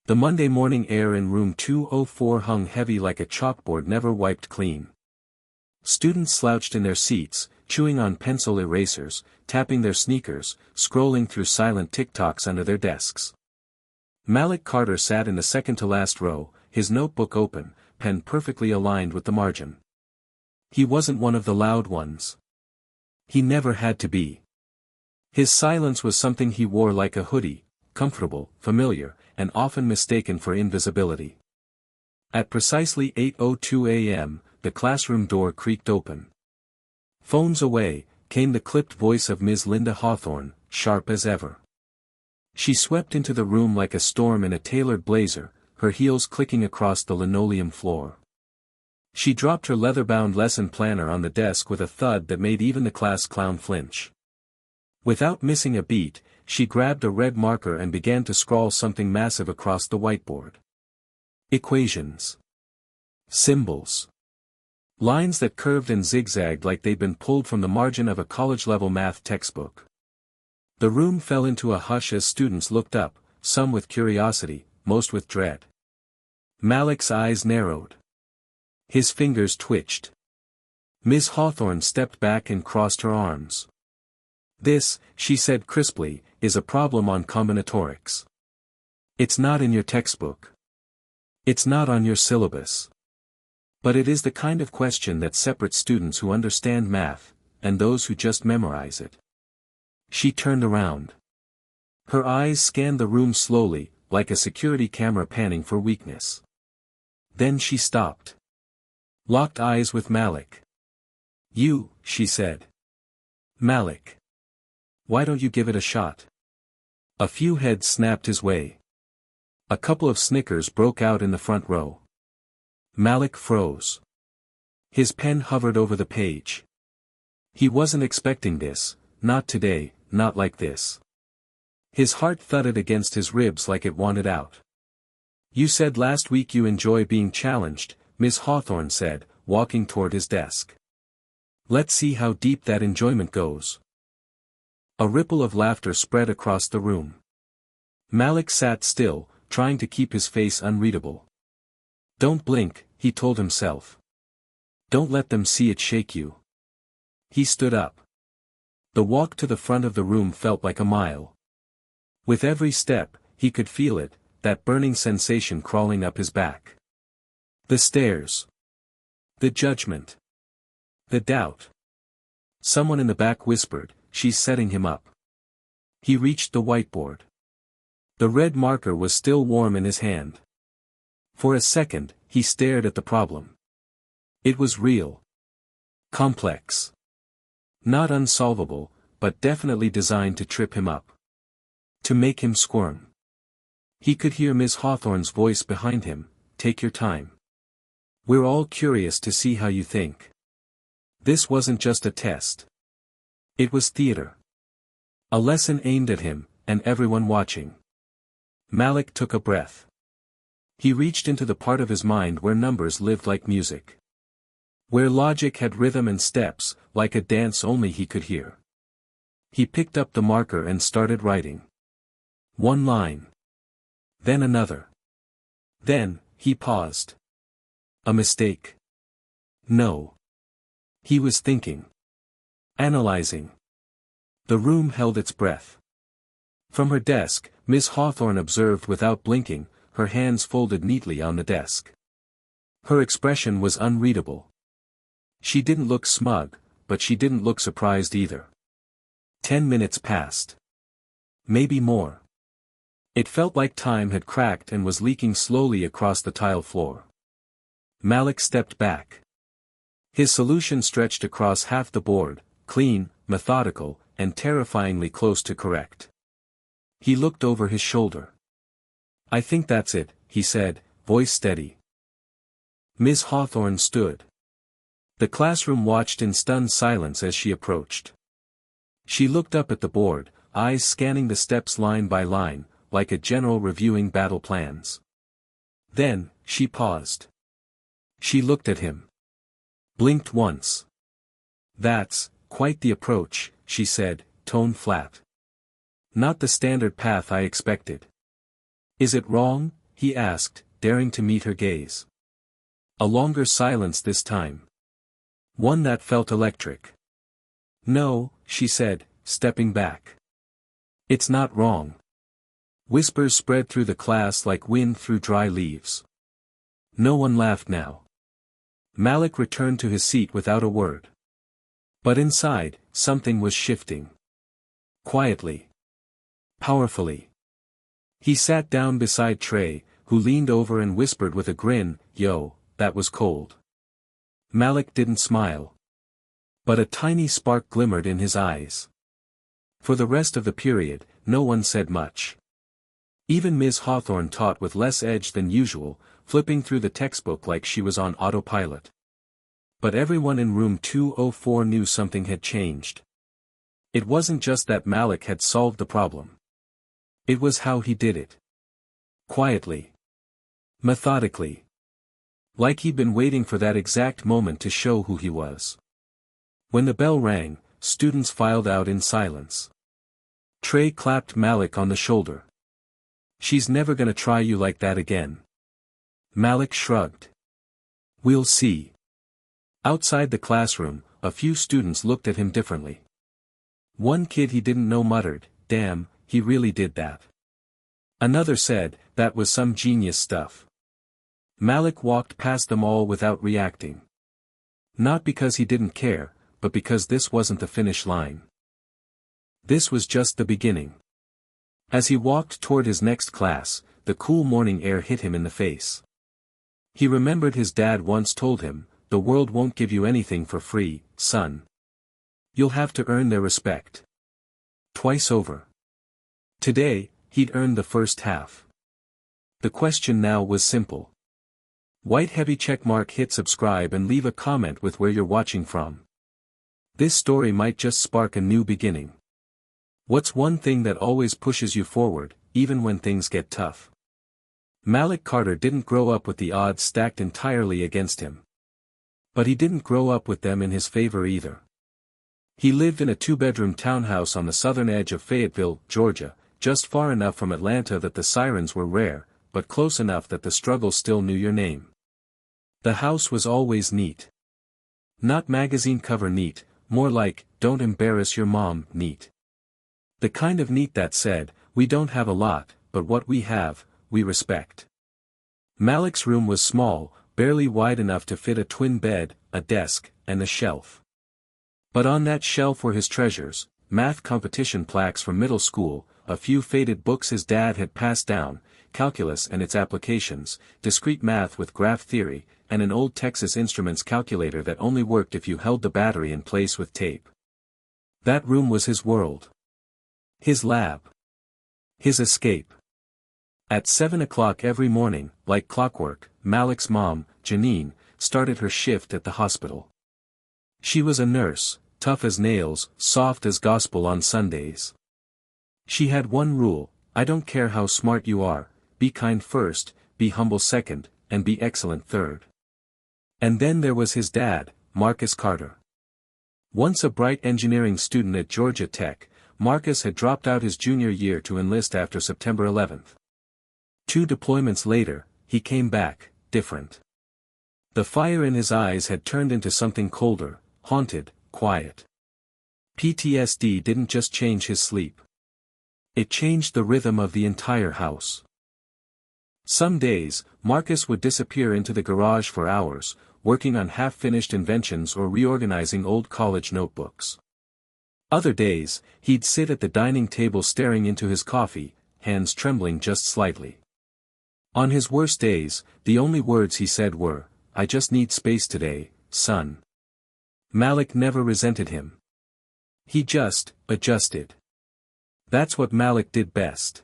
The Monday morning air in room 204 hung heavy like a chalkboard never wiped clean. Students slouched in their seats, chewing on pencil erasers, tapping their sneakers, scrolling through silent TikToks under their desks. Malik Carter sat in the second-to-last row, his notebook open, pen perfectly aligned with the margin. He wasn't one of the loud ones. He never had to be. His silence was something he wore like a hoodie, comfortable, familiar, and often mistaken for invisibility. At precisely 8:02 a.m., the classroom door creaked open. "Phones away," came the clipped voice of Ms. Linda Hawthorne, sharp as ever. She swept into the room like a storm in a tailored blazer, her heels clicking across the linoleum floor. She dropped her leather-bound lesson planner on the desk with a thud that made even the class clown flinch. Without missing a beat, she grabbed a red marker and began to scrawl something massive across the whiteboard. Equations. Symbols. Lines that curved and zigzagged like they'd been pulled from the margin of a college-level math textbook. The room fell into a hush as students looked up, some with curiosity, most with dread. Malik's eyes narrowed. His fingers twitched. Ms. Hawthorne stepped back and crossed her arms. "This," she said crisply, "is a problem on combinatorics. It's not in your textbook. It's not on your syllabus. But it is the kind of question that separates students who understand math, and those who just memorize it." She turned around. Her eyes scanned the room slowly, like a security camera panning for weakness. Then she stopped. Locked eyes with Malik. "You," she said. "Malik. Why don't you give it a shot?" A few heads snapped his way. A couple of snickers broke out in the front row. Malik froze. His pen hovered over the page. He wasn't expecting this, not today, not like this. His heart thudded against his ribs like it wanted out. "You said last week you enjoy being challenged," Miss Hawthorne said, walking toward his desk. "Let's see how deep that enjoyment goes." A ripple of laughter spread across the room. Malik sat still, trying to keep his face unreadable. "Don't blink," he told himself. "Don't let them see it shake you." He stood up. The walk to the front of the room felt like a mile. With every step, he could feel it, that burning sensation crawling up his back. The stairs. The judgment. The doubt. Someone in the back whispered, "She's setting him up." He reached the whiteboard. The red marker was still warm in his hand. For a second, he stared at the problem. It was real. Complex. Not unsolvable, but definitely designed to trip him up. To make him squirm. He could hear Miss Hawthorne's voice behind him, "Take your time. We're all curious to see how you think." This wasn't just a test. It was theater. A lesson aimed at him, and everyone watching. Malik took a breath. He reached into the part of his mind where numbers lived like music. Where logic had rhythm and steps, like a dance only he could hear. He picked up the marker and started writing. One line. Then another. Then, he paused. A mistake? No. He was thinking. Analyzing. The room held its breath. From her desk, Miss Hawthorne observed without blinking, her hands folded neatly on the desk. Her expression was unreadable. She didn't look smug, but she didn't look surprised either. 10 minutes passed. Maybe more. It felt like time had cracked and was leaking slowly across the tile floor. Malik stepped back. His solution stretched across half the board, clean, methodical, and terrifyingly close to correct. He looked over his shoulder. "I think that's it," he said, voice steady. Miss Hawthorne stood. The classroom watched in stunned silence as she approached. She looked up at the board, eyes scanning the steps line by line, like a general reviewing battle plans. Then, she paused. She looked at him. Blinked once. "That's quite the approach," she said, tone flat. "Not the standard path I expected." "Is it wrong?" he asked, daring to meet her gaze. A longer silence this time. One that felt electric. No, she said, stepping back. It's not wrong. Whispers spread through the class like wind through dry leaves. No one laughed now. Malik returned to his seat without a word. But inside, something was shifting. Quietly. Powerfully. He sat down beside Trey, who leaned over and whispered with a grin, "Yo, that was cold." Malik didn't smile. But a tiny spark glimmered in his eyes. For the rest of the period, no one said much. Even Ms. Hawthorne taught with less edge than usual, flipping through the textbook like she was on autopilot. But everyone in room 204 knew something had changed. It wasn't just that Malik had solved the problem. It was how he did it. Quietly. Methodically. Like he'd been waiting for that exact moment to show who he was. When the bell rang, students filed out in silence. Trey clapped Malik on the shoulder. "She's never gonna try you like that again." Malik shrugged. "We'll see." Outside the classroom, a few students looked at him differently. One kid he didn't know muttered, "Damn, he really did that." Another said, "That was some genius stuff." Malik walked past them all without reacting. Not because he didn't care, but because this wasn't the finish line. This was just the beginning. As he walked toward his next class, the cool morning air hit him in the face. He remembered his dad once told him, "The world won't give you anything for free, son. You'll have to earn their respect." Twice over. Today, he'd earned the first half. The question now was simple. White heavy checkmark, hit subscribe and leave a comment with where you're watching from. This story might just spark a new beginning. What's one thing that always pushes you forward, even when things get tough? Malik Carter didn't grow up with the odds stacked entirely against him. But he didn't grow up with them in his favor either. He lived in a 2-bedroom townhouse on the southern edge of Fayetteville, Georgia, just far enough from Atlanta that the sirens were rare, but close enough that the struggle still knew your name. The house was always neat. Not magazine cover neat, more like, "Don't embarrass your mom" neat. The kind of neat that said, "We don't have a lot, but what we have, we respect." Malik's room was small, barely wide enough to fit a twin bed, a desk, and a shelf. But on that shelf were his treasures: math competition plaques from middle school, a few faded books his dad had passed down, calculus and its applications, discrete math with graph theory, and an old Texas Instruments calculator that only worked if you held the battery in place with tape. That room was his world. His lab. His escape. At 7 o'clock every morning, like clockwork, Malik's mom, Janine, started her shift at the hospital. She was a nurse, tough as nails, soft as gospel on Sundays. She had one rule: "I don't care how smart you are, be kind first, be humble second, and be excellent third." And then there was his dad, Marcus Carter. Once a bright engineering student at Georgia Tech, Marcus had dropped out his junior year to enlist after September 11th. 2 deployments later, he came back, different. The fire in his eyes had turned into something colder, haunted, quiet. PTSD didn't just change his sleep. It changed the rhythm of the entire house. Some days, Marcus would disappear into the garage for hours, working on half-finished inventions or reorganizing old college notebooks. Other days, he'd sit at the dining table staring into his coffee, hands trembling just slightly. On his worst days, the only words he said were, "I just need space today, son." Malik never resented him. He just adjusted. That's what Malik did best.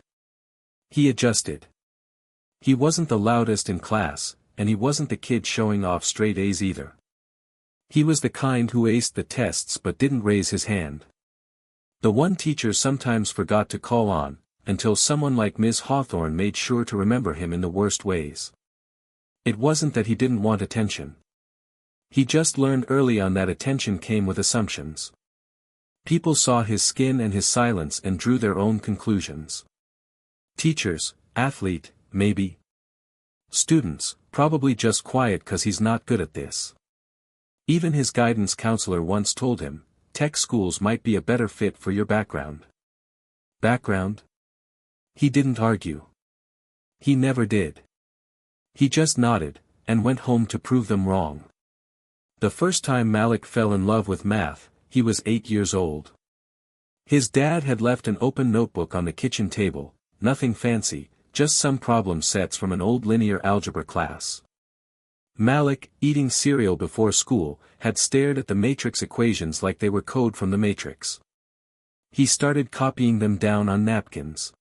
He adjusted. He wasn't the loudest in class, and he wasn't the kid showing off straight A's either. He was the kind who aced the tests but didn't raise his hand. The one teacher sometimes forgot to call on, until someone like Ms. Hawthorne made sure to remember him in the worst ways. It wasn't that he didn't want attention. He just learned early on that attention came with assumptions. People saw his skin and his silence and drew their own conclusions. Teachers, athlete, maybe. Students, probably just quiet 'cause he's not good at this. Even his guidance counselor once told him, tech schools might be a better fit for your background. Background? He didn't argue. He never did. He just nodded, and went home to prove them wrong. The first time Malik fell in love with math, he was 8 years old. His dad had left an open notebook on the kitchen table, nothing fancy, just some problem sets from an old linear algebra class. Malik, eating cereal before school, had stared at the matrix equations like they were code from the Matrix. He started copying them down on napkins.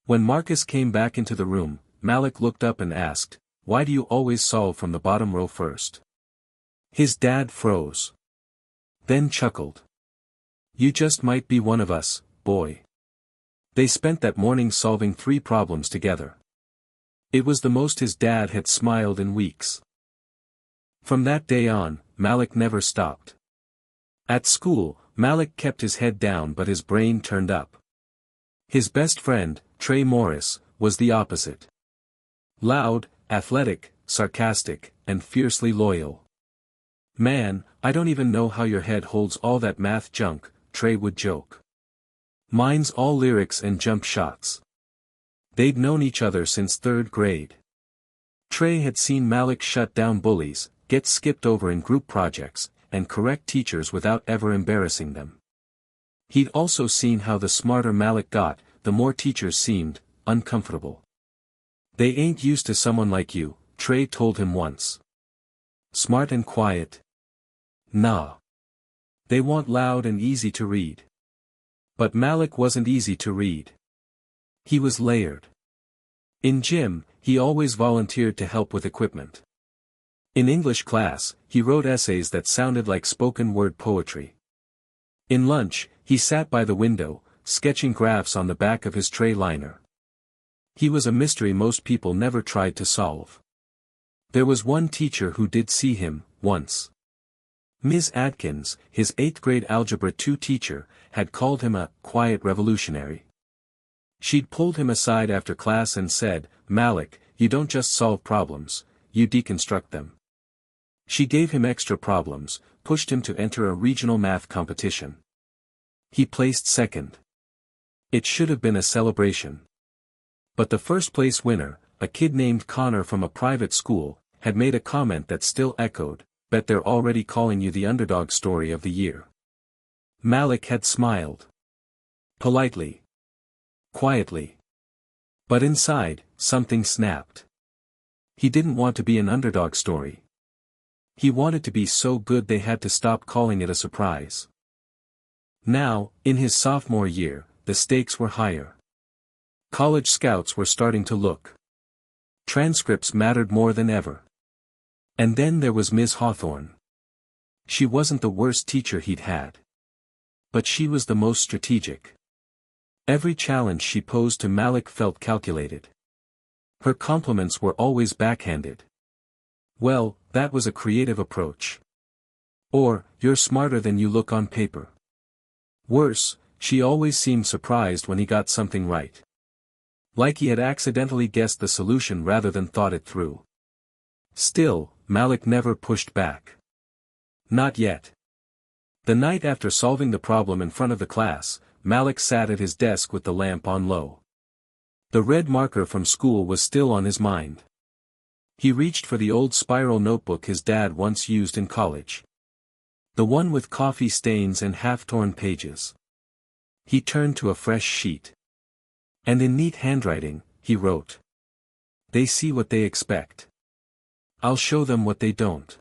When Marcus came back into the room, Malik looked up and asked, "Why do you always solve from the bottom row first?" His dad froze. Then chuckled. "You just might be one of us, boy." They spent that morning solving 3 problems together. It was the most his dad had smiled in weeks. From that day on, Malik never stopped. At school, Malik kept his head down but his brain turned up. His best friend, Trey Morris, was the opposite. Loud, athletic, sarcastic, and fiercely loyal. "Man, I don't even know how your head holds all that math junk," Trey would joke. "Mine's all lyrics and jump shots." They'd known each other since 3rd grade. Trey had seen Malik shut down bullies, get skipped over in group projects, and correct teachers without ever embarrassing them. He'd also seen how the smarter Malik got, the more teachers seemed uncomfortable. "They ain't used to someone like you," Trey told him once. "Smart and quiet? Nah. They want loud and easy to read." But Malik wasn't easy to read. He was layered. In gym, he always volunteered to help with equipment. In English class, he wrote essays that sounded like spoken word poetry. In lunch, he sat by the window, sketching graphs on the back of his tray liner. He was a mystery most people never tried to solve. There was one teacher who did see him, once. Ms. Adkins, his 8th grade Algebra 2 teacher, had called him a quiet revolutionary. She'd pulled him aside after class and said, "Malik, you don't just solve problems, you deconstruct them." She gave him extra problems, pushed him to enter a regional math competition. He placed 2nd. It should have been a celebration. But the first-place winner, a kid named Connor from a private school, had made a comment that still echoed, "Bet they're already calling you the underdog story of the year." Malik had smiled. Politely. Quietly. But inside, something snapped. He didn't want to be an underdog story. He wanted to be so good they had to stop calling it a surprise. Now, in his sophomore year, the stakes were higher. College scouts were starting to look. Transcripts mattered more than ever. And then there was Ms. Hawthorne. She wasn't the worst teacher he'd had. But she was the most strategic. Every challenge she posed to Malik felt calculated. Her compliments were always backhanded. "Well, that was a creative approach." Or, "You're smarter than you look on paper." Worse, she always seemed surprised when he got something right. Like he had accidentally guessed the solution rather than thought it through. Still, Malik never pushed back. Not yet. The night after solving the problem in front of the class, Malik sat at his desk with the lamp on low. The red marker from school was still on his mind. He reached for the old spiral notebook his dad once used in college. The one with coffee stains and half-torn pages. He turned to a fresh sheet. And in neat handwriting, he wrote. "They see what they expect. I'll show them what they don't."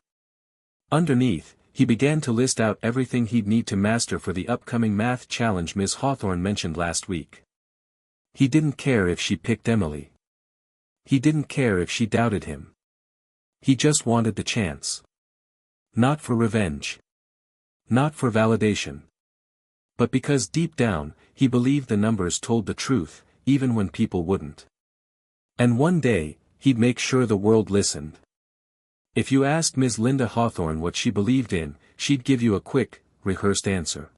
Underneath, he began to list out everything he'd need to master for the upcoming math challenge Ms. Hawthorne mentioned last week. He didn't care if she picked Emily. He didn't care if she doubted him. He just wanted the chance. Not for revenge. Not for validation. But because deep down, he believed the numbers told the truth, even when people wouldn't. And one day, he'd make sure the world listened. If you asked Ms. Linda Hawthorne what she believed in, she'd give you a quick, rehearsed answer.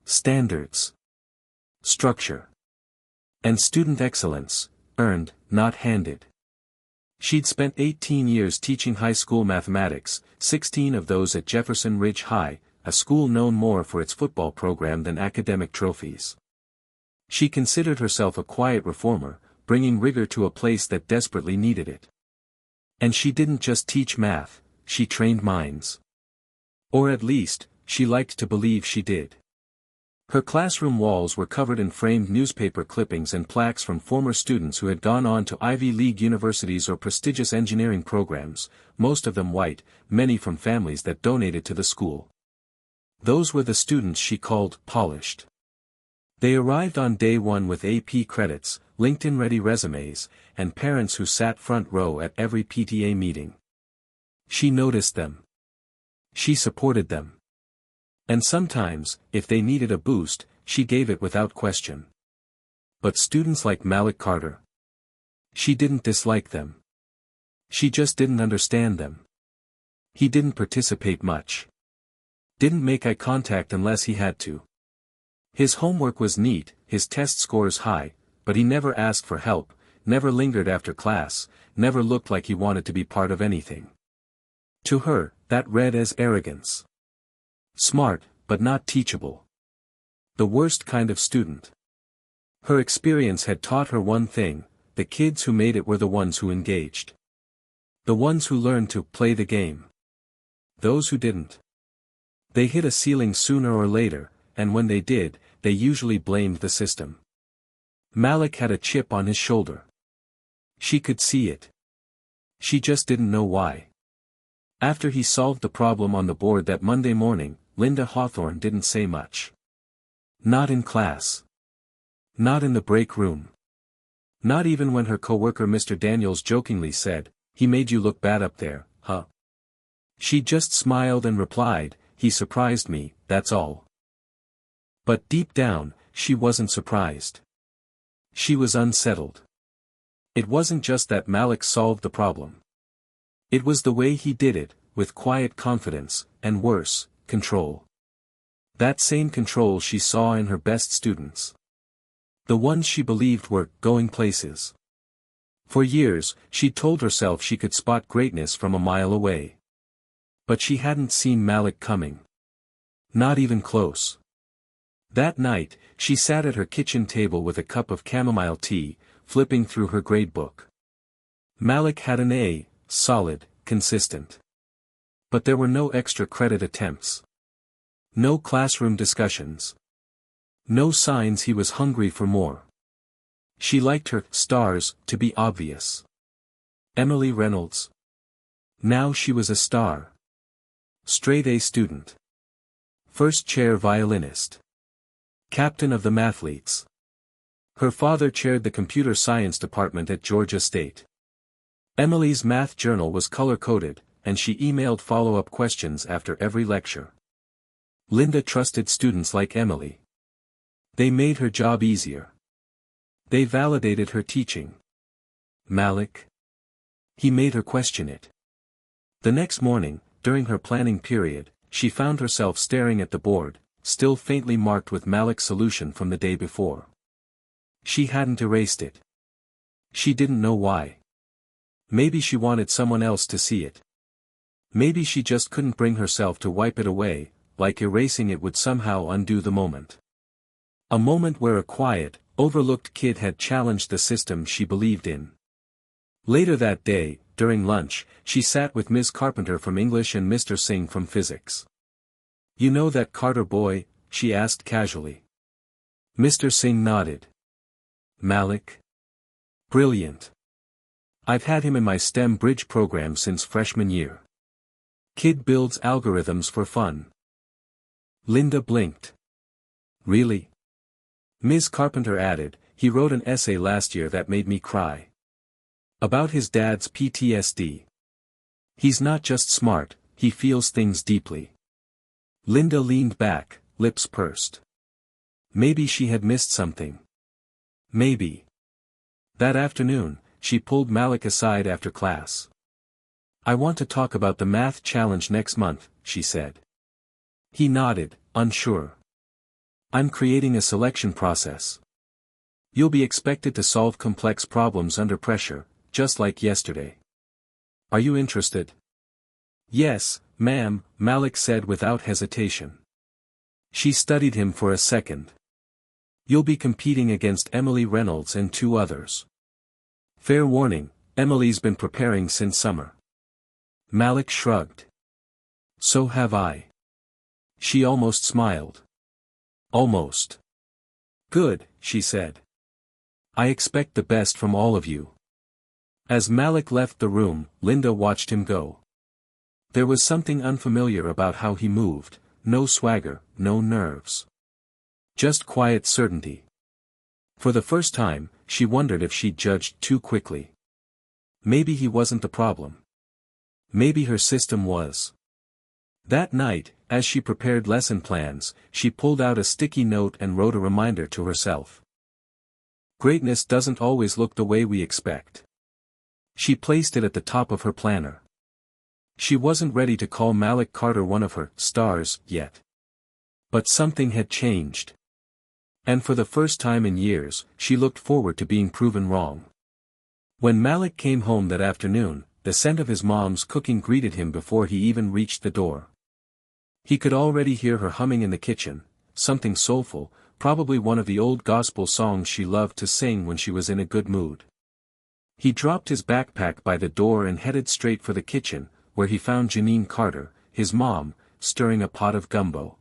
Standards. Structure. And student excellence, earned, not handed. She'd spent 18 years teaching high school mathematics, 16 of those at Jefferson Ridge High, a school known more for its football program than academic trophies. She considered herself a quiet reformer, bringing rigor to a place that desperately needed it. And she didn't just teach math, she trained minds. Or at least, she liked to believe she did. Her classroom walls were covered in framed newspaper clippings and plaques from former students who had gone on to Ivy League universities or prestigious engineering programs, most of them white, many from families that donated to the school. Those were the students she called polished. They arrived on day one with AP credits, LinkedIn-ready resumes, and parents who sat front row at every PTA meeting. She noticed them. She supported them. And sometimes, if they needed a boost, she gave it without question. But students like Malik Carter. She didn't dislike them. She just didn't understand them. He didn't participate much. Didn't make eye contact unless he had to. His homework was neat, his test scores high, but he never asked for help, never lingered after class, never looked like he wanted to be part of anything. To her, that read as arrogance. Smart, but not teachable. The worst kind of student. Her experience had taught her one thing: the kids who made it were the ones who engaged. The ones who learned to play the game. Those who didn't. They hit a ceiling sooner or later, and when they did, they usually blamed the system. Malik had a chip on his shoulder. She could see it. She just didn't know why. After he solved the problem on the board that Monday morning, Linda Hawthorne didn't say much. Not in class. Not in the break room. Not even when her coworker Mr. Daniels jokingly said, "He made you look bad up there, huh?" She just smiled and replied, "He surprised me, that's all." But deep down, she wasn't surprised. She was unsettled. It wasn't just that Malik solved the problem. It was the way he did it, with quiet confidence, and worse, control. That same control she saw in her best students. The ones she believed were going places. For years, she'd told herself she could spot greatness from a mile away. But she hadn't seen Malik coming. Not even close. That night, she sat at her kitchen table with a cup of chamomile tea, flipping through her gradebook. Malik had an A, solid, consistent. But there were no extra credit attempts. No classroom discussions. No signs he was hungry for more. She liked her stars to be obvious. Emily Reynolds. Now she was a star. Straight A student. First chair violinist. Captain of the mathletes. Her father chaired the computer science department at Georgia State. Emily's math journal was color-coded, and she emailed follow-up questions after every lecture. Linda trusted students like Emily. They made her job easier. They validated her teaching. Malik? He made her question it. The next morning, during her planning period, she found herself staring at the board, still faintly marked with Malik's solution from the day before. She hadn't erased it. She didn't know why. Maybe she wanted someone else to see it. Maybe she just couldn't bring herself to wipe it away, like erasing it would somehow undo the moment. A moment where a quiet, overlooked kid had challenged the system she believed in. Later that day, during lunch, she sat with Ms. Carpenter from English and Mr. Singh from Physics. "You know that Carter boy?" she asked casually. Mr. Singh nodded. "Malik? Brilliant. I've had him in my STEM bridge program since freshman year. Kid builds algorithms for fun." Linda blinked. "Really?" Ms. Carpenter added, "He wrote an essay last year that made me cry. About his dad's PTSD. He's not just smart, he feels things deeply." Linda leaned back, lips pursed. Maybe she had missed something. Maybe. That afternoon, she pulled Malik aside after class. "I want to talk about the math challenge next month," she said. He nodded, unsure. "I'm creating a selection process. You'll be expected to solve complex problems under pressure, just like yesterday." Are you interested? Yes, ma'am, Malik said without hesitation. She studied him for a second. You'll be competing against Emily Reynolds and 2 others. Fair warning, Emily's been preparing since summer. Malik shrugged. So have I. She almost smiled. Almost. Good, she said. I expect the best from all of you. As Malik left the room, Linda watched him go. There was something unfamiliar about how he moved, no swagger, no nerves. Just quiet certainty. For the first time, she wondered if she'd judged too quickly. Maybe he wasn't the problem. Maybe her system was. That night, as she prepared lesson plans, she pulled out a sticky note and wrote a reminder to herself. Greatness doesn't always look the way we expect. She placed it at the top of her planner. She wasn't ready to call Malik Carter one of her stars yet. But something had changed. And for the first time in years, she looked forward to being proven wrong. When Malik came home that afternoon, the scent of his mom's cooking greeted him before he even reached the door. He could already hear her humming in the kitchen, something soulful, probably one of the old gospel songs she loved to sing when she was in a good mood. He dropped his backpack by the door and headed straight for the kitchen, where he found Janine Carter, his mom, stirring a pot of gumbo.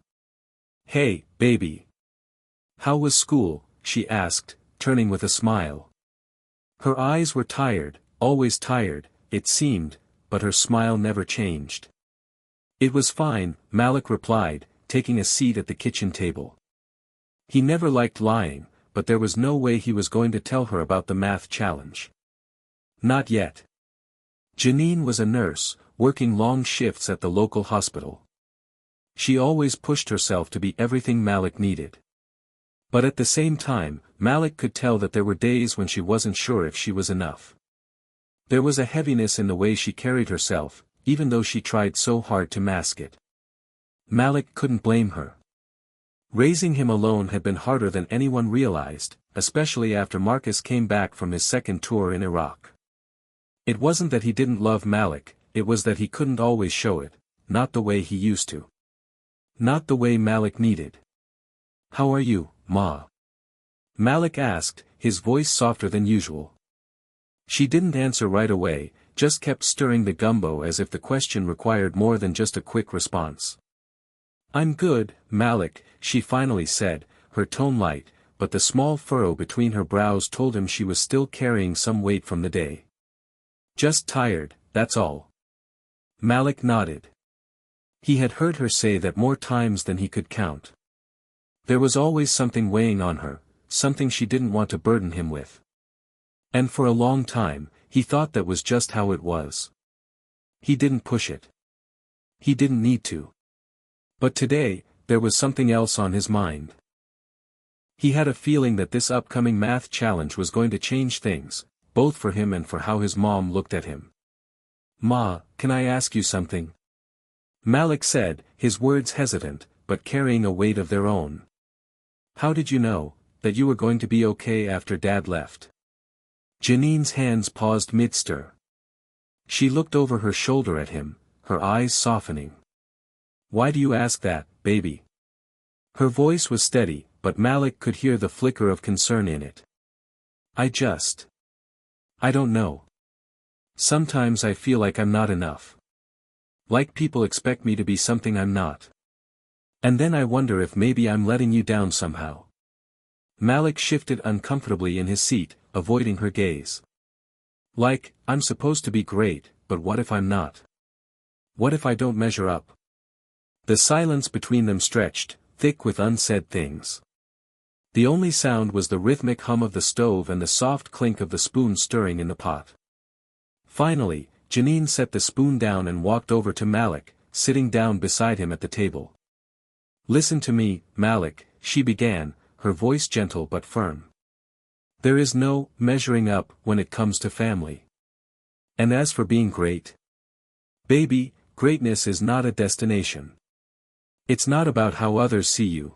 Hey, baby. How was school? She asked, turning with a smile. Her eyes were tired, always tired, it seemed, but her smile never changed. It was fine, Malik replied, taking a seat at the kitchen table. He never liked lying, but there was no way he was going to tell her about the math challenge. Not yet. Janine was a nurse, working long shifts at the local hospital. She always pushed herself to be everything Malik needed. But at the same time, Malik could tell that there were days when she wasn't sure if she was enough. There was a heaviness in the way she carried herself, even though she tried so hard to mask it. Malik couldn't blame her. Raising him alone had been harder than anyone realized, especially after Marcus came back from his second tour in Iraq. It wasn't that he didn't love Malik, it was that he couldn't always show it, not the way he used to. Not the way Malik needed. How are you, Ma? Malik asked, his voice softer than usual. She didn't answer right away, just kept stirring the gumbo as if the question required more than just a quick response. I'm good, Malik, she finally said, her tone light, but the small furrow between her brows told him she was still carrying some weight from the day. Just tired, that's all. Malik nodded. He had heard her say that more times than he could count. There was always something weighing on her, something she didn't want to burden him with. And for a long time, he thought that was just how it was. He didn't push it. He didn't need to. But today, there was something else on his mind. He had a feeling that this upcoming math challenge was going to change things, both for him and for how his mom looked at him. Ma, can I ask you something? Malik said, his words hesitant, but carrying a weight of their own. How did you know that you were going to be okay after Dad left? Janine's hands paused mid-stir. She looked over her shoulder at him, her eyes softening. Why do you ask that, baby? Her voice was steady, but Malik could hear the flicker of concern in it. I don't know. Sometimes I feel like I'm not enough. Like people expect me to be something I'm not. And then I wonder if maybe I'm letting you down somehow. Malik shifted uncomfortably in his seat, avoiding her gaze. Like, I'm supposed to be great, but what if I'm not? What if I don't measure up? The silence between them stretched, thick with unsaid things. The only sound was the rhythmic hum of the stove and the soft clink of the spoon stirring in the pot. Finally, Janine set the spoon down and walked over to Malik, sitting down beside him at the table. Listen to me, Malik, she began, her voice gentle but firm. There is no measuring up when it comes to family. And as for being great, baby, greatness is not a destination. It's not about how others see you.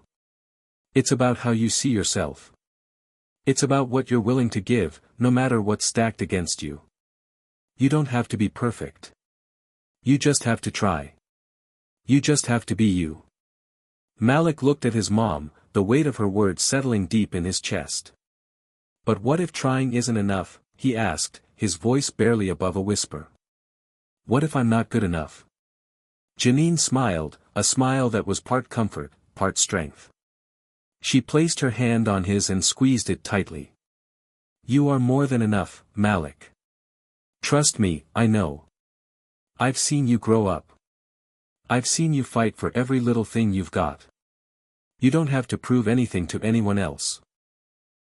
It's about how you see yourself. It's about what you're willing to give, no matter what's stacked against you. You don't have to be perfect. You just have to try. You just have to be you. Malik looked at his mom, the weight of her words settling deep in his chest. But what if trying isn't enough, he asked, his voice barely above a whisper. What if I'm not good enough? Janine smiled, a smile that was part comfort, part strength. She placed her hand on his and squeezed it tightly. You are more than enough, Malik. Trust me, I know. I've seen you grow up. I've seen you fight for every little thing you've got. You don't have to prove anything to anyone else.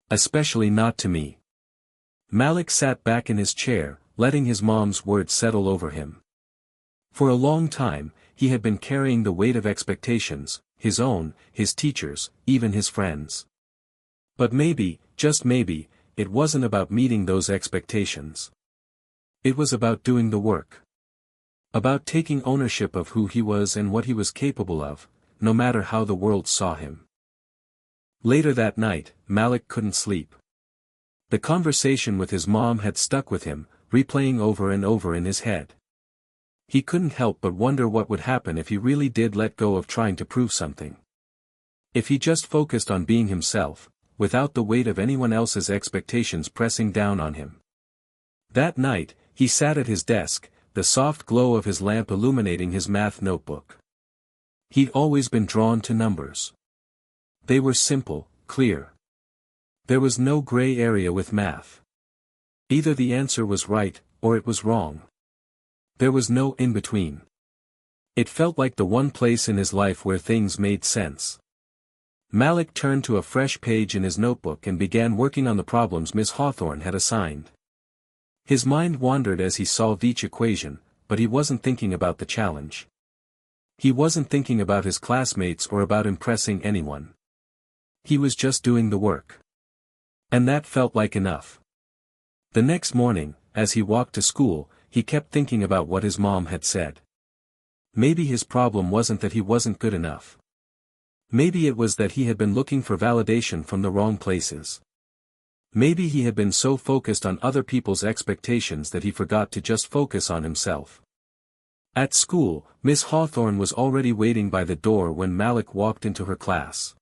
Especially not to me. Malik sat back in his chair, letting his mom's words settle over him. For a long time, he had been carrying the weight of expectations, his own, his teachers, even his friends. But maybe, just maybe, it wasn't about meeting those expectations. It was about doing the work. About taking ownership of who he was and what he was capable of, no matter how the world saw him. Later that night, Malik couldn't sleep. The conversation with his mom had stuck with him, replaying over and over in his head. He couldn't help but wonder what would happen if he really did let go of trying to prove something. If he just focused on being himself, without the weight of anyone else's expectations pressing down on him. That night, he sat at his desk, the soft glow of his lamp illuminating his math notebook. He'd always been drawn to numbers. They were simple, clear. There was no gray area with math. Either the answer was right, or it was wrong. There was no in-between. It felt like the one place in his life where things made sense. Malik turned to a fresh page in his notebook and began working on the problems Miss Hawthorne had assigned. His mind wandered as he solved each equation, but he wasn't thinking about the challenge. He wasn't thinking about his classmates or about impressing anyone. He was just doing the work. And that felt like enough. The next morning, as he walked to school, he kept thinking about what his mom had said. Maybe his problem wasn't that he wasn't good enough. Maybe it was that he had been looking for validation from the wrong places. Maybe he had been so focused on other people's expectations that he forgot to just focus on himself. At school, Miss Hawthorne was already waiting by the door when Malik walked into her class.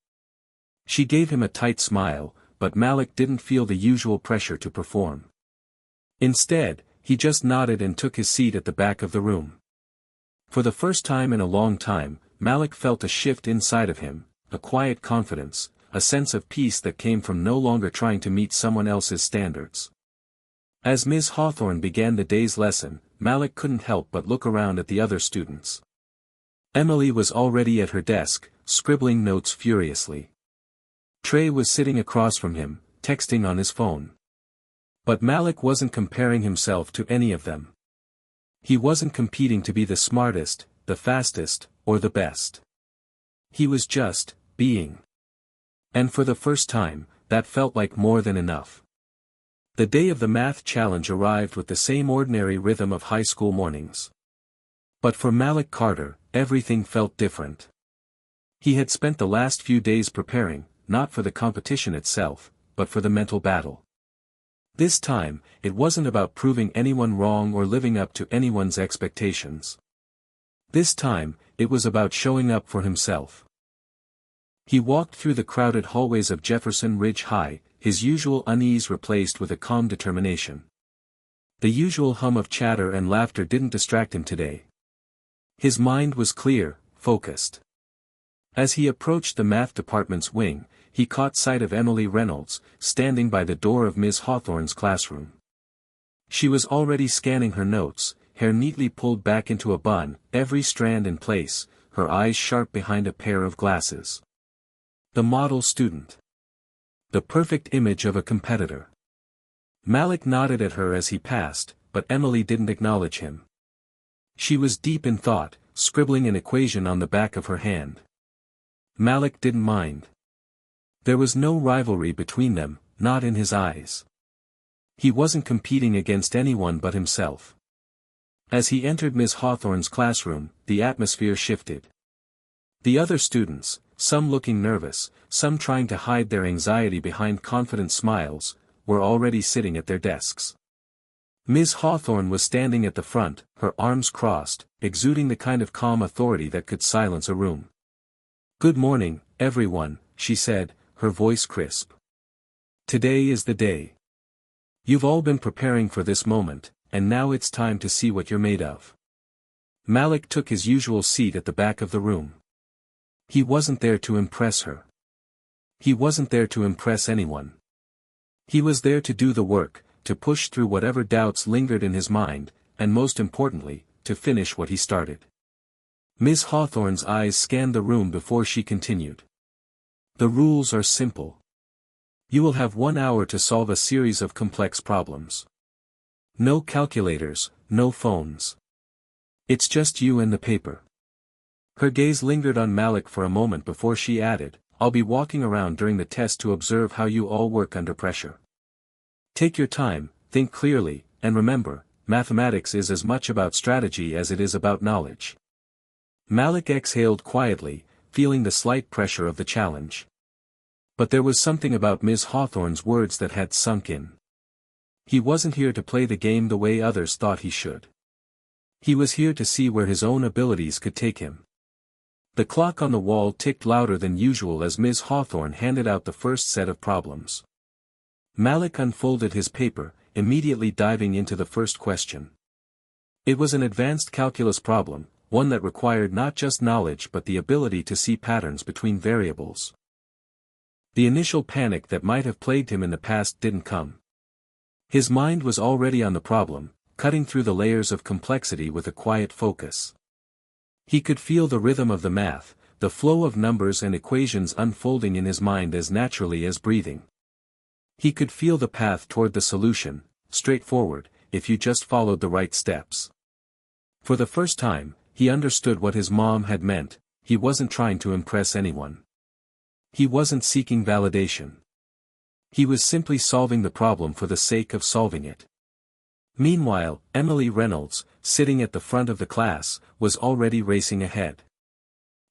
She gave him a tight smile, but Malik didn't feel the usual pressure to perform. Instead, he just nodded and took his seat at the back of the room. For the first time in a long time, Malik felt a shift inside of him, a quiet confidence, a sense of peace that came from no longer trying to meet someone else's standards. As Ms. Hawthorne began the day's lesson, Malik couldn't help but look around at the other students. Emily was already at her desk, scribbling notes furiously. Trey was sitting across from him, texting on his phone. But Malik wasn't comparing himself to any of them. He wasn't competing to be the smartest, the fastest, or the best. He was just being. And for the first time, that felt like more than enough. The day of the math challenge arrived with the same ordinary rhythm of high school mornings. But for Malik Carter, everything felt different. He had spent the last few days preparing, not for the competition itself, but for the mental battle. This time, it wasn't about proving anyone wrong or living up to anyone's expectations. This time, it was about showing up for himself. He walked through the crowded hallways of Jefferson Ridge High, his usual unease replaced with a calm determination. The usual hum of chatter and laughter didn't distract him today. His mind was clear, focused. As he approached the math department's wing, he caught sight of Emily Reynolds, standing by the door of Ms. Hawthorne's classroom. She was already scanning her notes, hair neatly pulled back into a bun, every strand in place, her eyes sharp behind a pair of glasses. The model student. The perfect image of a competitor. Malik nodded at her as he passed, but Emily didn't acknowledge him. She was deep in thought, scribbling an equation on the back of her hand. Malik didn't mind. There was no rivalry between them, not in his eyes. He wasn't competing against anyone but himself. As he entered Miss Hawthorne's classroom, the atmosphere shifted. The other students, some looking nervous, some trying to hide their anxiety behind confident smiles, were already sitting at their desks. Miss Hawthorne was standing at the front, her arms crossed, exuding the kind of calm authority that could silence a room. "Good morning, everyone," she said, her voice crisp. "Today is the day. You've all been preparing for this moment, and now it's time to see what you're made of." Malik took his usual seat at the back of the room. He wasn't there to impress her. He wasn't there to impress anyone. He was there to do the work, to push through whatever doubts lingered in his mind, and most importantly, to finish what he started. Miss Hawthorne's eyes scanned the room before she continued. "The rules are simple. You will have 1 hour to solve a series of complex problems. No calculators, no phones. It's just you and the paper." Her gaze lingered on Malik for a moment before she added, "I'll be walking around during the test to observe how you all work under pressure. Take your time, think clearly, and remember, mathematics is as much about strategy as it is about knowledge." Malik exhaled quietly, feeling the slight pressure of the challenge. But there was something about Miss Hawthorne's words that had sunk in. He wasn't here to play the game the way others thought he should. He was here to see where his own abilities could take him. The clock on the wall ticked louder than usual as Miss Hawthorne handed out the first set of problems. Malik unfolded his paper, immediately diving into the first question. It was an advanced calculus problem, one that required not just knowledge but the ability to see patterns between variables. The initial panic that might have plagued him in the past didn't come. His mind was already on the problem, cutting through the layers of complexity with a quiet focus. He could feel the rhythm of the math, the flow of numbers and equations unfolding in his mind as naturally as breathing. He could feel the path toward the solution, straightforward, if you just followed the right steps. For the first time, he understood what his mom had meant. He wasn't trying to impress anyone. He wasn't seeking validation. He was simply solving the problem for the sake of solving it. Meanwhile, Emily Reynolds, sitting at the front of the class, was already racing ahead.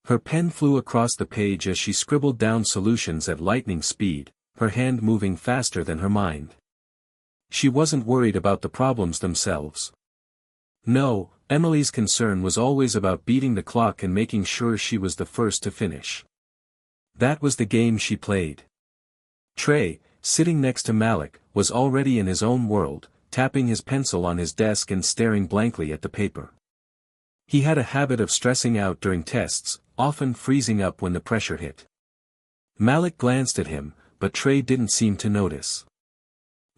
Her pen flew across the page as she scribbled down solutions at lightning speed, her hand moving faster than her mind. She wasn't worried about the problems themselves. No, Emily's concern was always about beating the clock and making sure she was the first to finish. That was the game she played. Trey, sitting next to Malik, was already in his own world, tapping his pencil on his desk and staring blankly at the paper. He had a habit of stressing out during tests, often freezing up when the pressure hit. Malik glanced at him, but Trey didn't seem to notice.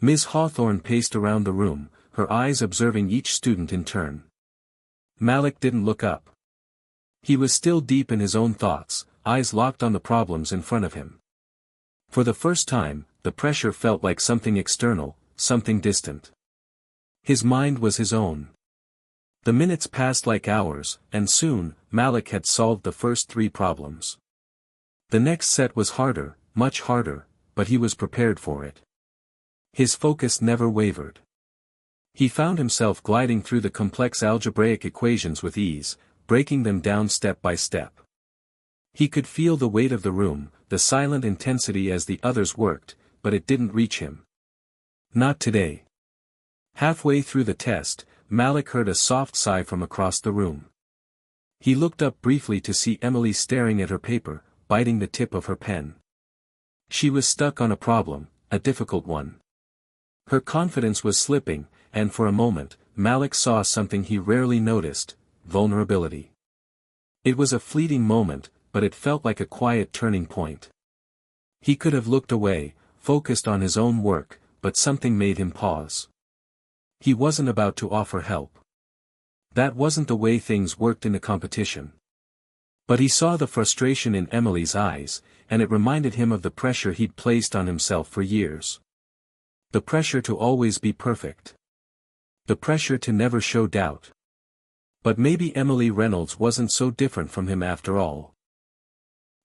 Ms. Hawthorne paced around the room, her eyes observing each student in turn. Malik didn't look up. He was still deep in his own thoughts, eyes locked on the problems in front of him. For the first time, the pressure felt like something external, something distant. His mind was his own. The minutes passed like hours, and soon, Malik had solved the first 3 problems. The next set was harder, much harder, but he was prepared for it. His focus never wavered. He found himself gliding through the complex algebraic equations with ease, breaking them down step by step. He could feel the weight of the room, the silent intensity as the others worked, but it didn't reach him. Not today. Halfway through the test, Malik heard a soft sigh from across the room. He looked up briefly to see Emily staring at her paper, biting the tip of her pen. She was stuck on a problem, a difficult one. Her confidence was slipping, and for a moment, Malik saw something he rarely noticed: vulnerability. It was a fleeting moment, but it felt like a quiet turning point. He could have looked away, focused on his own work, but something made him pause. He wasn't about to offer help. That wasn't the way things worked in a competition. But he saw the frustration in Emily's eyes, and it reminded him of the pressure he'd placed on himself for years. The pressure to always be perfect. The pressure to never show doubt. But maybe Emily Reynolds wasn't so different from him after all.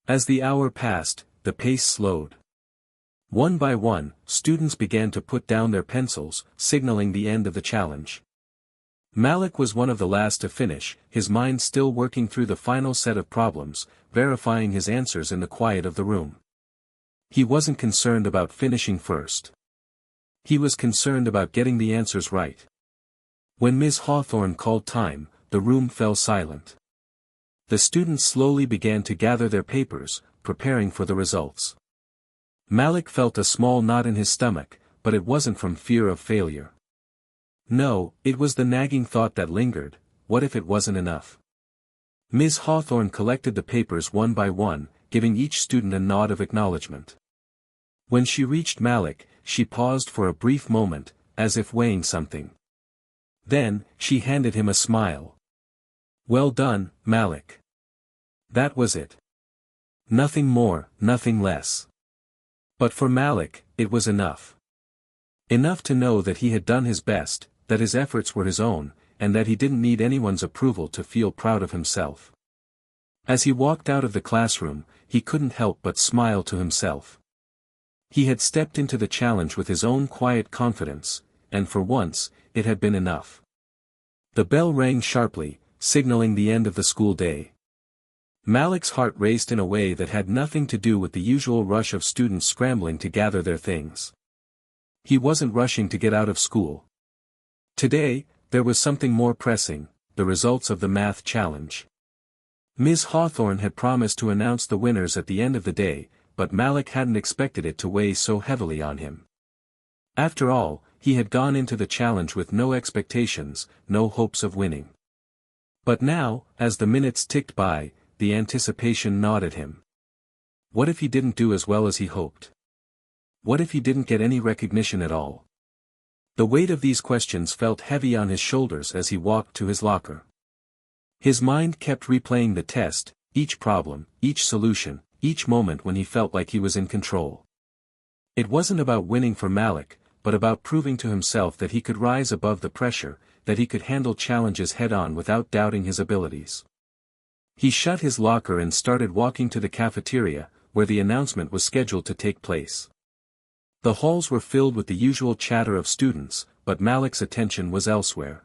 As the hour passed, the pace slowed. One by one, students began to put down their pencils, signaling the end of the challenge. Malik was one of the last to finish, his mind still working through the final set of problems, verifying his answers in the quiet of the room. He wasn't concerned about finishing first. He was concerned about getting the answers right. When Ms. Hawthorne called time, the room fell silent. The students slowly began to gather their papers, preparing for the results. Malik felt a small knot in his stomach, but it wasn't from fear of failure. No, it was the nagging thought that lingered: what if it wasn't enough? Ms. Hawthorne collected the papers one by one, giving each student a nod of acknowledgement. When she reached Malik, she paused for a brief moment, as if weighing something. Then, she handed him a smile. "Well done, Malik." That was it. Nothing more, nothing less. But for Malik, it was enough. Enough to know that he had done his best, that his efforts were his own, and that he didn't need anyone's approval to feel proud of himself. As he walked out of the classroom, he couldn't help but smile to himself. He had stepped into the challenge with his own quiet confidence, and for once, it had been enough. The bell rang sharply, signaling the end of the school day. Malik's heart raced in a way that had nothing to do with the usual rush of students scrambling to gather their things. He wasn't rushing to get out of school. Today, there was something more pressing: the results of the math challenge. Ms. Hawthorne had promised to announce the winners at the end of the day, but Malik hadn't expected it to weigh so heavily on him. After all, he had gone into the challenge with no expectations, no hopes of winning. But now, as the minutes ticked by, the anticipation gnawed at him. What if he didn't do as well as he hoped? What if he didn't get any recognition at all? The weight of these questions felt heavy on his shoulders as he walked to his locker. His mind kept replaying the test, each problem, each solution, each moment when he felt like he was in control. It wasn't about winning for Malik, but about proving to himself that he could rise above the pressure, that he could handle challenges head-on without doubting his abilities. He shut his locker and started walking to the cafeteria, where the announcement was scheduled to take place. The halls were filled with the usual chatter of students, but Malik's attention was elsewhere.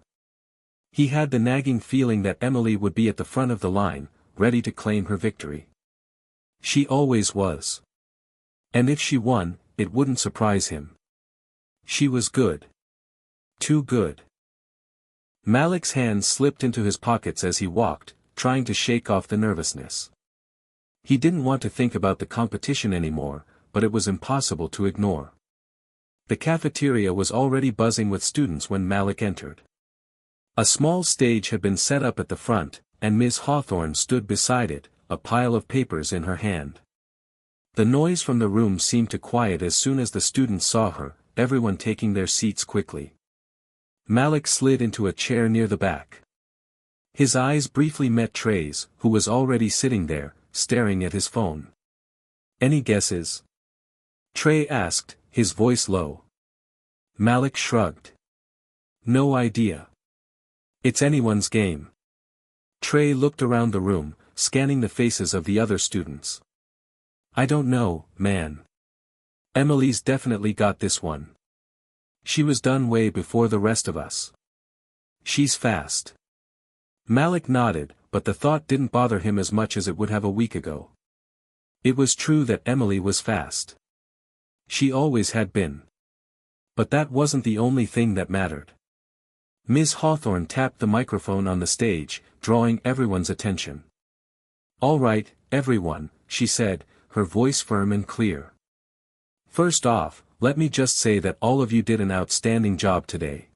He had the nagging feeling that Emily would be at the front of the line, ready to claim her victory. She always was. And if she won, it wouldn't surprise him. She was good. Too good. Malik's hands slipped into his pockets as he walked, trying to shake off the nervousness. He didn't want to think about the competition anymore, but it was impossible to ignore. The cafeteria was already buzzing with students when Malik entered. A small stage had been set up at the front, and Ms. Hawthorne stood beside it, a pile of papers in her hand. The noise from the room seemed to quiet as soon as the students saw her, everyone taking their seats quickly. Malik slid into a chair near the back. His eyes briefly met Trey's, who was already sitting there, staring at his phone. "Any guesses?" Trey asked, his voice low. Malik shrugged. "No idea. It's anyone's game." Trey looked around the room, scanning the faces of the other students. "I don't know, man. Emily's definitely got this one. She was done way before the rest of us. She's fast." Malik nodded, but the thought didn't bother him as much as it would have a week ago. It was true that Emily was fast. She always had been. But that wasn't the only thing that mattered. Ms. Hawthorne tapped the microphone on the stage, drawing everyone's attention. "All right, everyone," she said, her voice firm and clear. "First off, let me just say that all of you did an outstanding job today.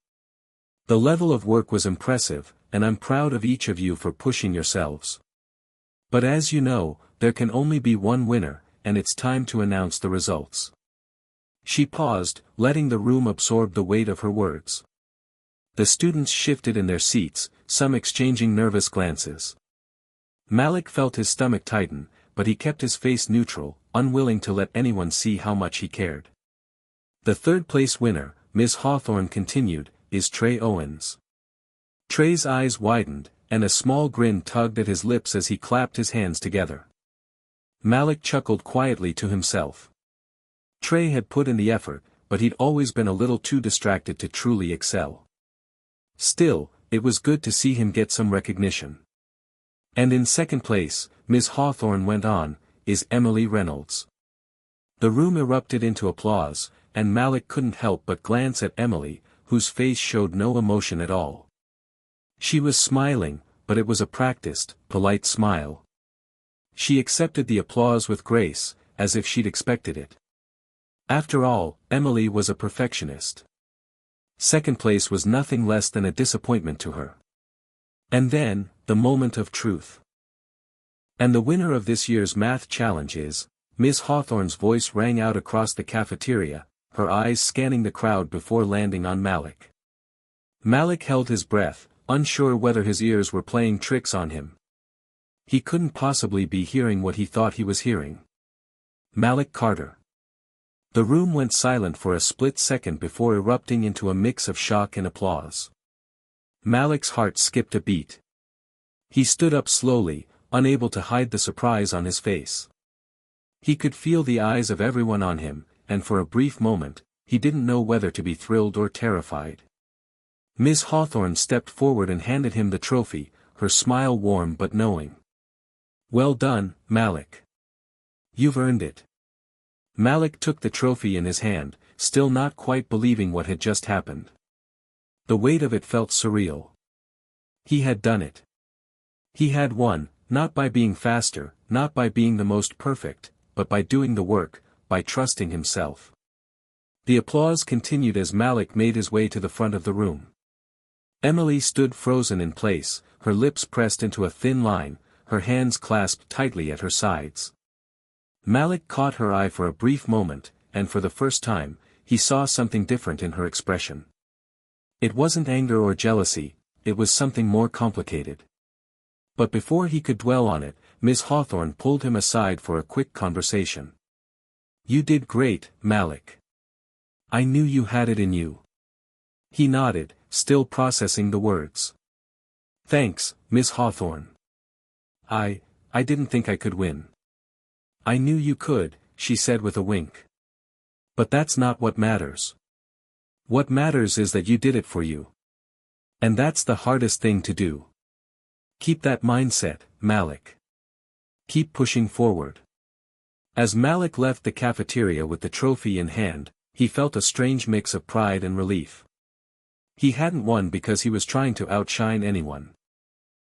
The level of work was impressive, and I'm proud of each of you for pushing yourselves. But as you know, there can only be one winner, and it's time to announce the results." She paused, letting the room absorb the weight of her words. The students shifted in their seats, some exchanging nervous glances. Malik felt his stomach tighten, but he kept his face neutral, unwilling to let anyone see how much he cared. "The third-place winner," Ms. Hawthorne continued, "is Trey Owens." Trey's eyes widened, and a small grin tugged at his lips as he clapped his hands together. Malik chuckled quietly to himself. Trey had put in the effort, but he'd always been a little too distracted to truly excel. Still, it was good to see him get some recognition. "And in second place," Ms. Hawthorne went on, "is Emily Reynolds." The room erupted into applause, and Malik couldn't help but glance at Emily, whose face showed no emotion at all. She was smiling, but it was a practiced, polite smile. She accepted the applause with grace, as if she'd expected it. After all, Emily was a perfectionist. Second place was nothing less than a disappointment to her. And then, the moment of truth. And the winner of this year's math challenge is, Miss Hawthorne's voice rang out across the cafeteria, her eyes scanning the crowd before landing on Malik. Malik held his breath, unsure whether his ears were playing tricks on him. He couldn't possibly be hearing what he thought he was hearing. Malik Carter. The room went silent for a split second before erupting into a mix of shock and applause. Malik's heart skipped a beat. He stood up slowly, unable to hide the surprise on his face. He could feel the eyes of everyone on him, and for a brief moment, he didn't know whether to be thrilled or terrified. Miss Hawthorne stepped forward and handed him the trophy, her smile warm but knowing. "Well done, Malik. You've earned it." Malik took the trophy in his hand, still not quite believing what had just happened. The weight of it felt surreal. He had done it. He had won, not by being faster, not by being the most perfect, but by doing the work, by trusting himself. The applause continued as Malik made his way to the front of the room. Emily stood frozen in place, her lips pressed into a thin line, her hands clasped tightly at her sides. Malik caught her eye for a brief moment, and for the first time, he saw something different in her expression. It wasn't anger or jealousy, it was something more complicated. But before he could dwell on it, Miss Hawthorne pulled him aside for a quick conversation. "You did great, Malik. I knew you had it in you." He nodded, still processing the words. "Thanks, Miss Hawthorne. I didn't think I could win." "I knew you could," she said with a wink. "But that's not what matters. What matters is that you did it for you. And that's the hardest thing to do. Keep that mindset, Malik. Keep pushing forward." As Malik left the cafeteria with the trophy in hand, he felt a strange mix of pride and relief. He hadn't won because he was trying to outshine anyone.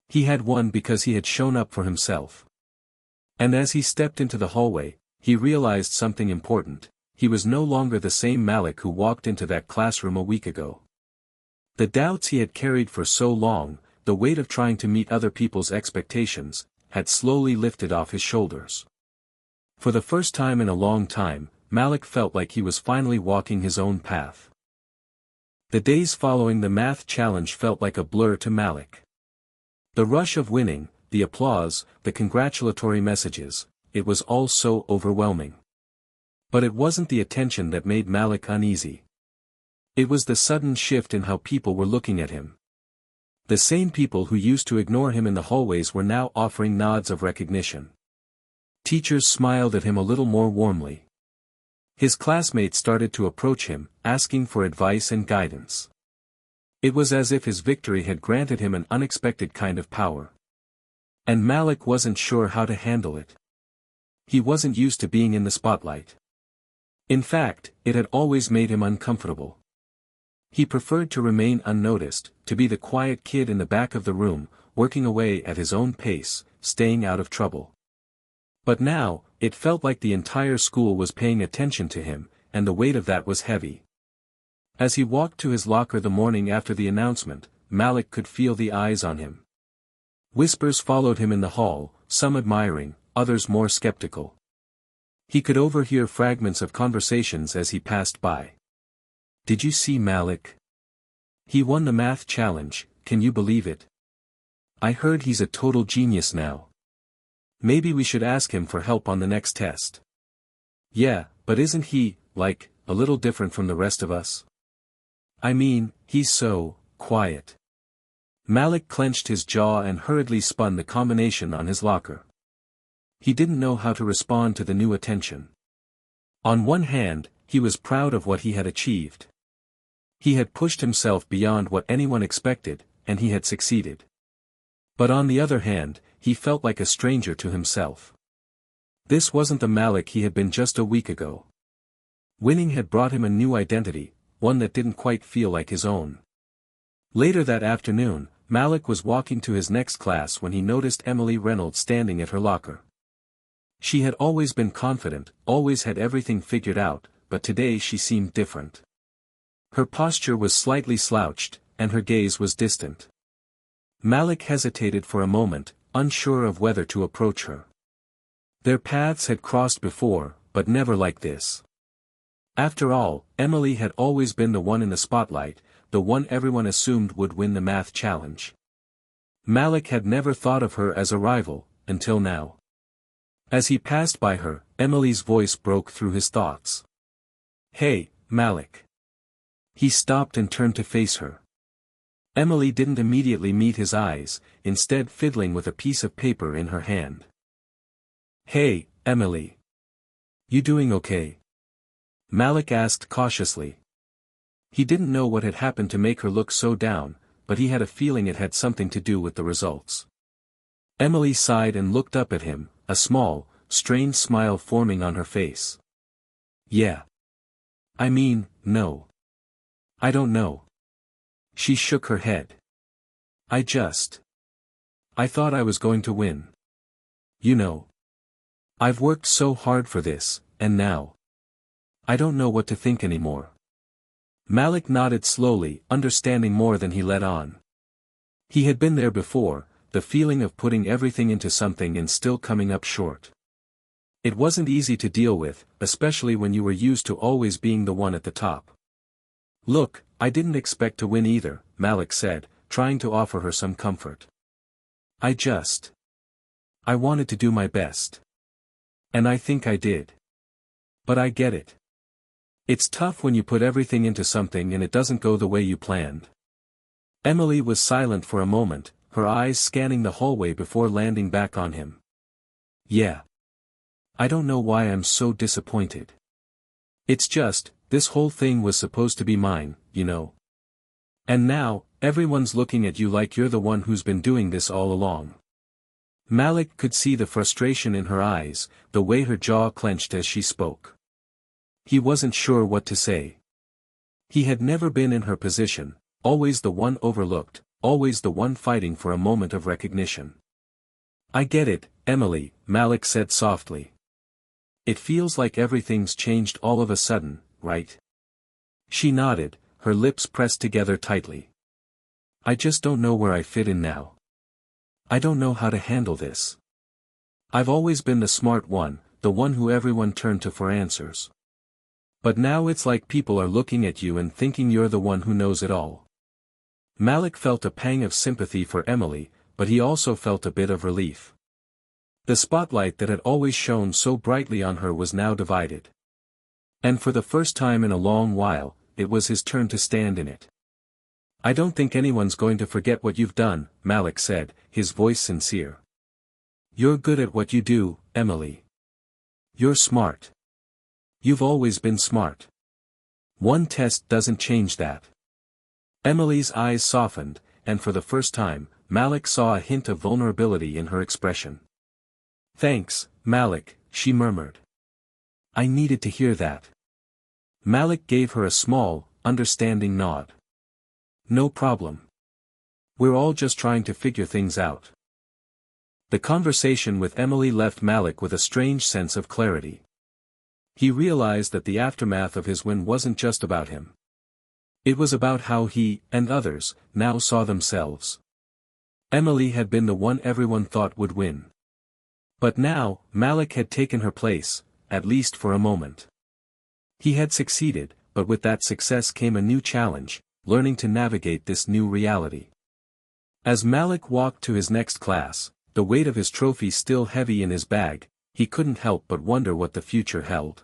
He had won because he had shown up for himself. And as he stepped into the hallway, he realized something important: he was no longer the same Malik who walked into that classroom a week ago. The doubts he had carried for so long, the weight of trying to meet other people's expectations, had slowly lifted off his shoulders. For the first time in a long time, Malik felt like he was finally walking his own path. The days following the math challenge felt like a blur to Malik. The rush of winning, the applause, the congratulatory messages, it was all so overwhelming. But it wasn't the attention that made Malik uneasy. It was the sudden shift in how people were looking at him. The same people who used to ignore him in the hallways were now offering nods of recognition. Teachers smiled at him a little more warmly. His classmates started to approach him, asking for advice and guidance. It was as if his victory had granted him an unexpected kind of power. And Malik wasn't sure how to handle it. He wasn't used to being in the spotlight. In fact, it had always made him uncomfortable. He preferred to remain unnoticed, to be the quiet kid in the back of the room, working away at his own pace, staying out of trouble. But now, it felt like the entire school was paying attention to him, and the weight of that was heavy. As he walked to his locker the morning after the announcement, Malik could feel the eyes on him. Whispers followed him in the hall, some admiring, others more skeptical. He could overhear fragments of conversations as he passed by. "Did you see Malik? He won the math challenge, can you believe it? I heard he's a total genius now. Maybe we should ask him for help on the next test." "Yeah, but isn't he, like, a little different from the rest of us? I mean, he's so quiet." Malik clenched his jaw and hurriedly spun the combination on his locker. He didn't know how to respond to the new attention. On one hand, he was proud of what he had achieved. He had pushed himself beyond what anyone expected, and he had succeeded. But on the other hand, he felt like a stranger to himself. This wasn't the Malik he had been just a week ago. Winning had brought him a new identity, one that didn't quite feel like his own. Later that afternoon, Malik was walking to his next class when he noticed Emily Reynolds standing at her locker. She had always been confident, always had everything figured out, but today she seemed different. Her posture was slightly slouched, and her gaze was distant. Malik hesitated for a moment, unsure of whether to approach her. Their paths had crossed before, but never like this. After all, Emily had always been the one in the spotlight, the one everyone assumed would win the math challenge. Malik had never thought of her as a rival, until now. As he passed by her, Emily's voice broke through his thoughts. "Hey, Malik." He stopped and turned to face her. Emily didn't immediately meet his eyes, instead fiddling with a piece of paper in her hand. "Hey, Emily. You doing okay?" Malik asked cautiously. He didn't know what had happened to make her look so down, but he had a feeling it had something to do with the results. Emily sighed and looked up at him, a small, strained smile forming on her face. "Yeah. I mean, no. I don't know." She shook her head. I thought I was going to win. You know. I've worked so hard for this, and now. I don't know what to think anymore." Malik nodded slowly, understanding more than he let on. He had been there before, the feeling of putting everything into something and still coming up short. It wasn't easy to deal with, especially when you were used to always being the one at the top. "Look, I didn't expect to win either," Malik said, trying to offer her some comfort. I wanted to do my best. And I think I did. But I get it. It's tough when you put everything into something and it doesn't go the way you planned." Emily was silent for a moment, her eyes scanning the hallway before landing back on him. "Yeah. I don't know why I'm so disappointed. It's just, this whole thing was supposed to be mine, you know. And now, everyone's looking at you like you're the one who's been doing this all along." Malik could see the frustration in her eyes, the way her jaw clenched as she spoke. He wasn't sure what to say. He had never been in her position, always the one overlooked, always the one fighting for a moment of recognition. "I get it, Emily," Malik said softly. "It feels like everything's changed all of a sudden, right?" She nodded, her lips pressed together tightly. "I just don't know where I fit in now. I don't know how to handle this. I've always been the smart one, the one who everyone turned to for answers. But now it's like people are looking at you and thinking you're the one who knows it all." Malik felt a pang of sympathy for Emily, but he also felt a bit of relief. The spotlight that had always shone so brightly on her was now divided. And for the first time in a long while, it was his turn to stand in it. "I don't think anyone's going to forget what you've done," Malik said, his voice sincere. "You're good at what you do, Emily. You're smart. You've always been smart. One test doesn't change that." Emily's eyes softened, and for the first time, Malik saw a hint of vulnerability in her expression. "Thanks, Malik," she murmured. "I needed to hear that." Malik gave her a small, understanding nod. "No problem. We're all just trying to figure things out." The conversation with Emily left Malik with a strange sense of clarity. He realized that the aftermath of his win wasn't just about him. It was about how he, and others, now saw themselves. Emily had been the one everyone thought would win. But now, Malik had taken her place, at least for a moment. He had succeeded, but with that success came a new challenge, learning to navigate this new reality. As Malik walked to his next class, the weight of his trophy still heavy in his bag, he couldn't help but wonder what the future held.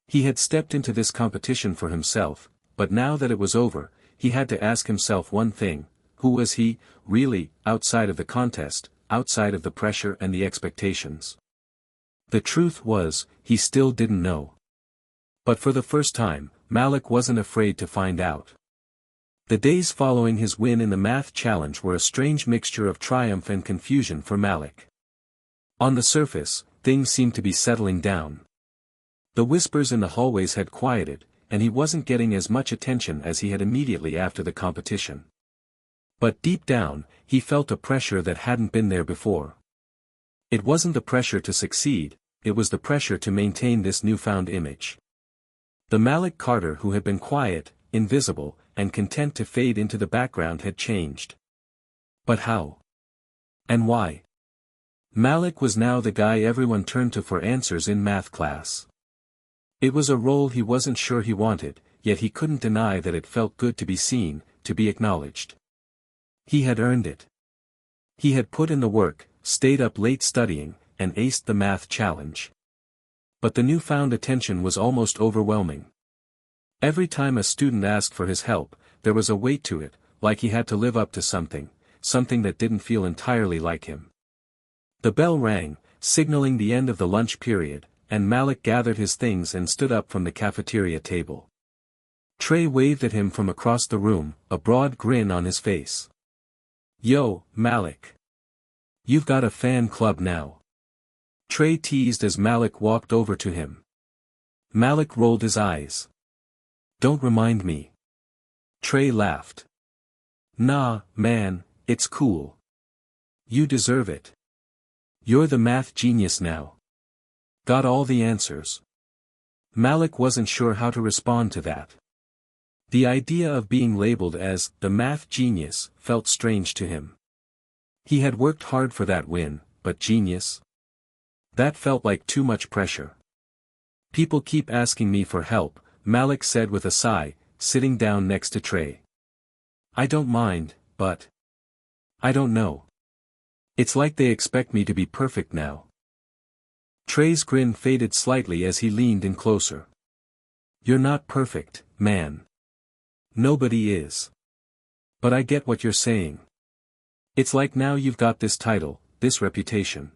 He had stepped into this competition for himself, but now that it was over, he had to ask himself one thing: who was he, really, outside of the contest, outside of the pressure and the expectations? The truth was, he still didn't know. But for the first time, Malik wasn't afraid to find out. The days following his win in the math challenge were a strange mixture of triumph and confusion for Malik. On the surface, things seemed to be settling down. The whispers in the hallways had quieted, and he wasn't getting as much attention as he had immediately after the competition. But deep down, he felt a pressure that hadn't been there before. It wasn't the pressure to succeed, it was the pressure to maintain this newfound image. The Malik Carter who had been quiet, invisible, and content to fade into the background had changed. But how? And why? Malik was now the guy everyone turned to for answers in math class. It was a role he wasn't sure he wanted, yet he couldn't deny that it felt good to be seen, to be acknowledged. He had earned it. He had put in the work, stayed up late studying, and aced the math challenge. But the newfound attention was almost overwhelming. Every time a student asked for his help, there was a weight to it, like he had to live up to something that didn't feel entirely like him. The bell rang, signaling the end of the lunch period, and Malik gathered his things and stood up from the cafeteria table. Trey waved at him from across the room, a broad grin on his face. "Yo, Malik. You've got a fan club now." Trey teased as Malik walked over to him. Malik rolled his eyes. "Don't remind me." Trey laughed. "Nah, man, it's cool. You deserve it. You're the math genius now. Got all the answers." Malik wasn't sure how to respond to that. The idea of being labeled as the math genius felt strange to him. He had worked hard for that win, but genius? That felt like too much pressure. "People keep asking me for help," Malik said with a sigh, sitting down next to Trey. "I don't mind, but I don't know. It's like they expect me to be perfect now." Trey's grin faded slightly as he leaned in closer. "You're not perfect, man. Nobody is. But I get what you're saying. It's like now you've got this title, this reputation.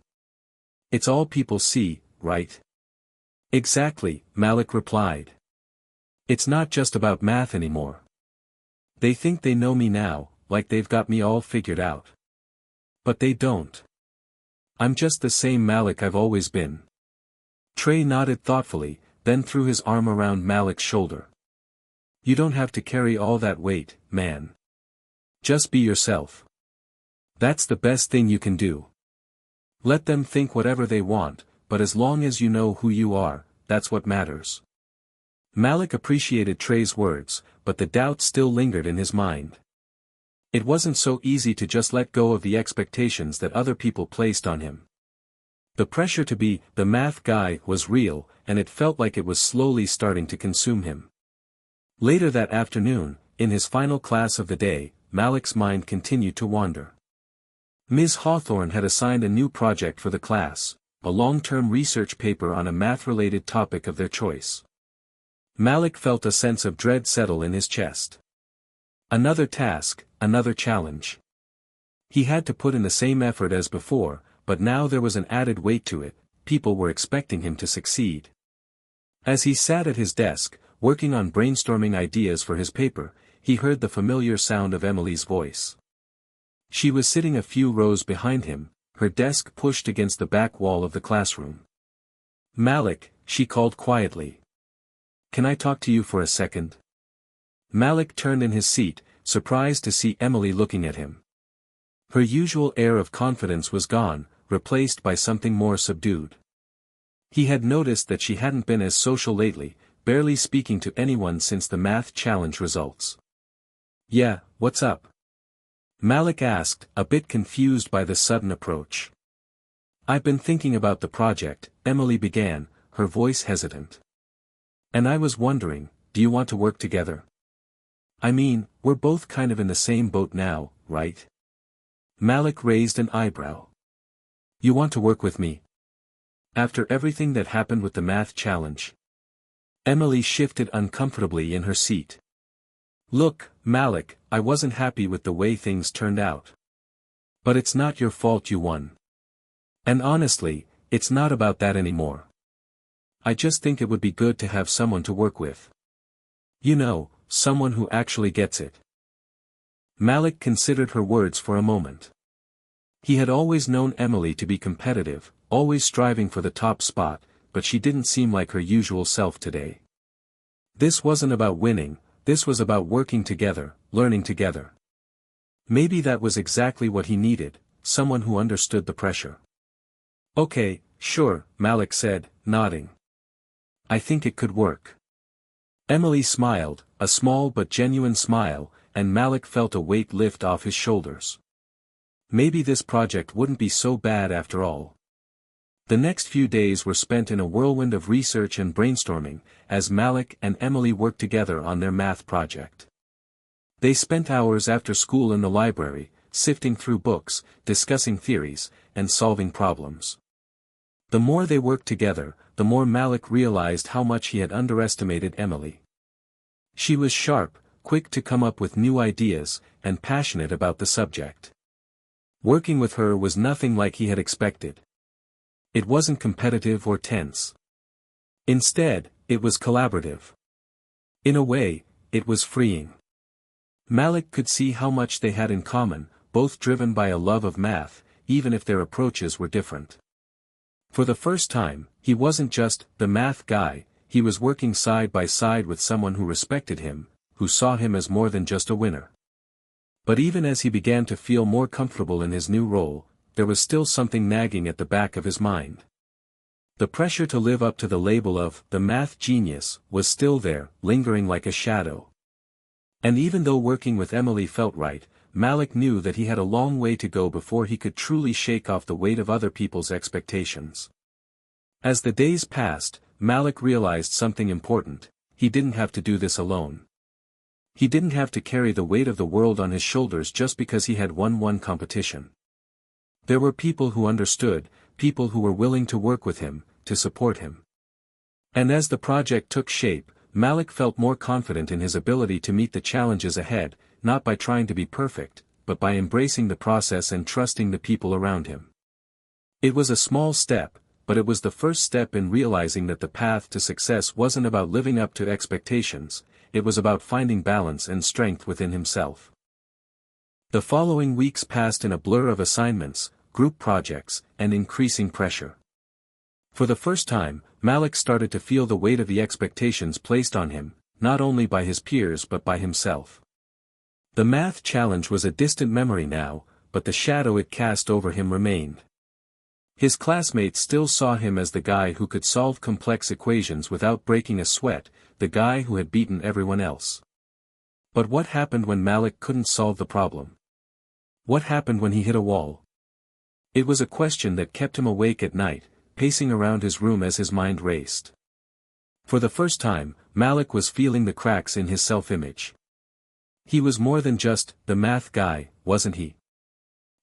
It's all people see, right?" "Exactly," Malik replied. "It's not just about math anymore. They think they know me now, like they've got me all figured out. But they don't. I'm just the same Malik I've always been." Trey nodded thoughtfully, then threw his arm around Malik's shoulder. "You don't have to carry all that weight, man. Just be yourself. That's the best thing you can do. Let them think whatever they want, but as long as you know who you are, that's what matters." Malik appreciated Trey's words, but the doubt still lingered in his mind. It wasn't so easy to just let go of the expectations that other people placed on him. The pressure to be the math guy was real, and it felt like it was slowly starting to consume him. Later that afternoon, in his final class of the day, Malik's mind continued to wander. Ms. Hawthorne had assigned a new project for the class, a long-term research paper on a math-related topic of their choice. Malik felt a sense of dread settle in his chest. Another task, another challenge. He had to put in the same effort as before, but now there was an added weight to it, people were expecting him to succeed. As he sat at his desk, working on brainstorming ideas for his paper, he heard the familiar sound of Emily's voice. She was sitting a few rows behind him, her desk pushed against the back wall of the classroom. "Malik," she called quietly. "Can I talk to you for a second?" Malik turned in his seat, surprised to see Emily looking at him. Her usual air of confidence was gone, replaced by something more subdued. He had noticed that she hadn't been as social lately, barely speaking to anyone since the math challenge results. "Yeah, what's up?" Malik asked, a bit confused by the sudden approach. "I've been thinking about the project," Emily began, her voice hesitant. "And I was wondering, do you want to work together? I mean, we're both kind of in the same boat now, right?" Malik raised an eyebrow. "You want to work with me? After everything that happened with the math challenge?" Emily shifted uncomfortably in her seat. "Look, Malik, I wasn't happy with the way things turned out. But it's not your fault you won. And honestly, it's not about that anymore. I just think it would be good to have someone to work with. You know, someone who actually gets it." Malik considered her words for a moment. He had always known Emily to be competitive, always striving for the top spot, but she didn't seem like her usual self today. This wasn't about winning, this was about working together, learning together. Maybe that was exactly what he needed, someone who understood the pressure. Okay, sure, Malik said, nodding. I think it could work. Emily smiled, a small but genuine smile, and Malik felt a weight lift off his shoulders. Maybe this project wouldn't be so bad after all. The next few days were spent in a whirlwind of research and brainstorming, as Malik and Emily worked together on their math project. They spent hours after school in the library, sifting through books, discussing theories, and solving problems. The more they worked together, the more Malik realized how much he had underestimated Emily. She was sharp, quick to come up with new ideas, and passionate about the subject. Working with her was nothing like he had expected. It wasn't competitive or tense. Instead, it was collaborative. In a way, it was freeing. Malik could see how much they had in common, both driven by a love of math, even if their approaches were different. For the first time, he wasn't just the math guy, he was working side by side with someone who respected him, who saw him as more than just a winner. But even as he began to feel more comfortable in his new role, there was still something nagging at the back of his mind. The pressure to live up to the label of the math genius was still there, lingering like a shadow. And even though working with Emily felt right, Malik knew that he had a long way to go before he could truly shake off the weight of other people's expectations. As the days passed, Malik realized something important: he didn't have to do this alone. He didn't have to carry the weight of the world on his shoulders just because he had won one competition. There were people who understood, people who were willing to work with him, to support him. And as the project took shape, Malik felt more confident in his ability to meet the challenges ahead, not by trying to be perfect, but by embracing the process and trusting the people around him. It was a small step, but it was the first step in realizing that the path to success wasn't about living up to expectations, it was about finding balance and strength within himself. The following weeks passed in a blur of assignments, group projects, and increasing pressure. For the first time, Malik started to feel the weight of the expectations placed on him, not only by his peers but by himself. The math challenge was a distant memory now, but the shadow it cast over him remained. His classmates still saw him as the guy who could solve complex equations without breaking a sweat, the guy who had beaten everyone else. But what happened when Malik couldn't solve the problem? What happened when he hit a wall? It was a question that kept him awake at night, pacing around his room as his mind raced. For the first time, Malik was feeling the cracks in his self-image. He was more than just the math guy, wasn't he?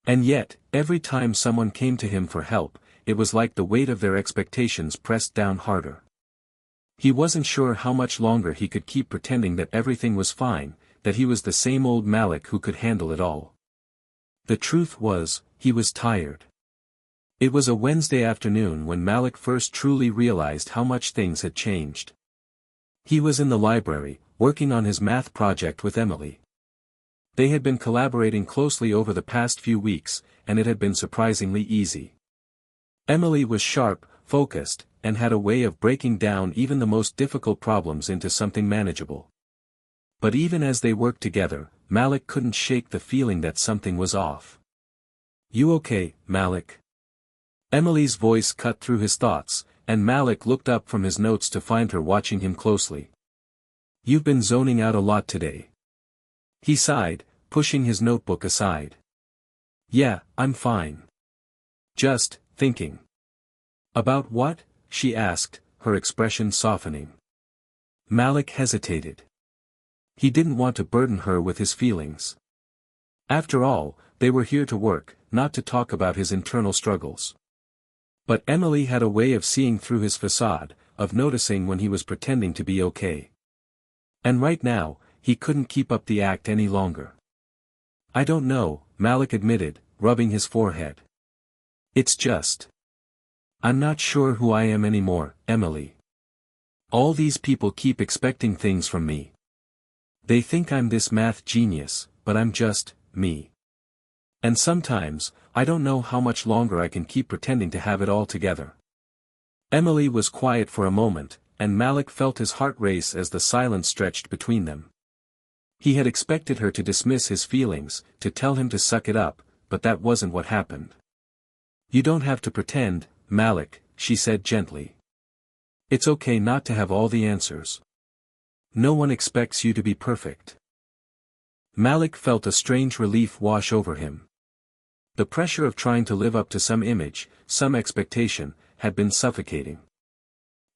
And yet, every time someone came to him for help, it was like the weight of their expectations pressed down harder. He wasn't sure how much longer he could keep pretending that everything was fine, that he was the same old Malik who could handle it all. The truth was, he was tired. It was a Wednesday afternoon when Malik first truly realized how much things had changed. He was in the library, working on his math project with Emily. They had been collaborating closely over the past few weeks, and it had been surprisingly easy. Emily was sharp, focused, and had a way of breaking down even the most difficult problems into something manageable. But even as they worked together, Malik couldn't shake the feeling that something was off. "You okay, Malik?" Emily's voice cut through his thoughts, and Malik looked up from his notes to find her watching him closely. "You've been zoning out a lot today." He sighed, pushing his notebook aside. "Yeah, I'm fine. Just thinking." "About what?" she asked, her expression softening. Malik hesitated. He didn't want to burden her with his feelings. After all, they were here to work, not to talk about his internal struggles. But Emily had a way of seeing through his facade, of noticing when he was pretending to be okay. And right now, he couldn't keep up the act any longer. "I don't know," Malik admitted, rubbing his forehead. "It's just. I'm not sure who I am anymore, Emily. All these people keep expecting things from me. They think I'm this math genius, but I'm just me. And sometimes, I don't know how much longer I can keep pretending to have it all together." Emily was quiet for a moment, and Malik felt his heart race as the silence stretched between them. He had expected her to dismiss his feelings, to tell him to suck it up, but that wasn't what happened. "You don't have to pretend, Malik," she said gently. "It's okay not to have all the answers. No one expects you to be perfect." Malik felt a strange relief wash over him. The pressure of trying to live up to some image, some expectation, had been suffocating.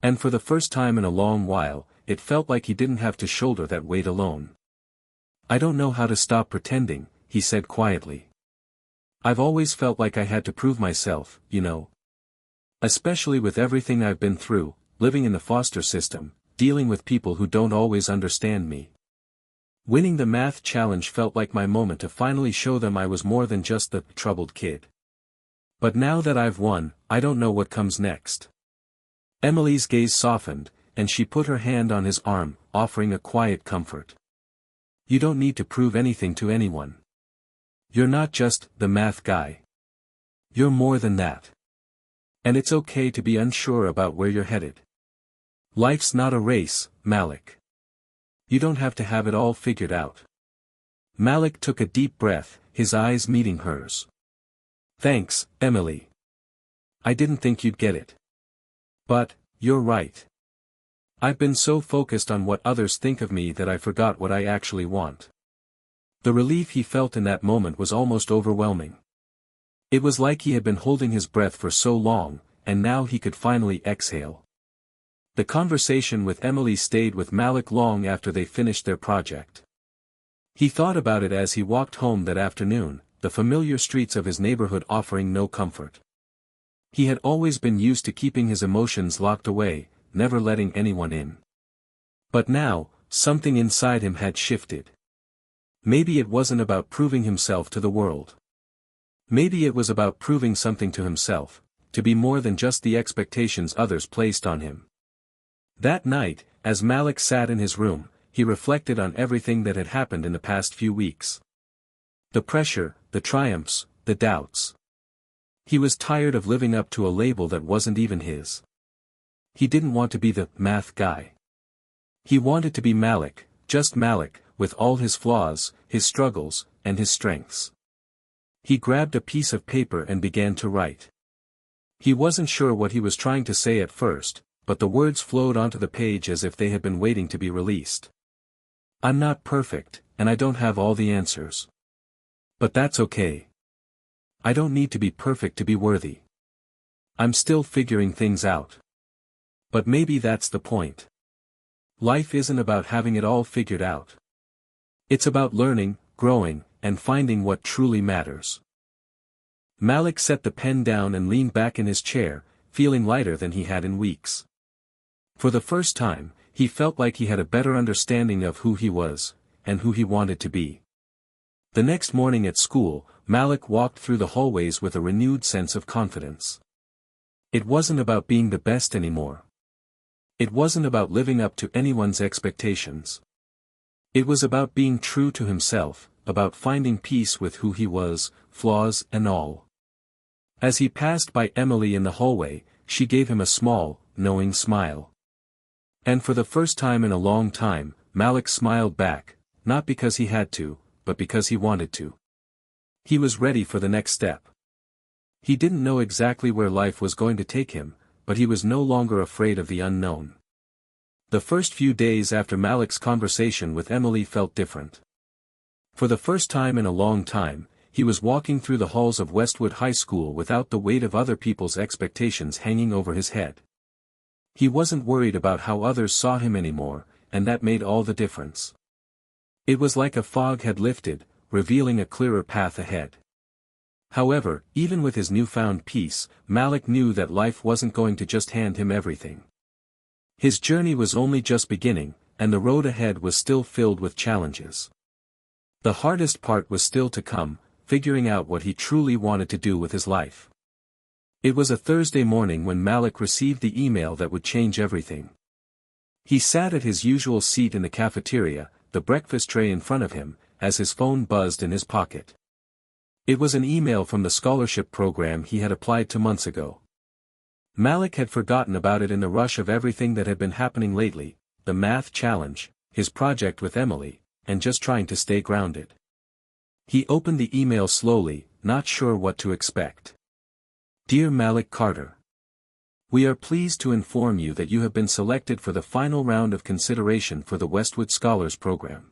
And for the first time in a long while, it felt like he didn't have to shoulder that weight alone. "I don't know how to stop pretending," he said quietly. "I've always felt like I had to prove myself, you know. Especially with everything I've been through, living in the foster system, dealing with people who don't always understand me. Winning the math challenge felt like my moment to finally show them I was more than just the troubled kid. But now that I've won, I don't know what comes next." Emily's gaze softened, and she put her hand on his arm, offering a quiet comfort. "You don't need to prove anything to anyone. You're not just the math guy. You're more than that. And it's okay to be unsure about where you're headed. Life's not a race, Malik. You don't have to have it all figured out." Malik took a deep breath, his eyes meeting hers. "Thanks, Emily. I didn't think you'd get it. But, you're right. I've been so focused on what others think of me that I forgot what I actually want." The relief he felt in that moment was almost overwhelming. It was like he had been holding his breath for so long, and now he could finally exhale. The conversation with Emily stayed with Malik long after they finished their project. He thought about it as he walked home that afternoon, the familiar streets of his neighborhood offering no comfort. He had always been used to keeping his emotions locked away, never letting anyone in. But now, something inside him had shifted. Maybe it wasn't about proving himself to the world. Maybe it was about proving something to himself, to be more than just the expectations others placed on him. That night, as Malik sat in his room, he reflected on everything that had happened in the past few weeks. The pressure, the triumphs, the doubts. He was tired of living up to a label that wasn't even his. He didn't want to be the math guy. He wanted to be Malik, just Malik, with all his flaws, his struggles, and his strengths. He grabbed a piece of paper and began to write. He wasn't sure what he was trying to say at first, but the words flowed onto the page as if they had been waiting to be released. "I'm not perfect, and I don't have all the answers. But that's okay. I don't need to be perfect to be worthy. I'm still figuring things out. But maybe that's the point. Life isn't about having it all figured out. It's about learning, growing, and finding what truly matters." Malik set the pen down and leaned back in his chair, feeling lighter than he had in weeks. For the first time, he felt like he had a better understanding of who he was, and who he wanted to be. The next morning at school, Malik walked through the hallways with a renewed sense of confidence. It wasn't about being the best anymore. It wasn't about living up to anyone's expectations. It was about being true to himself, about finding peace with who he was, flaws and all. As he passed by Emily in the hallway, she gave him a small, knowing smile. And for the first time in a long time, Malik smiled back, not because he had to, but because he wanted to. He was ready for the next step. He didn't know exactly where life was going to take him, but he was no longer afraid of the unknown. The first few days after Malik's conversation with Emily felt different. For the first time in a long time, he was walking through the halls of Westwood High School without the weight of other people's expectations hanging over his head. He wasn't worried about how others saw him anymore, and that made all the difference. It was like a fog had lifted, revealing a clearer path ahead. However, even with his newfound peace, Malik knew that life wasn't going to just hand him everything. His journey was only just beginning, and the road ahead was still filled with challenges. The hardest part was still to come, figuring out what he truly wanted to do with his life. It was a Thursday morning when Malik received the email that would change everything. He sat at his usual seat in the cafeteria, the breakfast tray in front of him, as his phone buzzed in his pocket. It was an email from the scholarship program he had applied to months ago. Malik had forgotten about it in the rush of everything that had been happening lately, the math challenge, his project with Emily, and just trying to stay grounded. He opened the email slowly, not sure what to expect. Dear Malik Carter. We are pleased to inform you that you have been selected for the final round of consideration for the Westwood Scholars Program.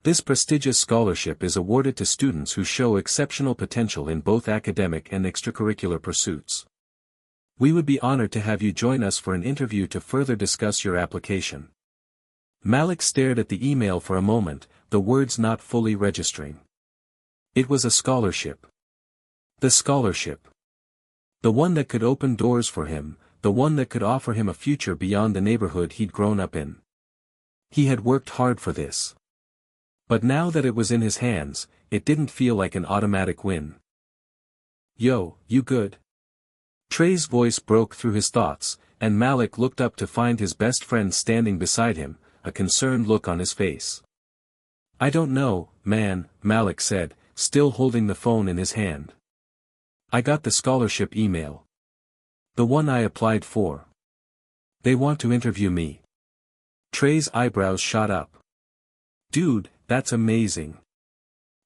This prestigious scholarship is awarded to students who show exceptional potential in both academic and extracurricular pursuits. We would be honored to have you join us for an interview to further discuss your application. Malik stared at the email for a moment, the words not fully registering. It was a scholarship. The scholarship. The one that could open doors for him, the one that could offer him a future beyond the neighborhood he'd grown up in. He had worked hard for this. But now that it was in his hands, it didn't feel like an automatic win. Yo, you good? Trey's voice broke through his thoughts, and Malik looked up to find his best friend standing beside him, a concerned look on his face. I don't know, man, Malik said, still holding the phone in his hand. I got the scholarship email. The one I applied for. They want to interview me. Trey's eyebrows shot up. Dude, that's amazing.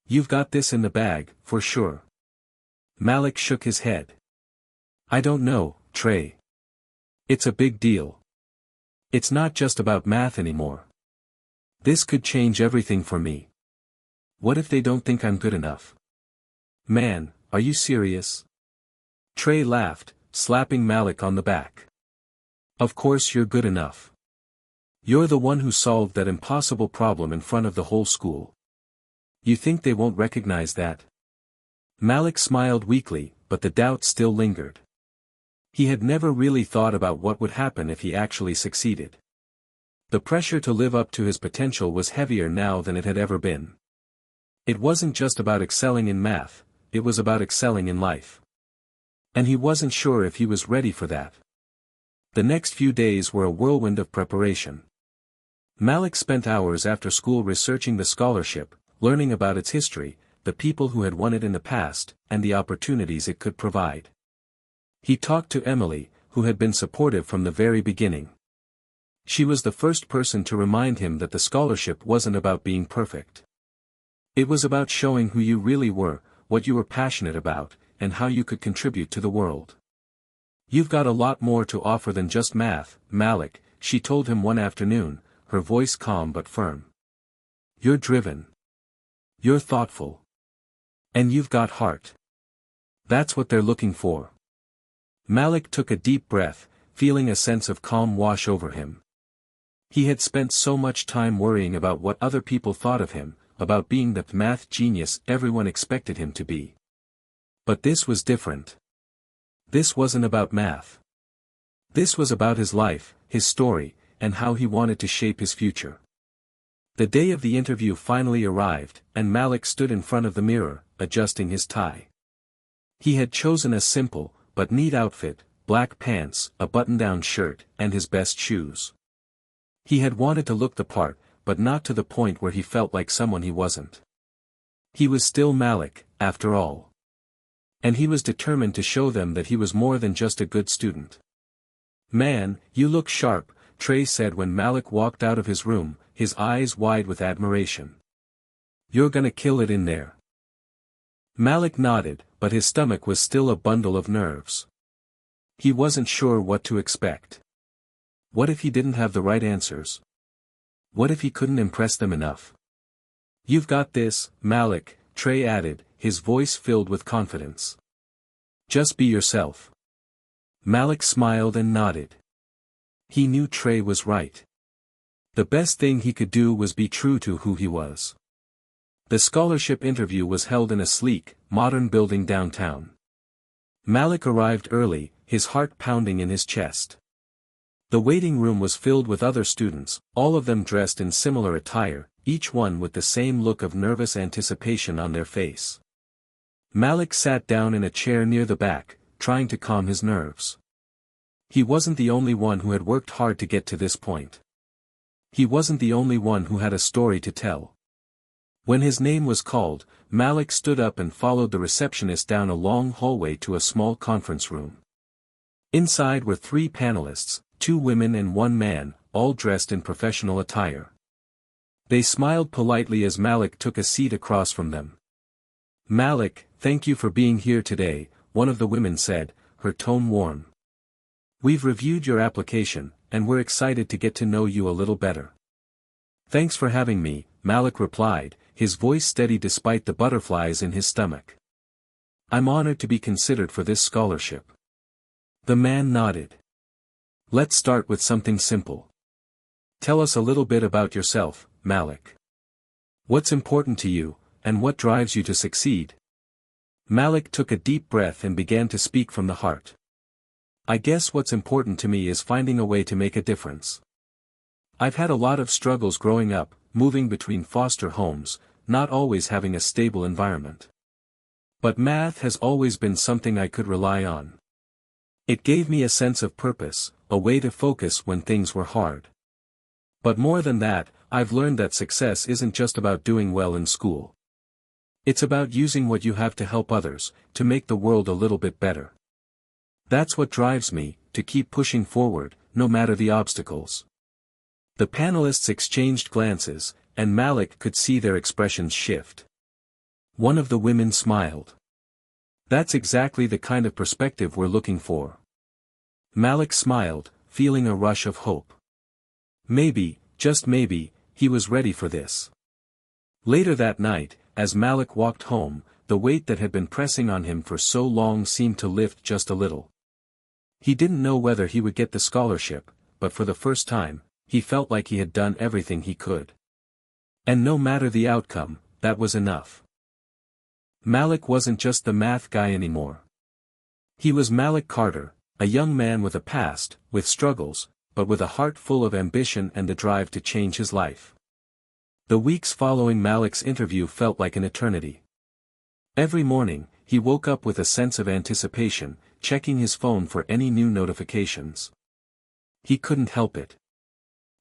You've got this in the bag, for sure. Malik shook his head. I don't know, Trey. It's a big deal. It's not just about math anymore. This could change everything for me. What if they don't think I'm good enough? Man, are you serious? Trey laughed, slapping Malik on the back. Of course you're good enough. You're the one who solved that impossible problem in front of the whole school. You think they won't recognize that? Malik smiled weakly, but the doubt still lingered. He had never really thought about what would happen if he actually succeeded. The pressure to live up to his potential was heavier now than it had ever been. It wasn't just about excelling in math, it was about excelling in life. And he wasn't sure if he was ready for that. The next few days were a whirlwind of preparation. Malik spent hours after school researching the scholarship, learning about its history, the people who had won it in the past, and the opportunities it could provide. He talked to Emily, who had been supportive from the very beginning. She was the first person to remind him that the scholarship wasn't about being perfect. It was about showing who you really were, what you were passionate about, and how you could contribute to the world. You've got a lot more to offer than just math, Malik, she told him one afternoon, her voice calm but firm. You're driven. You're thoughtful. And you've got heart. That's what they're looking for. Malik took a deep breath, feeling a sense of calm wash over him. He had spent so much time worrying about what other people thought of him, about being the math genius everyone expected him to be. But this was different. This wasn't about math. This was about his life, his story, and how he wanted to shape his future. The day of the interview finally arrived, and Malik stood in front of the mirror, adjusting his tie. He had chosen a simple, but neat outfit, black pants, a button-down shirt, and his best shoes. He had wanted to look the part, but not to the point where he felt like someone he wasn't. He was still Malik, after all. And he was determined to show them that he was more than just a good student. Man, you look sharp, Trey said when Malik walked out of his room, his eyes wide with admiration. You're gonna kill it in there. Malik nodded, but his stomach was still a bundle of nerves. He wasn't sure what to expect. What if he didn't have the right answers? What if he couldn't impress them enough? You've got this, Malik, Trey added, his voice filled with confidence. Just be yourself. Malik smiled and nodded. He knew Trey was right. The best thing he could do was be true to who he was. The scholarship interview was held in a sleek, modern building downtown. Malik arrived early, his heart pounding in his chest. The waiting room was filled with other students, all of them dressed in similar attire, each one with the same look of nervous anticipation on their face. Malik sat down in a chair near the back, trying to calm his nerves. He wasn't the only one who had worked hard to get to this point. He wasn't the only one who had a story to tell. When his name was called, Malik stood up and followed the receptionist down a long hallway to a small conference room. Inside were 3 panelists, 2 women and 1 man, all dressed in professional attire. They smiled politely as Malik took a seat across from them. "Malik, thank you for being here today," one of the women said, her tone warm. "We've reviewed your application, and we're excited to get to know you a little better." "Thanks for having me," Malik replied, his voice steady despite the butterflies in his stomach. "I'm honored to be considered for this scholarship." The man nodded. "Let's start with something simple. Tell us a little bit about yourself, Malik. What's important to you, and what drives you to succeed?" Malik took a deep breath and began to speak from the heart. "I guess what's important to me is finding a way to make a difference. I've had a lot of struggles growing up, moving between foster homes, not always having a stable environment. But math has always been something I could rely on. It gave me a sense of purpose, a way to focus when things were hard. But more than that, I've learned that success isn't just about doing well in school. It's about using what you have to help others, to make the world a little bit better. That's what drives me, to keep pushing forward, no matter the obstacles." The panelists exchanged glances, and Malik could see their expressions shift. One of the women smiled. "That's exactly the kind of perspective we're looking for." Malik smiled, feeling a rush of hope. Maybe, just maybe, he was ready for this. Later that night, as Malik walked home, the weight that had been pressing on him for so long seemed to lift just a little. He didn't know whether he would get the scholarship, but for the first time, he felt like he had done everything he could. And no matter the outcome, that was enough. Malik wasn't just the math guy anymore. He was Malik Carter, a young man with a past, with struggles, but with a heart full of ambition and the drive to change his life. The weeks following Malik's interview felt like an eternity. Every morning, he woke up with a sense of anticipation, checking his phone for any new notifications. He couldn't help it.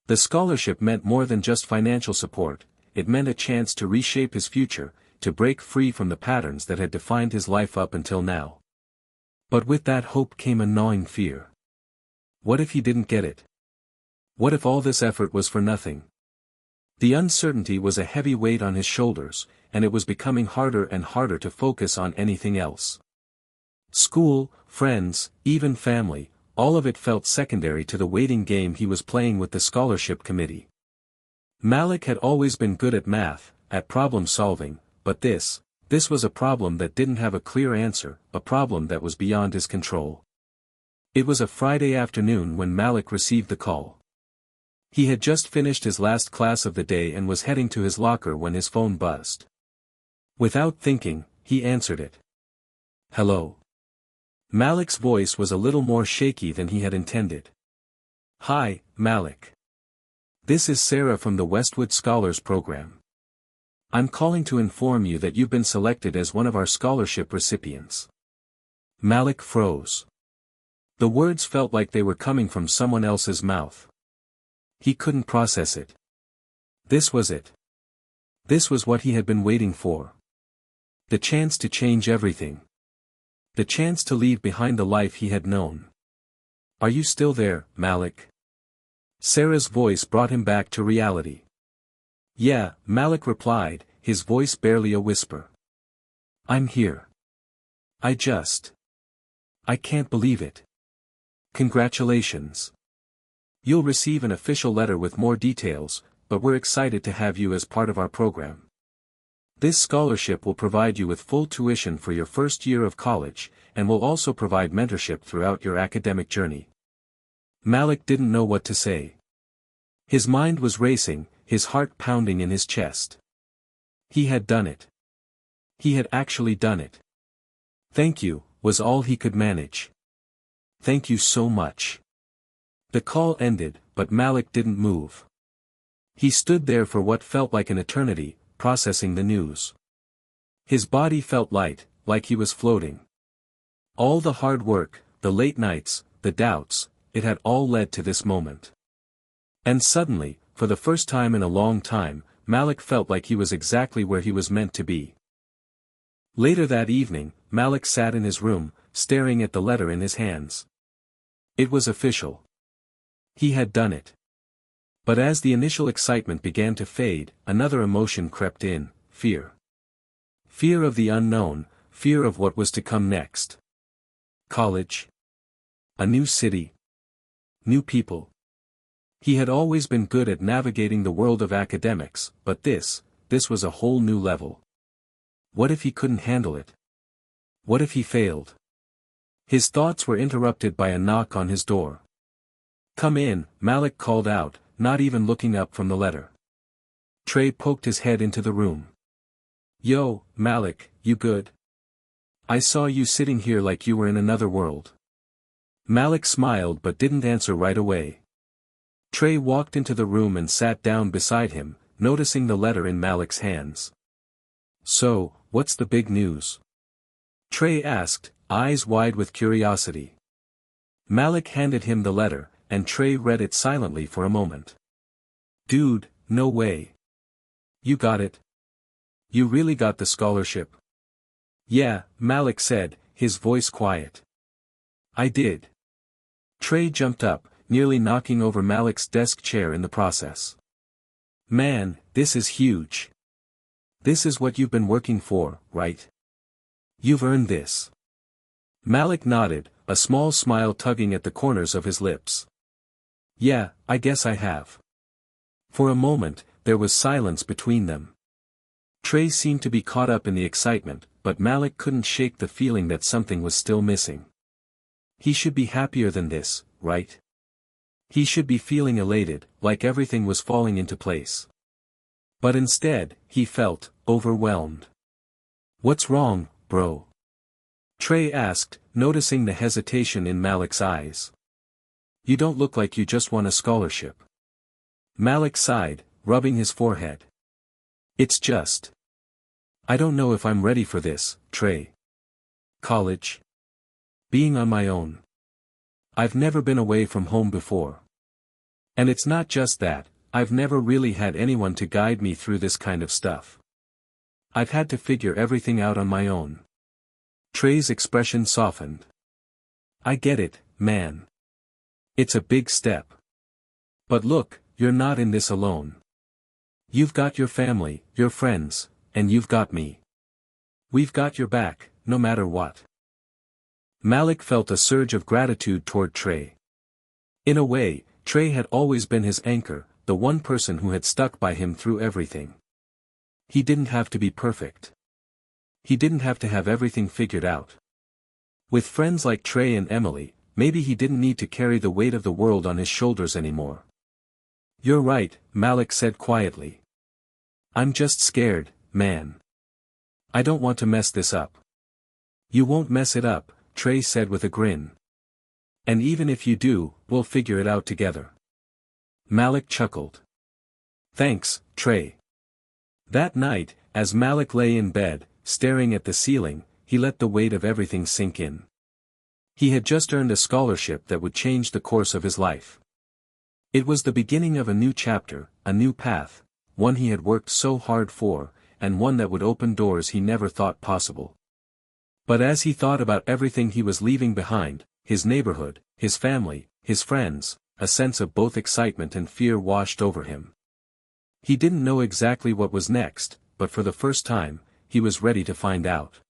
The scholarship meant more than just financial support, it meant a chance to reshape his future, to break free from the patterns that had defined his life up until now. But with that hope came a gnawing fear. What if he didn't get it? What if all this effort was for nothing? The uncertainty was a heavy weight on his shoulders, and it was becoming harder and harder to focus on anything else. School, friends, even family, all of it felt secondary to the waiting game he was playing with the scholarship committee. Malik had always been good at math, at problem solving, but this was a problem that didn't have a clear answer, a problem that was beyond his control. It was a Friday afternoon when Malik received the call. He had just finished his last class of the day and was heading to his locker when his phone buzzed. Without thinking, he answered it. "Hello." Malik's voice was a little more shaky than he had intended. "Hi, Malik. This is Sarah from the Westwood Scholars Program. I'm calling to inform you that you've been selected as one of our scholarship recipients." Malik froze. The words felt like they were coming from someone else's mouth. He couldn't process it. This was it. This was what he had been waiting for. The chance to change everything. The chance to leave behind the life he had known. "Are you still there, Malik?" Sarah's voice brought him back to reality. "Yeah," Malik replied, his voice barely a whisper. "I'm here. I can't believe it. Congratulations. You'll receive an official letter with more details, but we're excited to have you as part of our program. This scholarship will provide you with full tuition for your first year of college, and will also provide mentorship throughout your academic journey." Malik didn't know what to say. His mind was racing, his heart pounding in his chest. He had done it. He had actually done it. "Thank you," was all he could manage. "Thank you so much." The call ended, but Malik didn't move. He stood there for what felt like an eternity, processing the news. His body felt light, like he was floating. All the hard work, the late nights, the doubts, it had all led to this moment. And suddenly, for the first time in a long time, Malik felt like he was exactly where he was meant to be. Later that evening, Malik sat in his room, staring at the letter in his hands. It was official. He had done it. But as the initial excitement began to fade, another emotion crept in: fear. Fear of the unknown, fear of what was to come next. College. A new city. New people. He had always been good at navigating the world of academics, but this was a whole new level. What if he couldn't handle it? What if he failed? His thoughts were interrupted by a knock on his door. "Come in," Malik called out, not even looking up from the letter. Trey poked his head into the room. "Yo, Malik, you good? I saw you sitting here like you were in another world." Malik smiled but didn't answer right away. Trey walked into the room and sat down beside him, noticing the letter in Malik's hands. "So, what's the big news?" Trey asked, eyes wide with curiosity. Malik handed him the letter, and Trey read it silently for a moment. "Dude, no way. You got it? You really got the scholarship?" "Yeah," Malik said, his voice quiet. "I did." Trey jumped up, nearly knocking over Malik's desk chair in the process. "Man, this is huge. This is what you've been working for, right? You've earned this." Malik nodded, a small smile tugging at the corners of his lips. "Yeah, I guess I have." For a moment, there was silence between them. Trey seemed to be caught up in the excitement, but Malik couldn't shake the feeling that something was still missing. He should be happier than this, right? He should be feeling elated, like everything was falling into place. But instead, he felt overwhelmed. "What's wrong, bro?" Trey asked, noticing the hesitation in Malik's eyes. "You don't look like you just won a scholarship." Malik sighed, rubbing his forehead. "It's just. I don't know if I'm ready for this, Trey. College. Being on my own. I've never been away from home before. And it's not just that, I've never really had anyone to guide me through this kind of stuff. I've had to figure everything out on my own." Trey's expression softened. "I get it, man. It's a big step. But look, you're not in this alone. You've got your family, your friends, and you've got me. We've got your back, no matter what." Malik felt a surge of gratitude toward Trey. In a way, Trey had always been his anchor, the one person who had stuck by him through everything. He didn't have to be perfect. He didn't have to have everything figured out. With friends like Trey and Emily, maybe he didn't need to carry the weight of the world on his shoulders anymore. "You're right," Malik said quietly. "I'm just scared, man. I don't want to mess this up." "You won't mess it up," Trey said with a grin. "And even if you do, we'll figure it out together." Malik chuckled. "Thanks, Trey." That night, as Malik lay in bed, staring at the ceiling, he let the weight of everything sink in. He had just earned a scholarship that would change the course of his life. It was the beginning of a new chapter, a new path, one he had worked so hard for, and one that would open doors he never thought possible. But as he thought about everything he was leaving behind, his neighborhood, his family, his friends, a sense of both excitement and fear washed over him. He didn't know exactly what was next, but for the first time, he was ready to find out.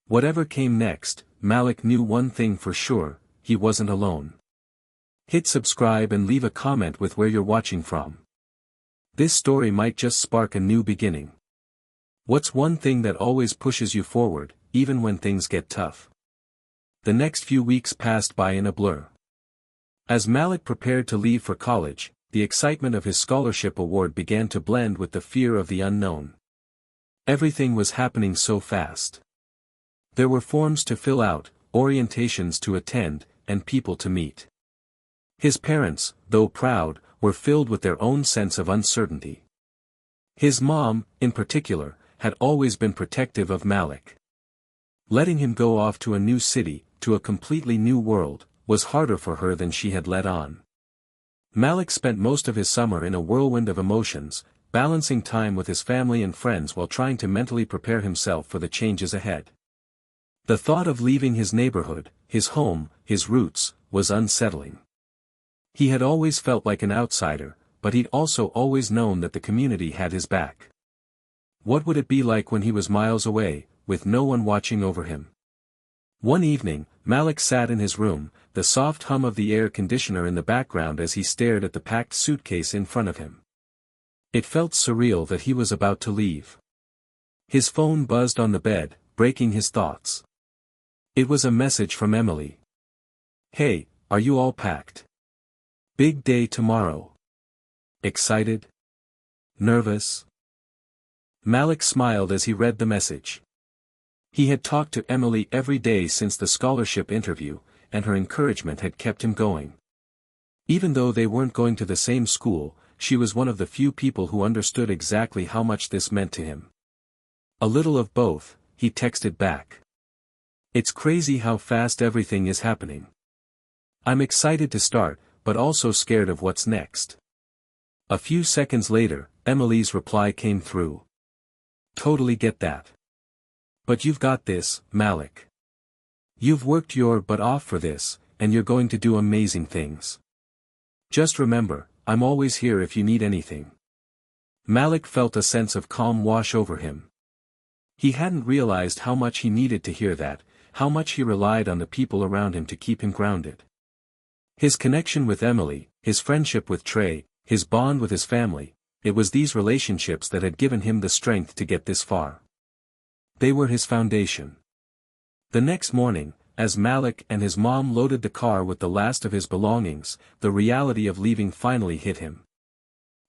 Whatever came next, Malik knew one thing for sure: he wasn't alone. Hit subscribe and leave a comment with where you're watching from. This story might just spark a new beginning. What's one thing that always pushes you forward, even when things get tough? The next few weeks passed by in a blur. As Malik prepared to leave for college, the excitement of his scholarship award began to blend with the fear of the unknown. Everything was happening so fast. There were forms to fill out, orientations to attend, and people to meet. His parents, though proud, were filled with their own sense of uncertainty. His mom, in particular, had always been protective of Malik. Letting him go off to a new city, to a completely new world, was harder for her than she had let on. Malik spent most of his summer in a whirlwind of emotions, balancing time with his family and friends while trying to mentally prepare himself for the changes ahead. The thought of leaving his neighborhood, his home, his roots, was unsettling. He had always felt like an outsider, but he'd also always known that the community had his back. What would it be like when he was miles away, with no one watching over him? One evening, Malik sat in his room, the soft hum of the air conditioner in the background as he stared at the packed suitcase in front of him. It felt surreal that he was about to leave. His phone buzzed on the bed, breaking his thoughts. It was a message from Emily. "Hey, are you all packed? Big day tomorrow. Excited? Nervous?" Malik smiled as he read the message. He had talked to Emily every day since the scholarship interview, and her encouragement had kept him going. Even though they weren't going to the same school, she was one of the few people who understood exactly how much this meant to him. "A little of both," he texted back. "It's crazy how fast everything is happening. I'm excited to start, but also scared of what's next." A few seconds later, Emily's reply came through. "Totally get that. But you've got this, Malik. You've worked your butt off for this, and you're going to do amazing things. Just remember, I'm always here if you need anything." Malik felt a sense of calm wash over him. He hadn't realized how much he needed to hear that, how much he relied on the people around him to keep him grounded. His connection with Emily, his friendship with Trey, his bond with his family, it was these relationships that had given him the strength to get this far. They were his foundation. The next morning, as Malik and his mom loaded the car with the last of his belongings, the reality of leaving finally hit him.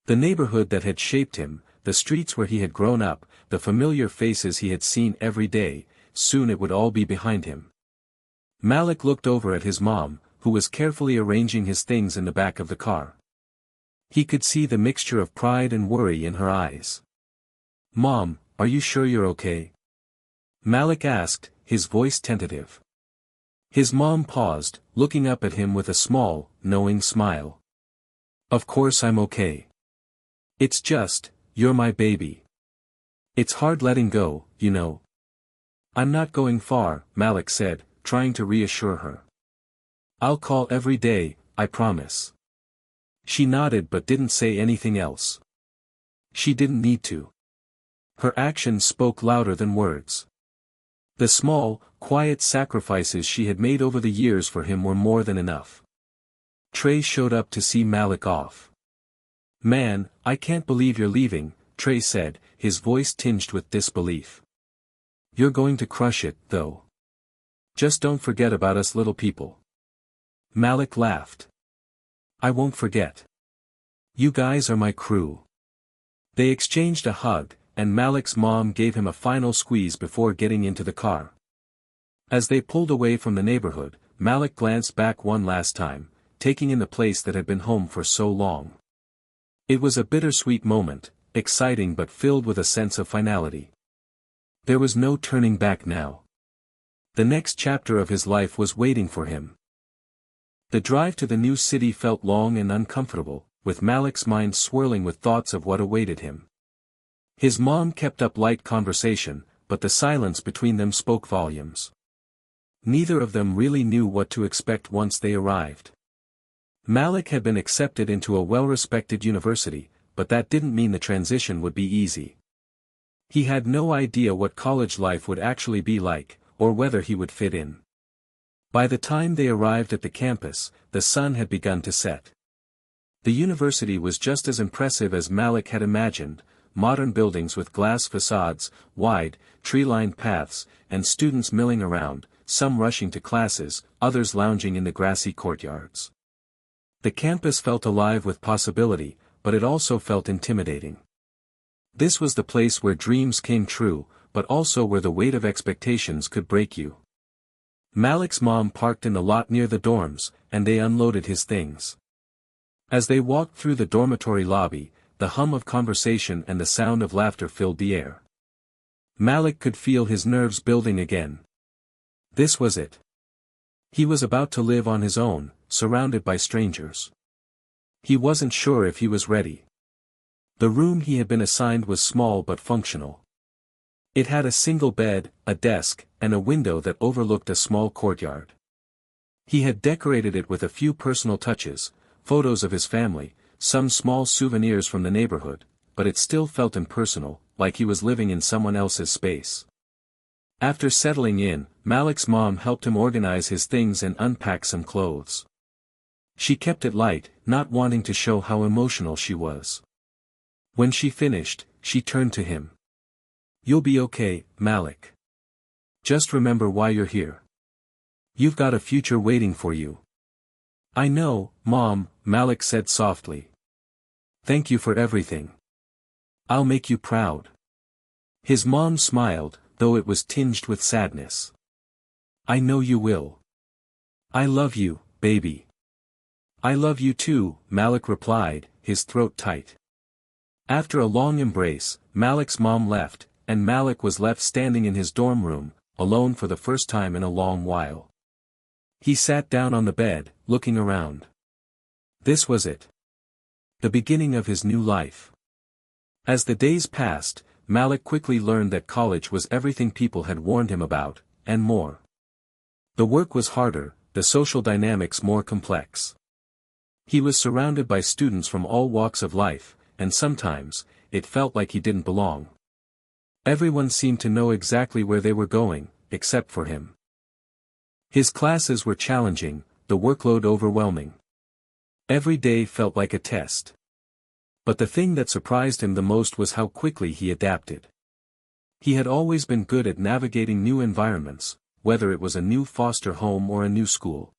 The neighborhood that had shaped him, the streets where he had grown up, the familiar faces he had seen every day, soon it would all be behind him. Malik looked over at his mom, who was carefully arranging his things in the back of the car. He could see the mixture of pride and worry in her eyes. "Mom, are you sure you're okay?" Malik asked, his voice tentative. His mom paused, looking up at him with a small, knowing smile. "Of course I'm okay. It's just, you're my baby. It's hard letting go, you know." "I'm not going far," Malik said, trying to reassure her. "I'll call every day, I promise." She nodded but didn't say anything else. She didn't need to. Her actions spoke louder than words. The small, quiet sacrifices she had made over the years for him were more than enough. Trey showed up to see Malik off. "Man, I can't believe you're leaving," Trey said, his voice tinged with disbelief. "You're going to crush it, though. Just don't forget about us little people." Malik laughed. "I won't forget. You guys are my crew." They exchanged a hug, and Malik's mom gave him a final squeeze before getting into the car. As they pulled away from the neighborhood, Malik glanced back one last time, taking in the place that had been home for so long. It was a bittersweet moment, exciting but filled with a sense of finality. There was no turning back now. The next chapter of his life was waiting for him. The drive to the new city felt long and uncomfortable, with Malik's mind swirling with thoughts of what awaited him. His mom kept up light conversation, but the silence between them spoke volumes. Neither of them really knew what to expect once they arrived. Malik had been accepted into a well-respected university, but that didn't mean the transition would be easy. He had no idea what college life would actually be like, or whether he would fit in. By the time they arrived at the campus, the sun had begun to set. The university was just as impressive as Malik had imagined, modern buildings with glass facades, wide, tree-lined paths, and students milling around, some rushing to classes, others lounging in the grassy courtyards. The campus felt alive with possibility, but it also felt intimidating. This was the place where dreams came true, but also where the weight of expectations could break you. Malik's mom parked in the lot near the dorms, and they unloaded his things. As they walked through the dormitory lobby, the hum of conversation and the sound of laughter filled the air. Malik could feel his nerves building again. This was it. He was about to live on his own, surrounded by strangers. He wasn't sure if he was ready. The room he had been assigned was small but functional. It had a single bed, a desk, and a window that overlooked a small courtyard. He had decorated it with a few personal touches, photos of his family, some small souvenirs from the neighborhood, but it still felt impersonal, like he was living in someone else's space. After settling in, Malik's mom helped him organize his things and unpack some clothes. She kept it light, not wanting to show how emotional she was. When she finished, she turned to him. "You'll be okay, Malik. Just remember why you're here. You've got a future waiting for you." "I know, Mom," Malik said softly. "Thank you for everything. I'll make you proud." His mom smiled, though it was tinged with sadness. "I know you will. I love you, baby." "I love you too," Malik replied, his throat tight. After a long embrace, Malik's mom left, and Malik was left standing in his dorm room, alone for the first time in a long while. He sat down on the bed, looking around. This was it. The beginning of his new life. As the days passed, Malik quickly learned that college was everything people had warned him about, and more. The work was harder, the social dynamics more complex. He was surrounded by students from all walks of life, and sometimes, it felt like he didn't belong. Everyone seemed to know exactly where they were going, except for him. His classes were challenging, the workload overwhelming. Every day felt like a test. But the thing that surprised him the most was how quickly he adapted. He had always been good at navigating new environments, whether it was a new foster home or a new school.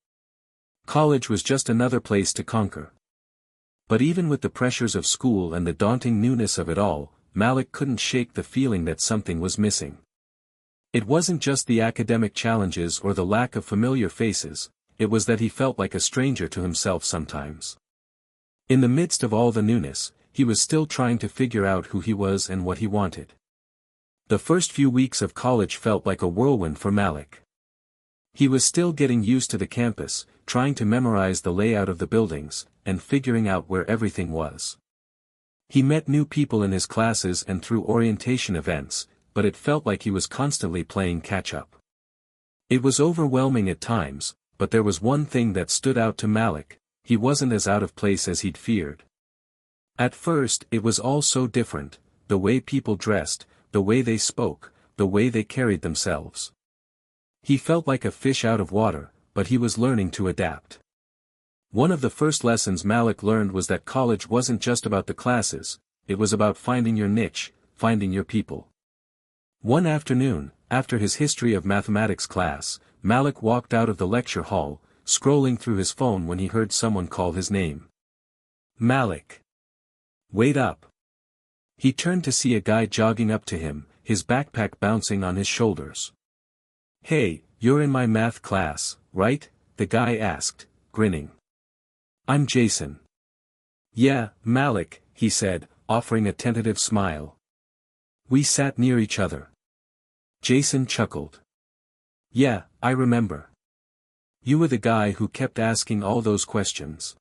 College was just another place to conquer. But even with the pressures of school and the daunting newness of it all, Malik couldn't shake the feeling that something was missing. It wasn't just the academic challenges or the lack of familiar faces, it was that he felt like a stranger to himself sometimes. In the midst of all the newness, he was still trying to figure out who he was and what he wanted. The first few weeks of college felt like a whirlwind for Malik. He was still getting used to the campus, trying to memorize the layout of the buildings, and figuring out where everything was. He met new people in his classes and through orientation events, but it felt like he was constantly playing catch-up. It was overwhelming at times, but there was one thing that stood out to Malik: he wasn't as out of place as he'd feared. At first, it was all so different, the way people dressed, the way they spoke, the way they carried themselves. He felt like a fish out of water, but he was learning to adapt. One of the first lessons Malik learned was that college wasn't just about the classes, it was about finding your niche, finding your people. One afternoon, after his history of mathematics class, Malik walked out of the lecture hall, scrolling through his phone when he heard someone call his name. "Malik! Wait up!" He turned to see a guy jogging up to him, his backpack bouncing on his shoulders. "Hey, you're in my math class, right?" the guy asked, grinning. "I'm Jason." "Yeah, Malik," he said, offering a tentative smile. "We sat near each other." Jason chuckled. "Yeah, I remember. You were the guy who kept asking all those questions.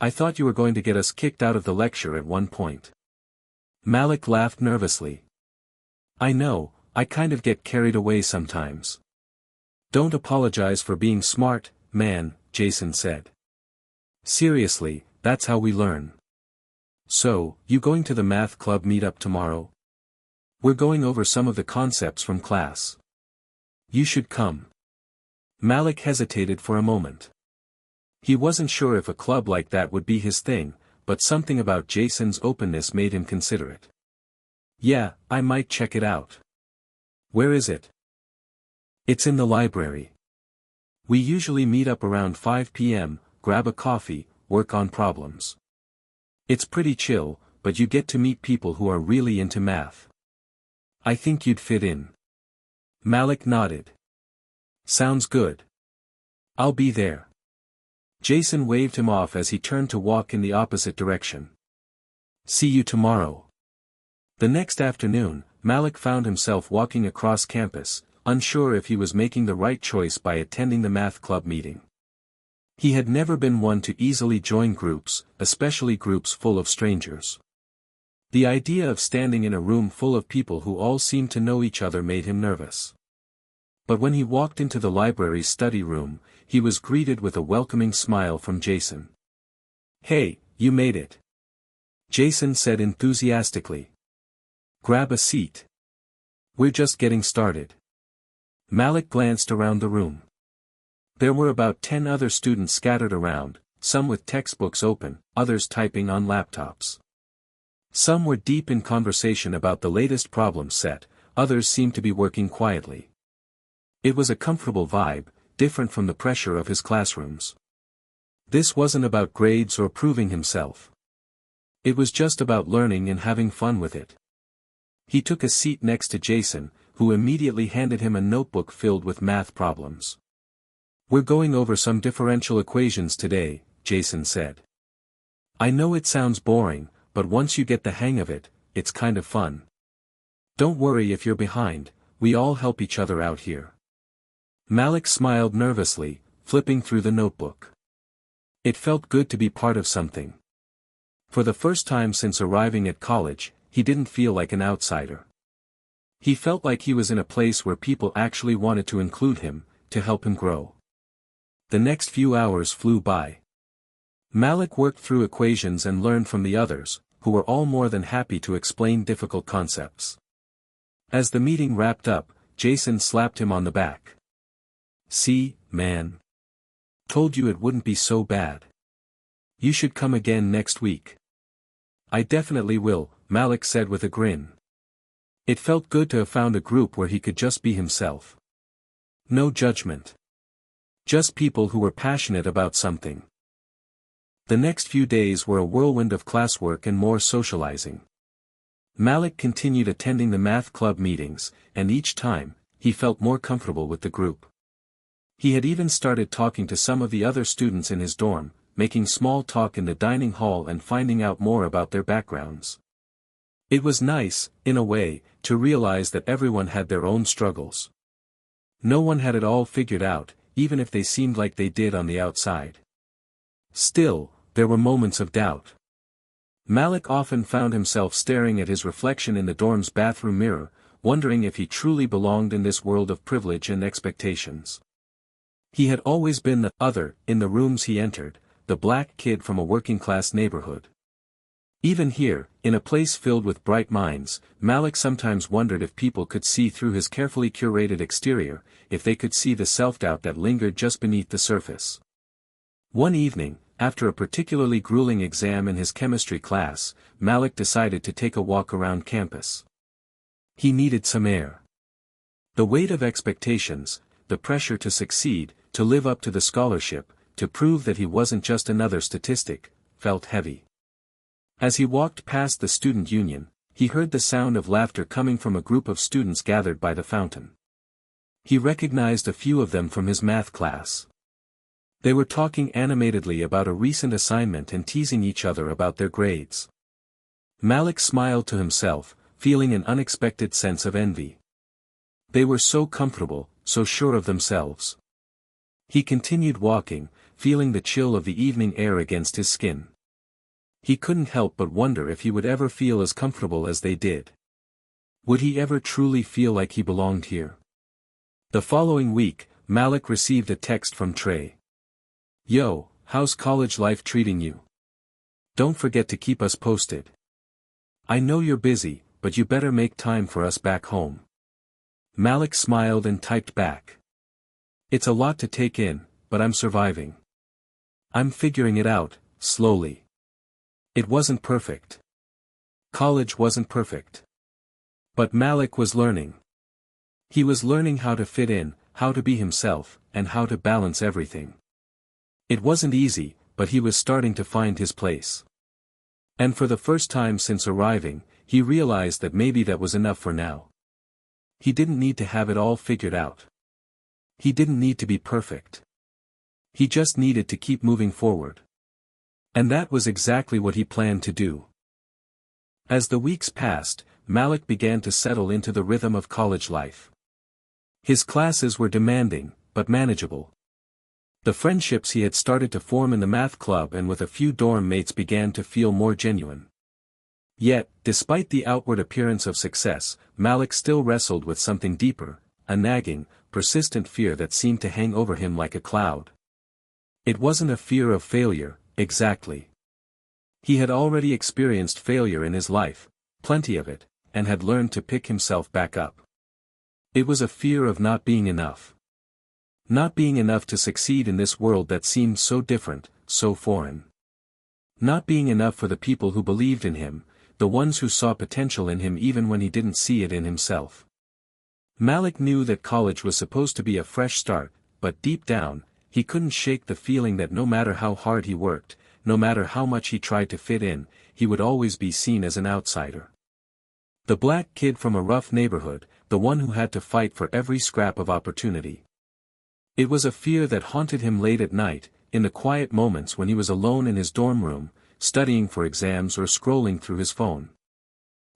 I thought you were going to get us kicked out of the lecture at one point." Malik laughed nervously. "I know, I kind of get carried away sometimes." "Don't apologize for being smart, man," Jason said. "Seriously, that's how we learn. So, you going to the math club meetup tomorrow? We're going over some of the concepts from class. You should come." Malik hesitated for a moment. He wasn't sure if a club like that would be his thing, but something about Jason's openness made him consider it. "Yeah, I might check it out." "Where is it?" "It's in the library. We usually meet up around 5 p.m., grab a coffee, work on problems. It's pretty chill, but you get to meet people who are really into math. I think you'd fit in." Malik nodded. "Sounds good. I'll be there." Jason waved him off as he turned to walk in the opposite direction. "See you tomorrow." The next afternoon, Malik found himself walking across campus, unsure if he was making the right choice by attending the math club meeting. He had never been one to easily join groups, especially groups full of strangers. The idea of standing in a room full of people who all seemed to know each other made him nervous. But when he walked into the library's study room, he was greeted with a welcoming smile from Jason. "Hey, you made it. Jason said enthusiastically. Grab a seat. We're just getting started. Malik glanced around the room. There were about 10 other students scattered around, some with textbooks open, others typing on laptops. Some were deep in conversation about the latest problem set, others seemed to be working quietly. It was a comfortable vibe, different from the pressure of his classrooms. This wasn't about grades or proving himself. It was just about learning and having fun with it. He took a seat next to Jason, who immediately handed him a notebook filled with math problems. We're going over some differential equations today, Jason said. I know it sounds boring, but once you get the hang of it, it's kind of fun. Don't worry if you're behind, we all help each other out here. Malik smiled nervously, flipping through the notebook. It felt good to be part of something. For the first time since arriving at college, he didn't feel like an outsider. He felt like he was in a place where people actually wanted to include him, to help him grow. The next few hours flew by. Malik worked through equations and learned from the others, who were all more than happy to explain difficult concepts. As the meeting wrapped up, Jason slapped him on the back. See, man. Told you it wouldn't be so bad. You should come again next week. I definitely will, Malik said with a grin. It felt good to have found a group where he could just be himself. No judgment. Just people who were passionate about something. The next few days were a whirlwind of classwork and more socializing. Malik continued attending the math club meetings, and each time, he felt more comfortable with the group. He had even started talking to some of the other students in his dorm, making small talk in the dining hall and finding out more about their backgrounds. It was nice, in a way, to realize that everyone had their own struggles. No one had it all figured out, even if they seemed like they did on the outside. Still, there were moments of doubt. Malik often found himself staring at his reflection in the dorm's bathroom mirror, wondering if he truly belonged in this world of privilege and expectations. He had always been the other in the rooms he entered, the black kid from a working-class neighborhood. Even here, in a place filled with bright minds, Malik sometimes wondered if people could see through his carefully curated exterior, if they could see the self-doubt that lingered just beneath the surface. One evening, after a particularly grueling exam in his chemistry class, Malik decided to take a walk around campus. He needed some air. The weight of expectations, the pressure to succeed, to live up to the scholarship, to prove that he wasn't just another statistic, felt heavy. As he walked past the student union, he heard the sound of laughter coming from a group of students gathered by the fountain. He recognized a few of them from his math class. They were talking animatedly about a recent assignment and teasing each other about their grades. Malik smiled to himself, feeling an unexpected sense of envy. They were so comfortable, so sure of themselves. He continued walking, feeling the chill of the evening air against his skin. He couldn't help but wonder if he would ever feel as comfortable as they did. Would he ever truly feel like he belonged here? The following week, Malik received a text from Trey. Yo, how's college life treating you? Don't forget to keep us posted. I know you're busy, but you better make time for us back home. Malik smiled and typed back. It's a lot to take in, but I'm surviving. I'm figuring it out, slowly. It wasn't perfect. College wasn't perfect. But Malik was learning. He was learning how to fit in, how to be himself, and how to balance everything. It wasn't easy, but he was starting to find his place. And for the first time since arriving, he realized that maybe that was enough for now. He didn't need to have it all figured out. He didn't need to be perfect. He just needed to keep moving forward. And that was exactly what he planned to do. As the weeks passed, Malik began to settle into the rhythm of college life. His classes were demanding, but manageable. The friendships he had started to form in the math club and with a few dorm mates began to feel more genuine. Yet, despite the outward appearance of success, Malik still wrestled with something deeper, a nagging, persistent fear that seemed to hang over him like a cloud. It wasn't a fear of failure, exactly. He had already experienced failure in his life, plenty of it, and had learned to pick himself back up. It was a fear of not being enough. Not being enough to succeed in this world that seemed so different, so foreign. Not being enough for the people who believed in him, the ones who saw potential in him even when he didn't see it in himself. Malik knew that college was supposed to be a fresh start, but deep down, he couldn't shake the feeling that no matter how hard he worked, no matter how much he tried to fit in, he would always be seen as an outsider. The black kid from a rough neighborhood, the one who had to fight for every scrap of opportunity. It was a fear that haunted him late at night, in the quiet moments when he was alone in his dorm room, studying for exams or scrolling through his phone.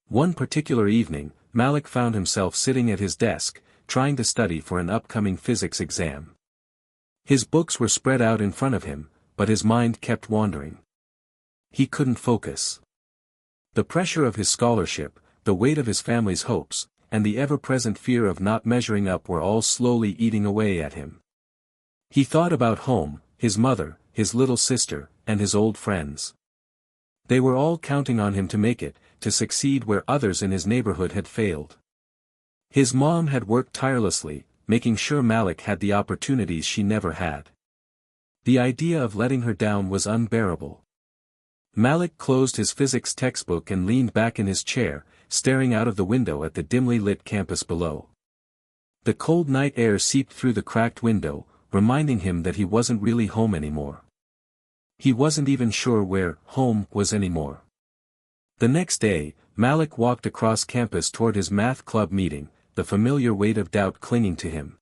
One particular evening, Malik found himself sitting at his desk, trying to study for an upcoming physics exam. His books were spread out in front of him, but his mind kept wandering. He couldn't focus. The pressure of his scholarship, the weight of his family's hopes, and the ever-present fear of not measuring up were all slowly eating away at him. He thought about home, his mother, his little sister, and his old friends. They were all counting on him to make it, to succeed where others in his neighborhood had failed. His mom had worked tirelessly, making sure Malik had the opportunities she never had. The idea of letting her down was unbearable. Malik closed his physics textbook and leaned back in his chair, staring out of the window at the dimly lit campus below. The cold night air seeped through the cracked window, reminding him that he wasn't really home anymore. He wasn't even sure where home was anymore. The next day, Malik walked across campus toward his math club meeting, the familiar weight of doubt clinging to him.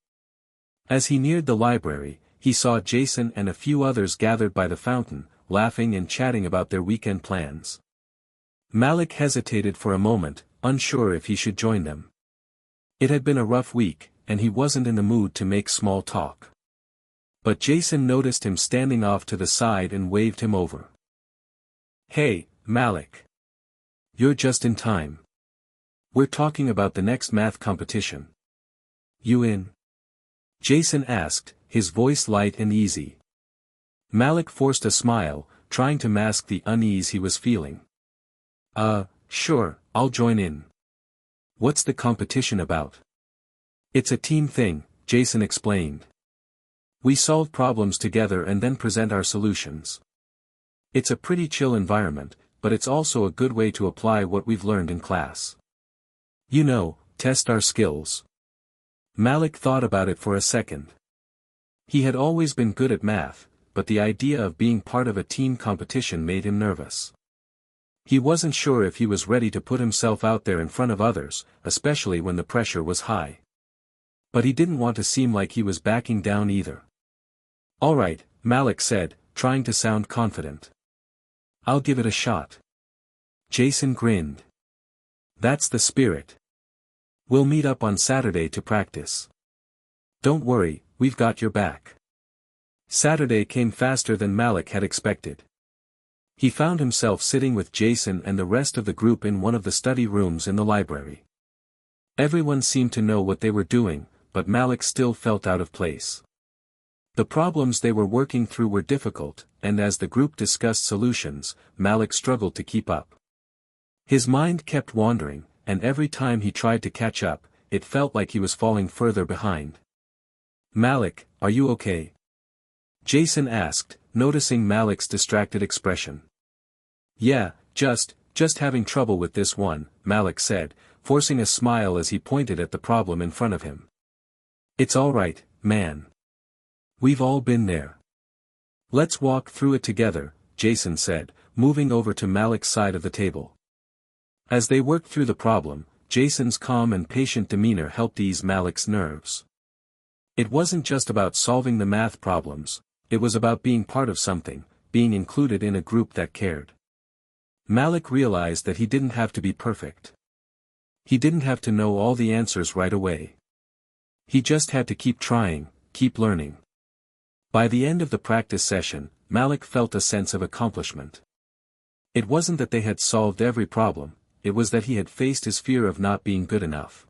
As he neared the library, he saw Jason and a few others gathered by the fountain, laughing and chatting about their weekend plans. Malik hesitated for a moment, unsure if he should join them. It had been a rough week, and he wasn't in the mood to make small talk. But Jason noticed him standing off to the side and waved him over. "Hey, Malik. You're just in time. We're talking about the next math competition. You in?" Jason asked, his voice light and easy. Malik forced a smile, trying to mask the unease he was feeling. Sure, I'll join in. What's the competition about?" "It's a team thing," Jason explained. "We solve problems together and then present our solutions. It's a pretty chill environment, but it's also a good way to apply what we've learned in class. You know, test our skills." Malik thought about it for a second. He had always been good at math, but the idea of being part of a team competition made him nervous. He wasn't sure if he was ready to put himself out there in front of others, especially when the pressure was high. But he didn't want to seem like he was backing down either. "All right," Malik said, trying to sound confident. "I'll give it a shot." Jason grinned. "That's the spirit. We'll meet up on Saturday to practice. Don't worry, we've got your back." Saturday came faster than Malik had expected. He found himself sitting with Jason and the rest of the group in one of the study rooms in the library. Everyone seemed to know what they were doing, but Malik still felt out of place. The problems they were working through were difficult, and as the group discussed solutions, Malik struggled to keep up. His mind kept wandering, and every time he tried to catch up, it felt like he was falling further behind. "Malik, are you okay?" Jason asked, noticing Malik's distracted expression. "Yeah, just having trouble with this one," Malik said, forcing a smile as he pointed at the problem in front of him. "It's all right, man. We've all been there. Let's walk through it together," Jason said, moving over to Malik's side of the table. As they worked through the problem, Jason's calm and patient demeanor helped ease Malik's nerves. It wasn't just about solving the math problems, it was about being part of something, being included in a group that cared. Malik realized that he didn't have to be perfect. He didn't have to know all the answers right away. He just had to keep trying, keep learning. By the end of the practice session, Malik felt a sense of accomplishment. It wasn't that they had solved every problem, it was that he had faced his fear of not being good enough.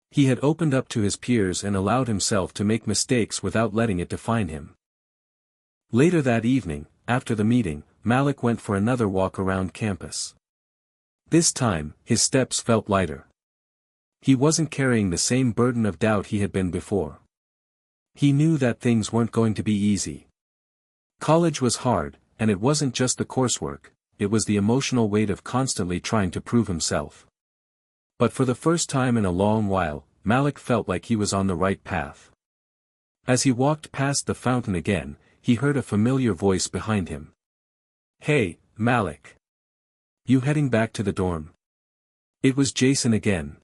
He had opened up to his peers and allowed himself to make mistakes without letting it define him. Later that evening, after the meeting, Malik went for another walk around campus. This time, his steps felt lighter. He wasn't carrying the same burden of doubt he had been before. He knew that things weren't going to be easy. College was hard, and it wasn't just the coursework, it was the emotional weight of constantly trying to prove himself. But for the first time in a long while, Malik felt like he was on the right path. As he walked past the fountain again, he heard a familiar voice behind him. "Hey, Malik. You heading back to the dorm?" It was Jason again.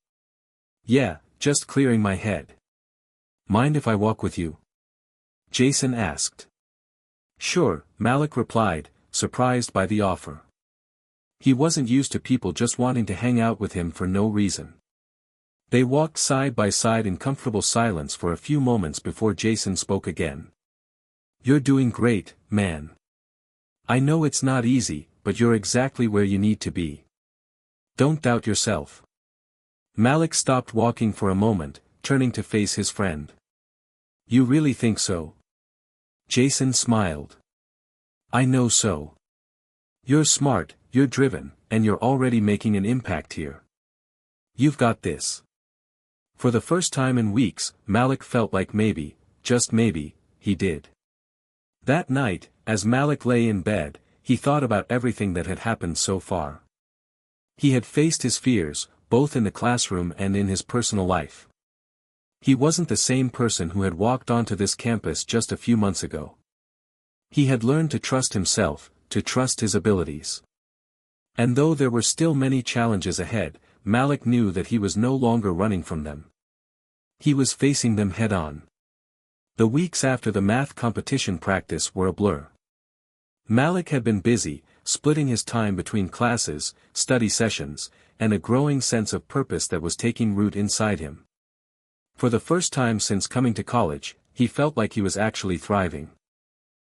"Yeah, just clearing my head. Mind if I walk with you?" Jason asked. "Sure," Malik replied, surprised by the offer. He wasn't used to people just wanting to hang out with him for no reason. They walked side by side in comfortable silence for a few moments before Jason spoke again. "You're doing great, man. I know it's not easy, but you're exactly where you need to be. Don't doubt yourself." Malik stopped walking for a moment, turning to face his friend. "You really think so?" Jason smiled. "I know so. You're smart, you're driven, and you're already making an impact here. You've got this." For the first time in weeks, Malik felt like maybe, just maybe, he did. That night, as Malik lay in bed, he thought about everything that had happened so far. He had faced his fears, both in the classroom and in his personal life. He wasn't the same person who had walked onto this campus just a few months ago. He had learned to trust himself, to trust his abilities. And though there were still many challenges ahead, Malik knew that he was no longer running from them. He was facing them head-on. The weeks after the math competition practice were a blur. Malik had been busy, splitting his time between classes, study sessions, and a growing sense of purpose that was taking root inside him. For the first time since coming to college, he felt like he was actually thriving.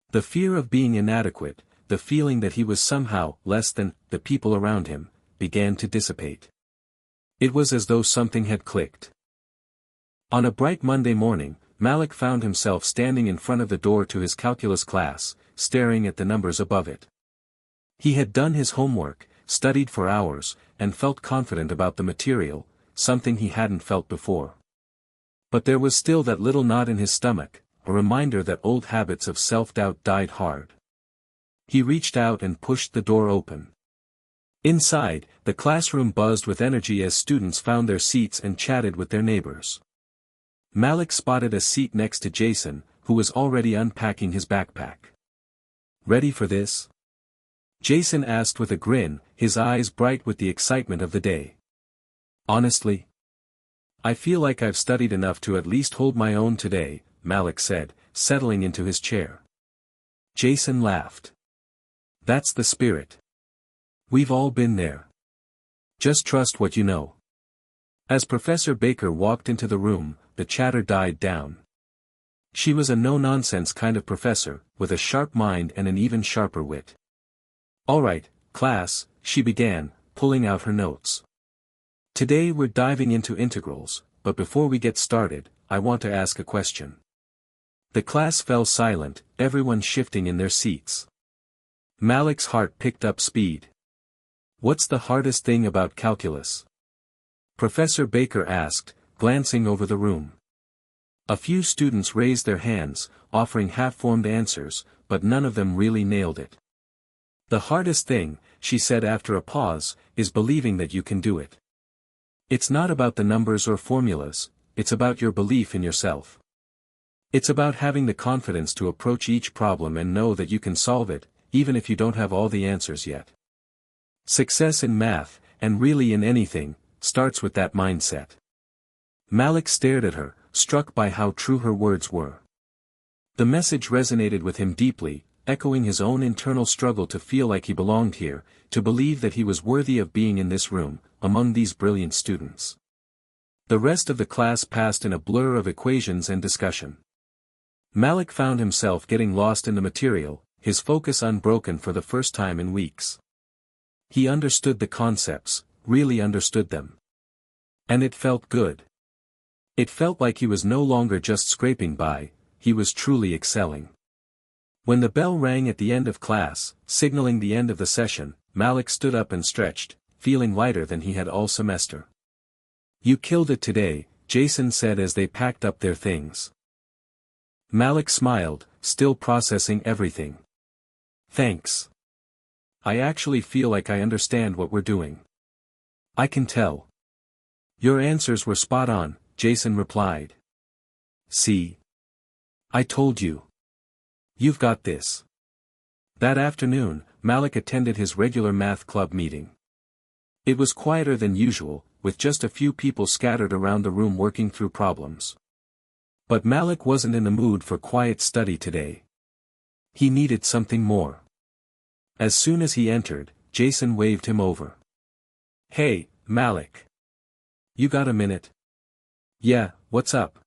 The fear of being inadequate, the feeling that he was somehow less than the people around him, began to dissipate. It was as though something had clicked. On a bright Monday morning, Malik found himself standing in front of the door to his calculus class, staring at the numbers above it. He had done his homework, studied for hours, and felt confident about the material, something he hadn't felt before. But there was still that little knot in his stomach, a reminder that old habits of self-doubt died hard. He reached out and pushed the door open. Inside, the classroom buzzed with energy as students found their seats and chatted with their neighbors. Malik spotted a seat next to Jason, who was already unpacking his backpack. "Ready for this?" Jason asked with a grin, his eyes bright with the excitement of the day. "Honestly, I feel like I've studied enough to at least hold my own today," Malik said, settling into his chair. Jason laughed. "That's the spirit. We've all been there. Just trust what you know." As Professor Baker walked into the room, the chatter died down. She was a no-nonsense kind of professor, with a sharp mind and an even sharper wit. "All right, class," she began, pulling out her notes. "Today we're diving into integrals, but before we get started, I want to ask a question." The class fell silent, everyone shifting in their seats. Malik's heart picked up speed. "What's the hardest thing about calculus?" Professor Baker asked, glancing over the room. A few students raised their hands, offering half-formed answers, but none of them really nailed it. "The hardest thing," she said after a pause, "is believing that you can do it. It's not about the numbers or formulas, it's about your belief in yourself. It's about having the confidence to approach each problem and know that you can solve it, even if you don't have all the answers yet. Success in math, and really in anything, starts with that mindset." Malik stared at her, struck by how true her words were. The message resonated with him deeply, echoing his own internal struggle to feel like he belonged here, to believe that he was worthy of being in this room, among these brilliant students. The rest of the class passed in a blur of equations and discussion. Malik found himself getting lost in the material, his focus unbroken for the first time in weeks. He understood the concepts, really understood them. And it felt good. It felt like he was no longer just scraping by, he was truly excelling. When the bell rang at the end of class, signaling the end of the session, Malik stood up and stretched, feeling lighter than he had all semester. "You killed it today," Jason said as they packed up their things. Malik smiled, still processing everything. "Thanks. I actually feel like I understand what we're doing." "I can tell. Your answers were spot on," Jason replied. "See? I told you. You've got this." That afternoon, Malik attended his regular math club meeting. It was quieter than usual, with just a few people scattered around the room working through problems. But Malik wasn't in the mood for quiet study today. He needed something more. As soon as he entered, Jason waved him over. "Hey, Malik. You got a minute?" "Yeah, what's up?"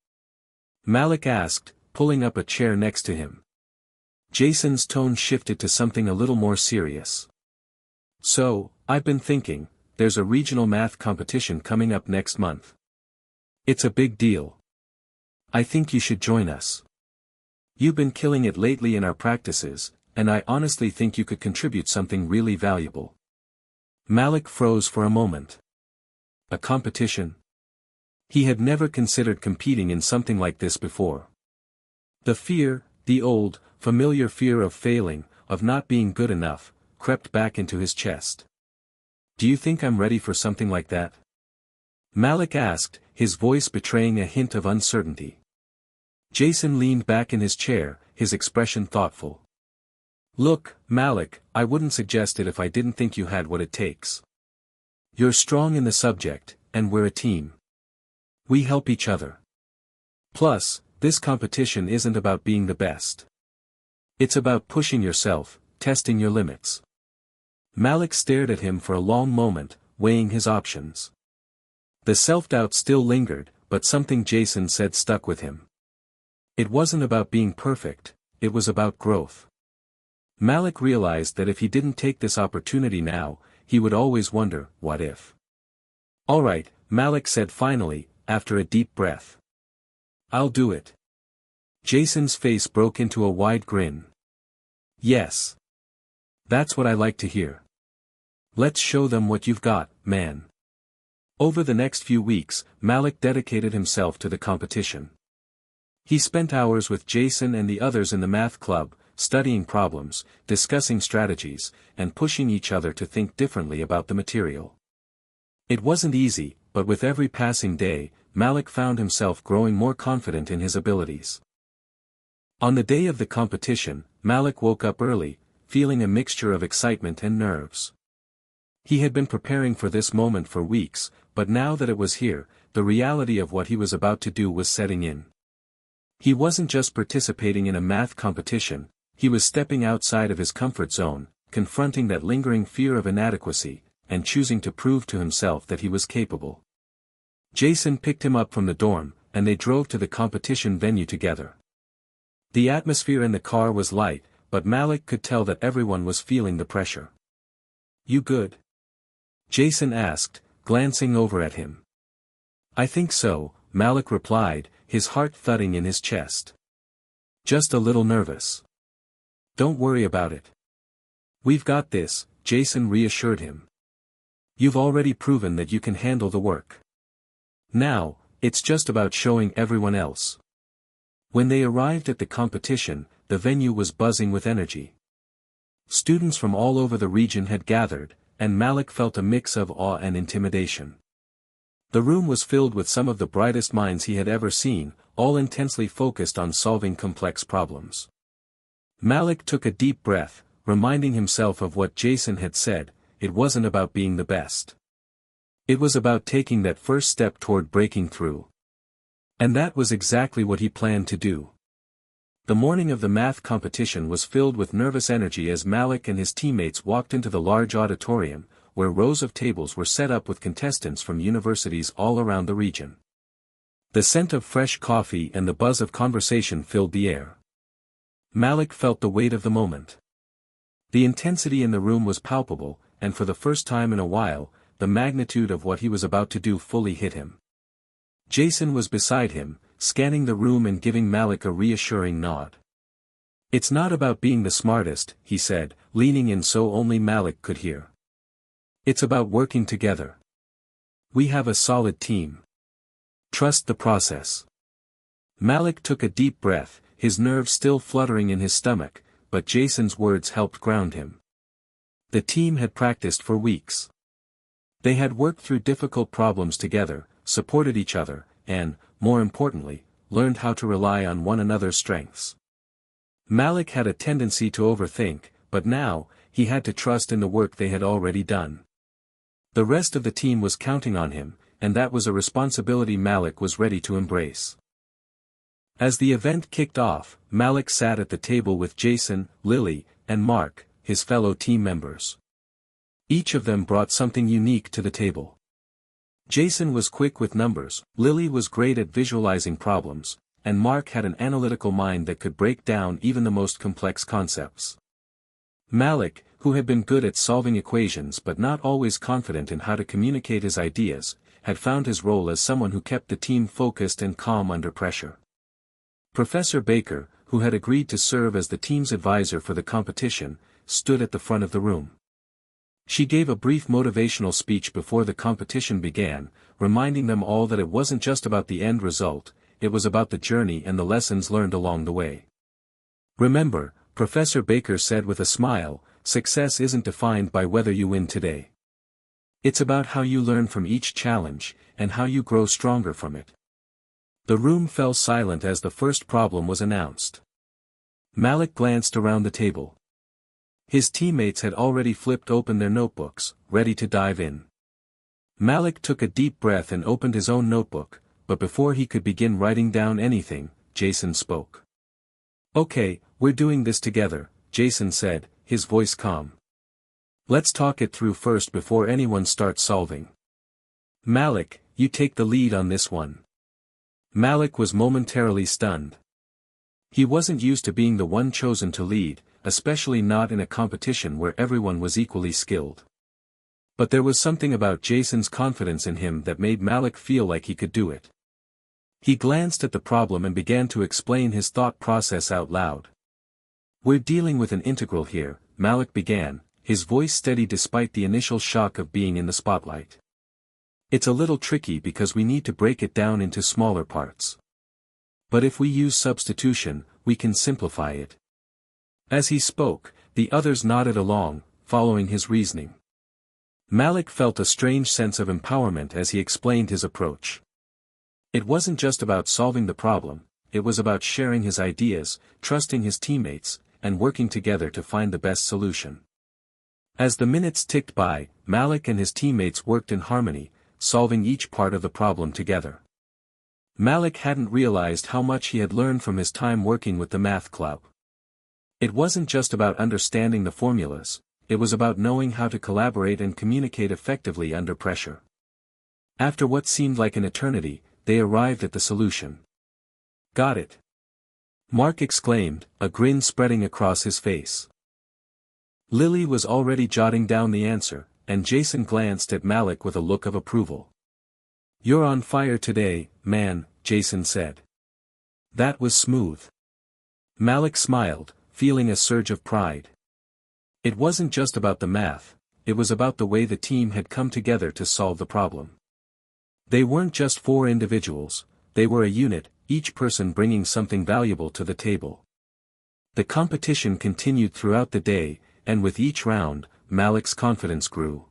Malik asked, pulling up a chair next to him. Jason's tone shifted to something a little more serious. "So, I've been thinking, there's a regional math competition coming up next month. It's a big deal. I think you should join us. You've been killing it lately in our practices, and I honestly think you could contribute something really valuable." Malik froze for a moment. A competition? He had never considered competing in something like this before. The fear, the old, familiar fear of failing, of not being good enough, crept back into his chest. "Do you think I'm ready for something like that?" Malik asked, his voice betraying a hint of uncertainty. Jason leaned back in his chair, his expression thoughtful. "Look, Malik, I wouldn't suggest it if I didn't think you had what it takes. You're strong in the subject, and we're a team. We help each other. Plus, this competition isn't about being the best. It's about pushing yourself, testing your limits." Malik stared at him for a long moment, weighing his options. The self-doubt still lingered, but something Jason said stuck with him. It wasn't about being perfect, it was about growth. Malik realized that if he didn't take this opportunity now, he would always wonder, what if? "All right," Malik said finally, after a deep breath. "I'll do it." Jason's face broke into a wide grin. "Yes. That's what I like to hear. Let's show them what you've got, man." Over the next few weeks, Malik dedicated himself to the competition. He spent hours with Jason and the others in the math club, studying problems, discussing strategies, and pushing each other to think differently about the material. It wasn't easy, but with every passing day, Malik found himself growing more confident in his abilities. On the day of the competition, Malik woke up early, feeling a mixture of excitement and nerves. He had been preparing for this moment for weeks, but now that it was here, the reality of what he was about to do was setting in. He wasn't just participating in a math competition, he was stepping outside of his comfort zone, confronting that lingering fear of inadequacy, and choosing to prove to himself that he was capable. Jason picked him up from the dorm, and they drove to the competition venue together. The atmosphere in the car was light, but Malik could tell that everyone was feeling the pressure. "You good?" Jason asked, glancing over at him. "I think so," Malik replied, his heart thudding in his chest. "Just a little nervous." "Don't worry about it. We've got this," Jason reassured him. "You've already proven that you can handle the work. Now, it's just about showing everyone else." When they arrived at the competition, the venue was buzzing with energy. Students from all over the region had gathered, and Malik felt a mix of awe and intimidation. The room was filled with some of the brightest minds he had ever seen, all intensely focused on solving complex problems. Malik took a deep breath, reminding himself of what Jason had said, it wasn't about being the best. It was about taking that first step toward breaking through. And that was exactly what he planned to do. The morning of the math competition was filled with nervous energy as Malik and his teammates walked into the large auditorium, where rows of tables were set up with contestants from universities all around the region. The scent of fresh coffee and the buzz of conversation filled the air. Malik felt the weight of the moment. The intensity in the room was palpable, and for the first time in a while, the magnitude of what he was about to do fully hit him. Jason was beside him, scanning the room and giving Malik a reassuring nod. It's not about being the smartest, he said, leaning in so only Malik could hear. It's about working together. We have a solid team. Trust the process. Malik took a deep breath, his nerves still fluttering in his stomach, but Jason's words helped ground him. The team had practiced for weeks. They had worked through difficult problems together, supported each other, and, more importantly, learned how to rely on one another's strengths. Malik had a tendency to overthink, but now, he had to trust in the work they had already done. The rest of the team was counting on him, and that was a responsibility Malik was ready to embrace. As the event kicked off, Malik sat at the table with Jason, Lily, and Mark, his fellow team members. Each of them brought something unique to the table. Jason was quick with numbers, Lily was great at visualizing problems, and Mark had an analytical mind that could break down even the most complex concepts. Malik, who had been good at solving equations but not always confident in how to communicate his ideas, had found his role as someone who kept the team focused and calm under pressure. Professor Baker, who had agreed to serve as the team's advisor for the competition, stood at the front of the room. She gave a brief motivational speech before the competition began, reminding them all that it wasn't just about the end result, it was about the journey and the lessons learned along the way. Remember, Professor Baker said with a smile, success isn't defined by whether you win today. It's about how you learn from each challenge, and how you grow stronger from it. The room fell silent as the first problem was announced. Malik glanced around the table. His teammates had already flipped open their notebooks, ready to dive in. Malik took a deep breath and opened his own notebook, but before he could begin writing down anything, Jason spoke. "Okay, we're doing this together," Jason said, his voice calm. "Let's talk it through first before anyone starts solving. Malik, you take the lead on this one." Malik was momentarily stunned. He wasn't used to being the one chosen to lead, especially not in a competition where everyone was equally skilled. But there was something about Jason's confidence in him that made Malik feel like he could do it. He glanced at the problem and began to explain his thought process out loud. "We're dealing with an integral here," Malik began, his voice steady despite the initial shock of being in the spotlight. "It's a little tricky because we need to break it down into smaller parts. But if we use substitution, we can simplify it." As he spoke, the others nodded along, following his reasoning. Malik felt a strange sense of empowerment as he explained his approach. It wasn't just about solving the problem, it was about sharing his ideas, trusting his teammates, and working together to find the best solution. As the minutes ticked by, Malik and his teammates worked in harmony, solving each part of the problem together. Malik hadn't realized how much he had learned from his time working with the math club. It wasn't just about understanding the formulas, it was about knowing how to collaborate and communicate effectively under pressure. After what seemed like an eternity, they arrived at the solution. "Got it!" Mark exclaimed, a grin spreading across his face. Lily was already jotting down the answer, and Jason glanced at Malik with a look of approval. "You're on fire today, man," Jason said. "That was smooth." Malik smiled, feeling a surge of pride. It wasn't just about the math, it was about the way the team had come together to solve the problem. They weren't just four individuals, they were a unit, each person bringing something valuable to the table. The competition continued throughout the day, and with each round, Malik's confidence grew.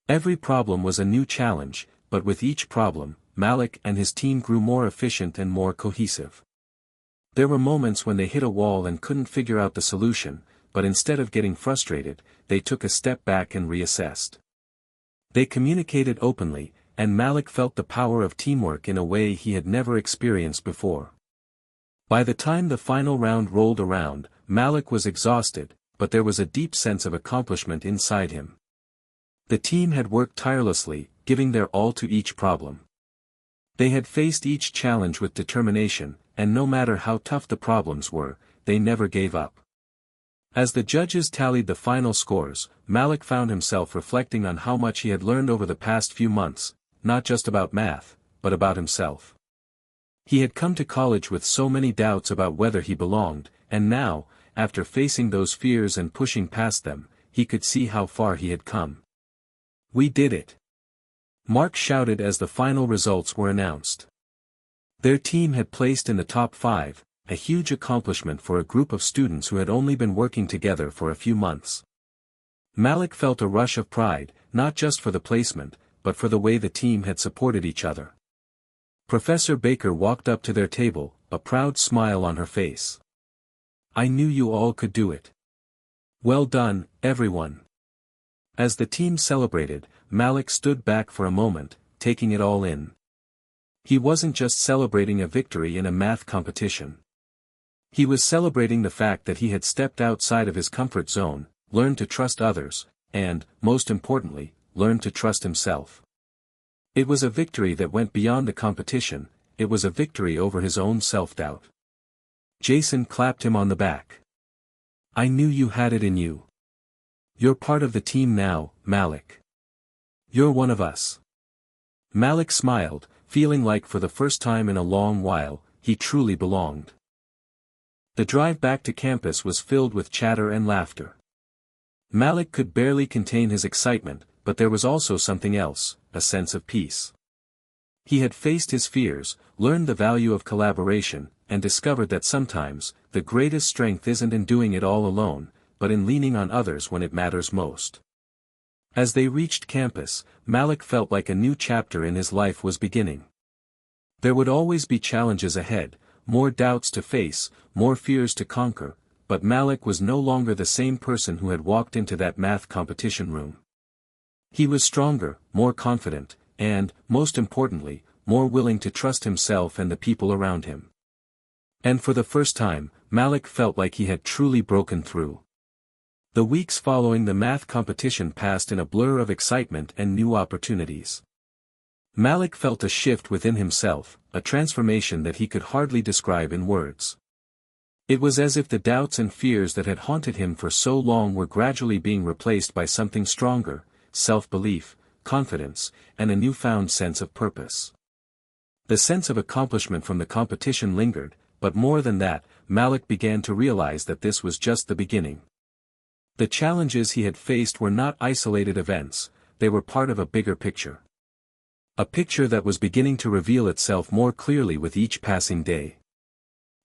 Every problem was a new challenge, but with each problem, Malik and his team grew more efficient and more cohesive. There were moments when they hit a wall and couldn't figure out the solution, but instead of getting frustrated, they took a step back and reassessed. They communicated openly, and Malik felt the power of teamwork in a way he had never experienced before. By the time the final round rolled around, Malik was exhausted, but there was a deep sense of accomplishment inside him. The team had worked tirelessly, giving their all to each problem. They had faced each challenge with determination, and no matter how tough the problems were, they never gave up. As the judges tallied the final scores, Malik found himself reflecting on how much he had learned over the past few months, not just about math, but about himself. He had come to college with so many doubts about whether he belonged, and now, after facing those fears and pushing past them, he could see how far he had come. "We did it!" Mark shouted as the final results were announced. Their team had placed in the top 5, a huge accomplishment for a group of students who had only been working together for a few months. Malik felt a rush of pride, not just for the placement, but for the way the team had supported each other. Professor Baker walked up to their table, a proud smile on her face. "I knew you all could do it. Well done, everyone." As the team celebrated, Malik stood back for a moment, taking it all in. He wasn't just celebrating a victory in a math competition. He was celebrating the fact that he had stepped outside of his comfort zone, learned to trust others, and, most importantly, learned to trust himself. It was a victory that went beyond the competition, it was a victory over his own self-doubt. Jason clapped him on the back. "I knew you had it in you. You're part of the team now, Malik. You're one of us." Malik smiled, feeling like for the first time in a long while, he truly belonged. The drive back to campus was filled with chatter and laughter. Malik could barely contain his excitement, but there was also something else, a sense of peace. He had faced his fears, learned the value of collaboration, and discovered that sometimes, the greatest strength isn't in doing it all alone, but in leaning on others when it matters most. As they reached campus, Malik felt like a new chapter in his life was beginning. There would always be challenges ahead, more doubts to face, more fears to conquer, but Malik was no longer the same person who had walked into that math competition room. He was stronger, more confident, and, most importantly, more willing to trust himself and the people around him. And for the first time, Malik felt like he had truly broken through. The weeks following the math competition passed in a blur of excitement and new opportunities. Malik felt a shift within himself, a transformation that he could hardly describe in words. It was as if the doubts and fears that had haunted him for so long were gradually being replaced by something stronger, self-belief, confidence, and a newfound sense of purpose. The sense of accomplishment from the competition lingered, but more than that, Malik began to realize that this was just the beginning. The challenges he had faced were not isolated events, they were part of a bigger picture. A picture that was beginning to reveal itself more clearly with each passing day.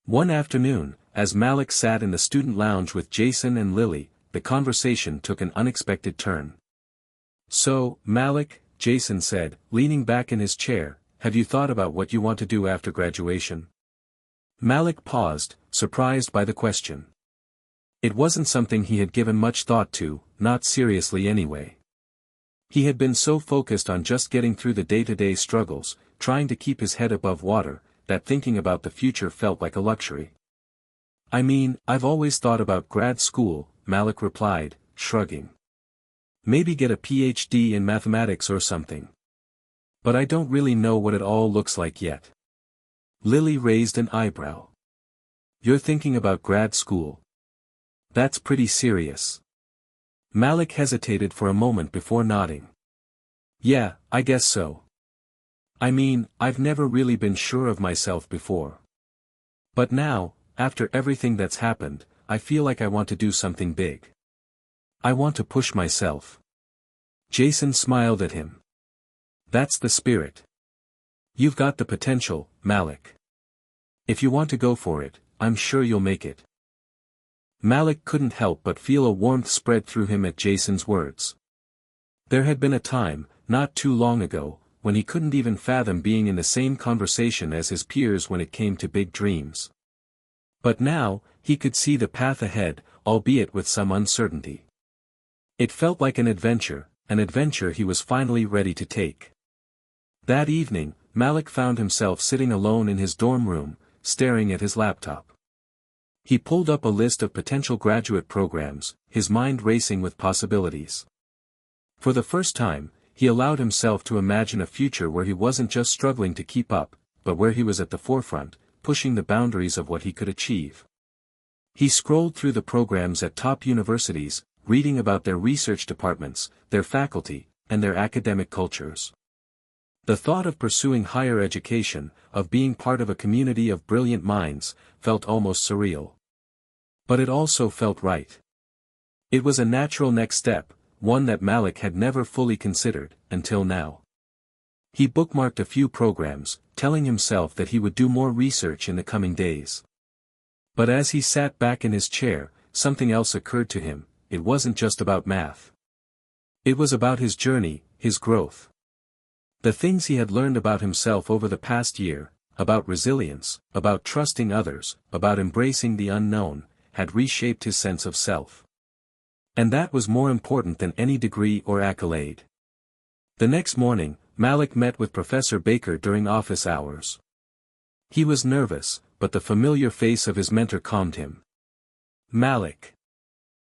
One afternoon, as Malik sat in the student lounge with Jason and Lily, the conversation took an unexpected turn. "So, Malik," Jason said, leaning back in his chair, "have you thought about what you want to do after graduation?" Malik paused, surprised by the question. It wasn't something he had given much thought to, not seriously anyway. He had been so focused on just getting through the day-to-day struggles, trying to keep his head above water, that thinking about the future felt like a luxury. "I mean, I've always thought about grad school," Malik replied, shrugging. "Maybe get a PhD in mathematics or something. But I don't really know what it all looks like yet." Lily raised an eyebrow. "You're thinking about grad school? That's pretty serious." Malik hesitated for a moment before nodding. "Yeah, I guess so. I mean, I've never really been sure of myself before. But now, after everything that's happened, I feel like I want to do something big. I want to push myself." Jason smiled at him. "That's the spirit. You've got the potential, Malik. If you want to go for it, I'm sure you'll make it." Malik couldn't help but feel a warmth spread through him at Jason's words. There had been a time, not too long ago, when he couldn't even fathom being in the same conversation as his peers when it came to big dreams. But now, he could see the path ahead, albeit with some uncertainty. It felt like an adventure he was finally ready to take. That evening, Malik found himself sitting alone in his dorm room, staring at his laptop. He pulled up a list of potential graduate programs, his mind racing with possibilities. For the first time, he allowed himself to imagine a future where he wasn't just struggling to keep up, but where he was at the forefront, pushing the boundaries of what he could achieve. He scrolled through the programs at top universities, reading about their research departments, their faculty, and their academic cultures. The thought of pursuing higher education, of being part of a community of brilliant minds, felt almost surreal. But it also felt right. It was a natural next step, one that Malik had never fully considered, until now. He bookmarked a few programs, telling himself that he would do more research in the coming days. But as he sat back in his chair, something else occurred to him. It wasn't just about math. It was about his journey, his growth. The things he had learned about himself over the past year, about resilience, about trusting others, about embracing the unknown, had reshaped his sense of self. And that was more important than any degree or accolade. The next morning, Malik met with Professor Baker during office hours. He was nervous, but the familiar face of his mentor calmed him. "Malik.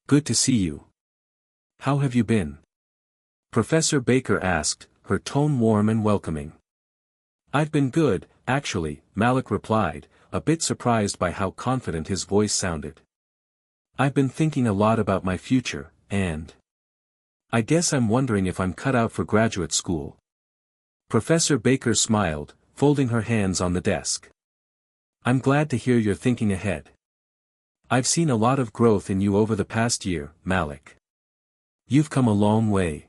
Good to see you. How have you been?" Professor Baker asked, her tone warm and welcoming. "I've been good, actually," Malik replied, a bit surprised by how confident his voice sounded. "I've been thinking a lot about my future, and I guess I'm wondering if I'm cut out for graduate school." Professor Baker smiled, folding her hands on the desk. "I'm glad to hear you're thinking ahead. I've seen a lot of growth in you over the past year, Malik. You've come a long way."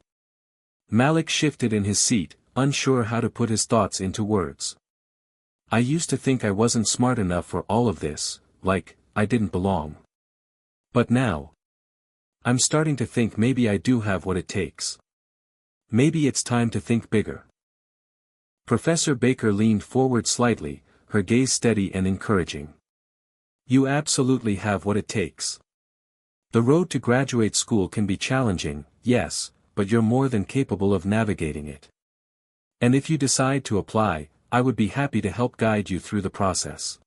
Malik shifted in his seat, unsure how to put his thoughts into words. "I used to think I wasn't smart enough for all of this, like, I didn't belong. But now, I'm starting to think maybe I do have what it takes. Maybe it's time to think bigger." Professor Baker leaned forward slightly, her gaze steady and encouraging. "You absolutely have what it takes. The road to graduate school can be challenging, yes, but you're more than capable of navigating it. And if you decide to apply, I would be happy to help guide you through the process.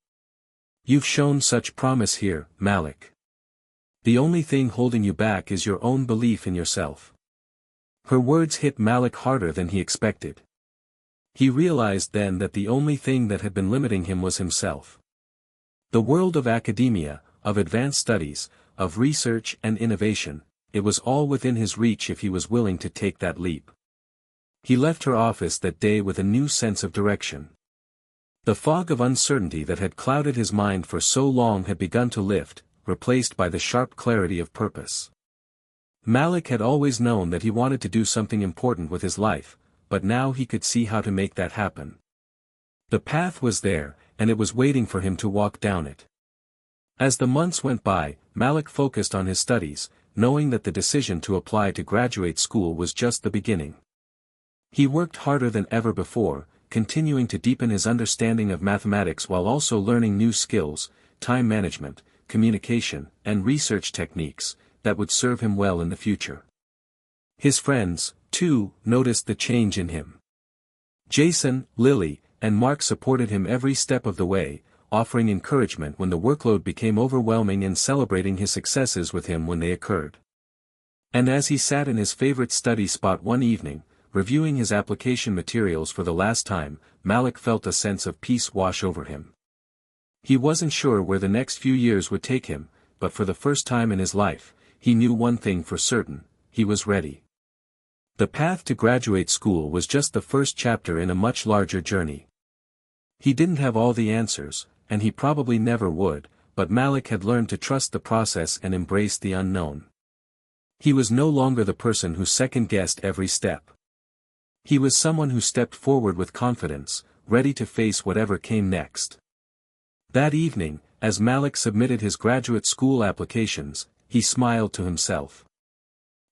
You've shown such promise here, Malik. The only thing holding you back is your own belief in yourself." Her words hit Malik harder than he expected. He realized then that the only thing that had been limiting him was himself. The world of academia, of advanced studies, of research and innovation, it was all within his reach if he was willing to take that leap. He left her office that day with a new sense of direction. The fog of uncertainty that had clouded his mind for so long had begun to lift, replaced by the sharp clarity of purpose. Malik had always known that he wanted to do something important with his life, but now he could see how to make that happen. The path was there, and it was waiting for him to walk down it. As the months went by, Malik focused on his studies, knowing that the decision to apply to graduate school was just the beginning. He worked harder than ever before, continuing to deepen his understanding of mathematics while also learning new skills, time management, communication, and research techniques, that would serve him well in the future. His friends, too, noticed the change in him. Jason, Lily, and Mark supported him every step of the way, offering encouragement when the workload became overwhelming and celebrating his successes with him when they occurred. And as he sat in his favorite study spot one evening, reviewing his application materials for the last time, Malik felt a sense of peace wash over him. He wasn't sure where the next few years would take him, but for the first time in his life, he knew one thing for certain: he was ready. The path to graduate school was just the first chapter in a much larger journey. He didn't have all the answers, and he probably never would, but Malik had learned to trust the process and embrace the unknown. He was no longer the person who second-guessed every step. He was someone who stepped forward with confidence, ready to face whatever came next. That evening, as Malik submitted his graduate school applications, he smiled to himself.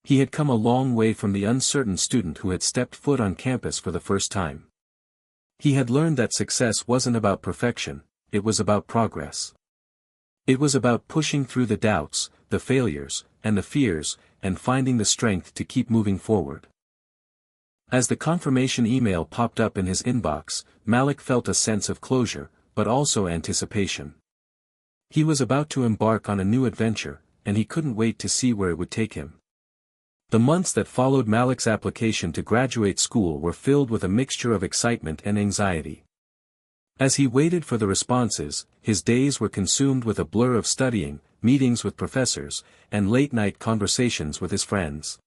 He had come a long way from the uncertain student who had stepped foot on campus for the first time. He had learned that success wasn't about perfection, it was about progress. It was about pushing through the doubts, the failures, and the fears, and finding the strength to keep moving forward. As the confirmation email popped up in his inbox, Malik felt a sense of closure, but also anticipation. He was about to embark on a new adventure, and he couldn't wait to see where it would take him. The months that followed Malik's application to graduate school were filled with a mixture of excitement and anxiety. As he waited for the responses, his days were consumed with a blur of studying, meetings with professors, and late-night conversations with his friends.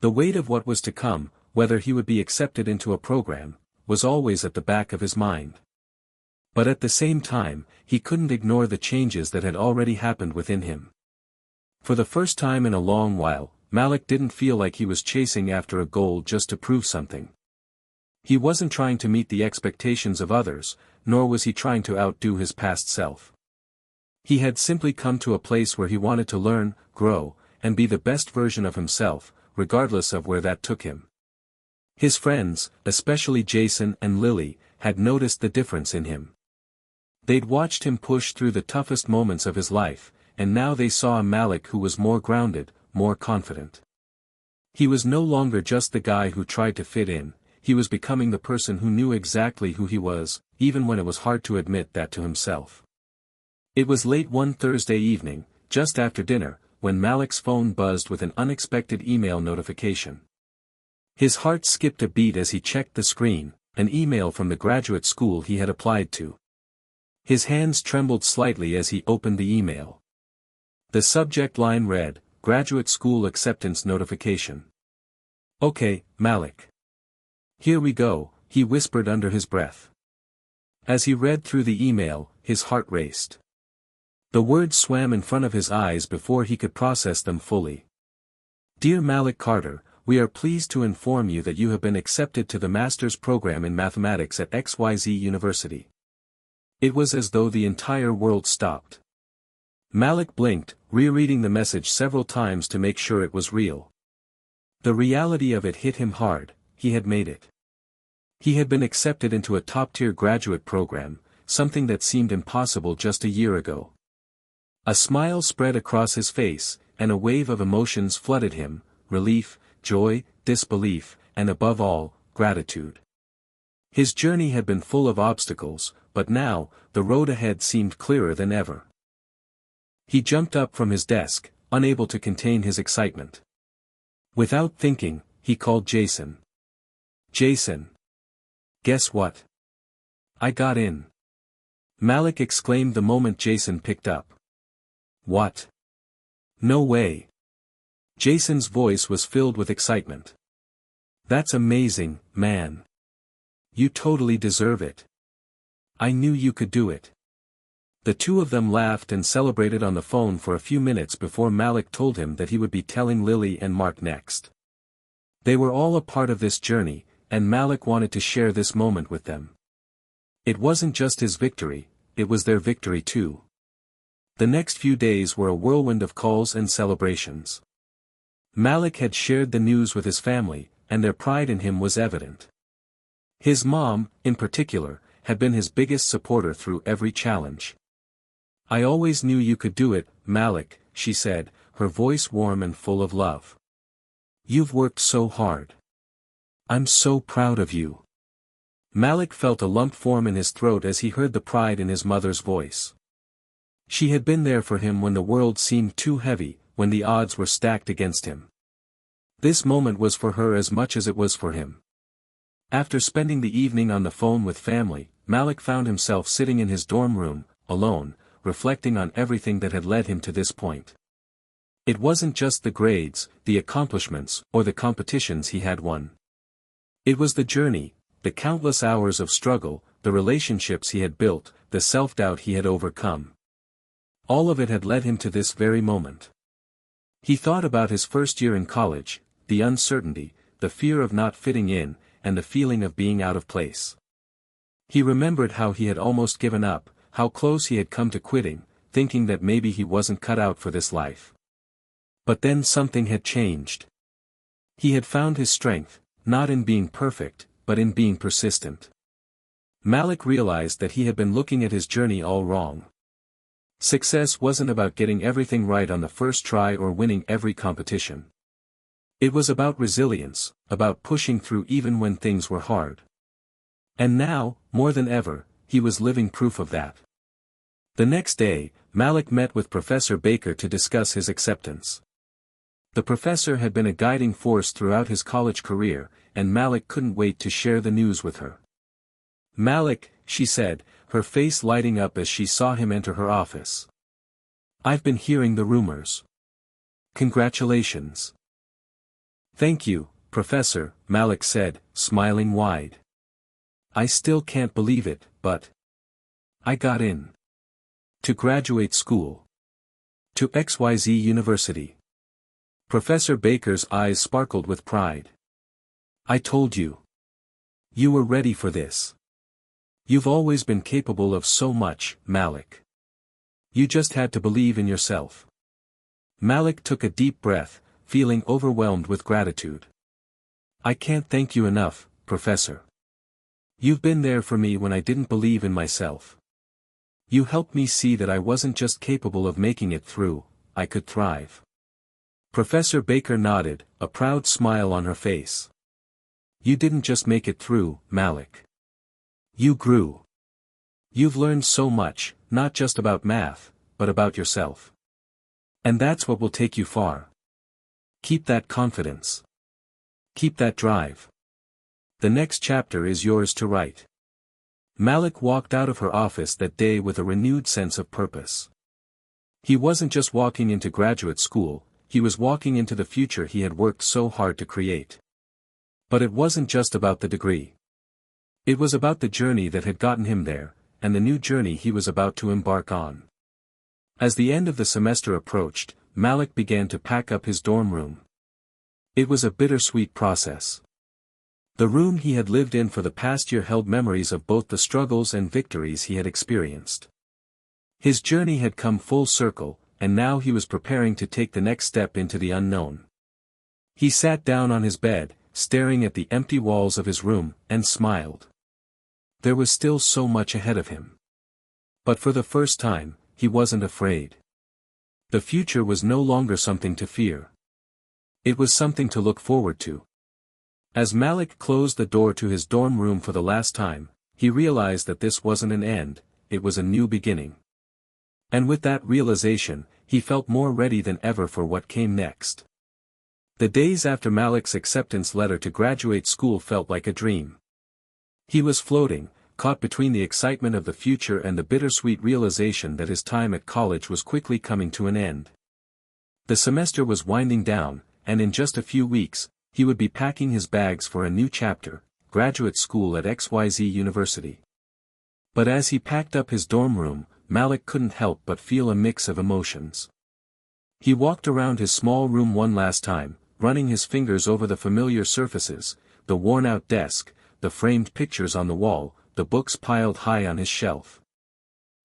The weight of what was to come, whether he would be accepted into a program, was always at the back of his mind. But at the same time, he couldn't ignore the changes that had already happened within him. For the first time in a long while, Malik didn't feel like he was chasing after a goal just to prove something. He wasn't trying to meet the expectations of others, nor was he trying to outdo his past self. He had simply come to a place where he wanted to learn, grow, and be the best version of himself, regardless of where that took him. His friends, especially Jason and Lily, had noticed the difference in him. They'd watched him push through the toughest moments of his life, and now they saw a Malik who was more grounded, more confident. He was no longer just the guy who tried to fit in, he was becoming the person who knew exactly who he was, even when it was hard to admit that to himself. It was late one Thursday evening, just after dinner, when Malik's phone buzzed with an unexpected email notification. His heart skipped a beat as he checked the screen, an email from the graduate school he had applied to. His hands trembled slightly as he opened the email. The subject line read, "Graduate School Acceptance Notification." "Okay, Malik. Here we go," he whispered under his breath. As he read through the email, his heart raced. The words swam in front of his eyes before he could process them fully. "Dear Malik Carter, we are pleased to inform you that you have been accepted to the master's program in mathematics at XYZ University." It was as though the entire world stopped. Malik blinked, rereading the message several times to make sure it was real. The reality of it hit him hard, he had made it. He had been accepted into a top-tier graduate program, something that seemed impossible just a year ago. A smile spread across his face, and a wave of emotions flooded him, relief, joy, disbelief, and above all, gratitude. His journey had been full of obstacles, but now, the road ahead seemed clearer than ever. He jumped up from his desk, unable to contain his excitement. Without thinking, he called Jason. "Jason. Guess what? I got in." Malik exclaimed the moment Jason picked up. "What? No way." Jason's voice was filled with excitement. "That's amazing, man. You totally deserve it. I knew you could do it." The two of them laughed and celebrated on the phone for a few minutes before Malik told him that he would be telling Lily and Mark next. They were all a part of this journey, and Malik wanted to share this moment with them. It wasn't just his victory, it was their victory too. The next few days were a whirlwind of calls and celebrations. Malik had shared the news with his family, and their pride in him was evident. His mom, in particular, had been his biggest supporter through every challenge. "I always knew you could do it, Malik," she said, her voice warm and full of love. "You've worked so hard. I'm so proud of you." Malik felt a lump form in his throat as he heard the pride in his mother's voice. She had been there for him when the world seemed too heavy, when the odds were stacked against him. This moment was for her as much as it was for him. After spending the evening on the phone with family, Malik found himself sitting in his dorm room, alone, reflecting on everything that had led him to this point. It wasn't just the grades, the accomplishments, or the competitions he had won. It was the journey, the countless hours of struggle, the relationships he had built, the self-doubt he had overcome. All of it had led him to this very moment. He thought about his first year in college, the uncertainty, the fear of not fitting in, and the feeling of being out of place. He remembered how he had almost given up, how close he had come to quitting, thinking that maybe he wasn't cut out for this life. But then something had changed. He had found his strength, not in being perfect, but in being persistent. Malik realized that he had been looking at his journey all wrong. Success wasn't about getting everything right on the first try or winning every competition. It was about resilience, about pushing through even when things were hard. And now, more than ever, he was living proof of that. The next day, Malik met with Professor Baker to discuss his acceptance. The professor had been a guiding force throughout his college career, and Malik couldn't wait to share the news with her. "Malik," she said, her face lighting up as she saw him enter her office. "I've been hearing the rumors. Congratulations." "Thank you, Professor," Malik said, smiling wide. I still can't believe it, but I got in. To graduate school. To XYZ University. Professor Baker's eyes sparkled with pride. I told you. You were ready for this. You've always been capable of so much, Malik. You just had to believe in yourself. Malik took a deep breath, feeling overwhelmed with gratitude. I can't thank you enough, Professor. You've been there for me when I didn't believe in myself. You helped me see that I wasn't just capable of making it through, I could thrive. Professor Baker nodded, a proud smile on her face. You didn't just make it through, Malik. You grew. You've learned so much, not just about math, but about yourself. And that's what will take you far. Keep that confidence. Keep that drive. The next chapter is yours to write. Malik walked out of her office that day with a renewed sense of purpose. He wasn't just walking into graduate school, he was walking into the future he had worked so hard to create. But it wasn't just about the degree. It was about the journey that had gotten him there, and the new journey he was about to embark on. As the end of the semester approached, Malik began to pack up his dorm room. It was a bittersweet process. The room he had lived in for the past year held memories of both the struggles and victories he had experienced. His journey had come full circle, and now he was preparing to take the next step into the unknown. He sat down on his bed, staring at the empty walls of his room, and smiled. There was still so much ahead of him. But for the first time, he wasn't afraid. The future was no longer something to fear. It was something to look forward to. As Malik closed the door to his dorm room for the last time, he realized that this wasn't an end, it was a new beginning. And with that realization, he felt more ready than ever for what came next. The days after Malik's acceptance letter to graduate school felt like a dream. He was floating, caught between the excitement of the future and the bittersweet realization that his time at college was quickly coming to an end. The semester was winding down, and in just a few weeks, he would be packing his bags for a new chapter, graduate school at XYZ University. But as he packed up his dorm room, Malik couldn't help but feel a mix of emotions. He walked around his small room one last time, running his fingers over the familiar surfaces, the worn-out desk, the framed pictures on the wall, the books piled high on his shelf.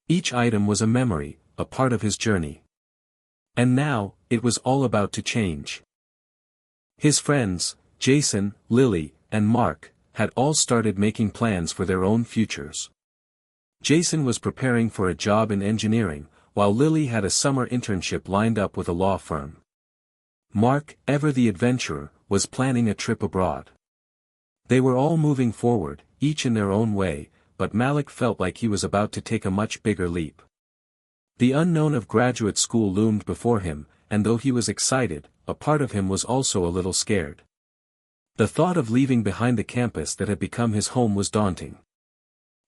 Each item was a memory, a part of his journey. And now, it was all about to change. His friends, Jason, Lily, and Mark, had all started making plans for their own futures. Jason was preparing for a job in engineering, while Lily had a summer internship lined up with a law firm. Mark, ever the adventurer, was planning a trip abroad. They were all moving forward, each in their own way, but Malik felt like he was about to take a much bigger leap. The unknown of graduate school loomed before him, and though he was excited, a part of him was also a little scared. The thought of leaving behind the campus that had become his home was daunting.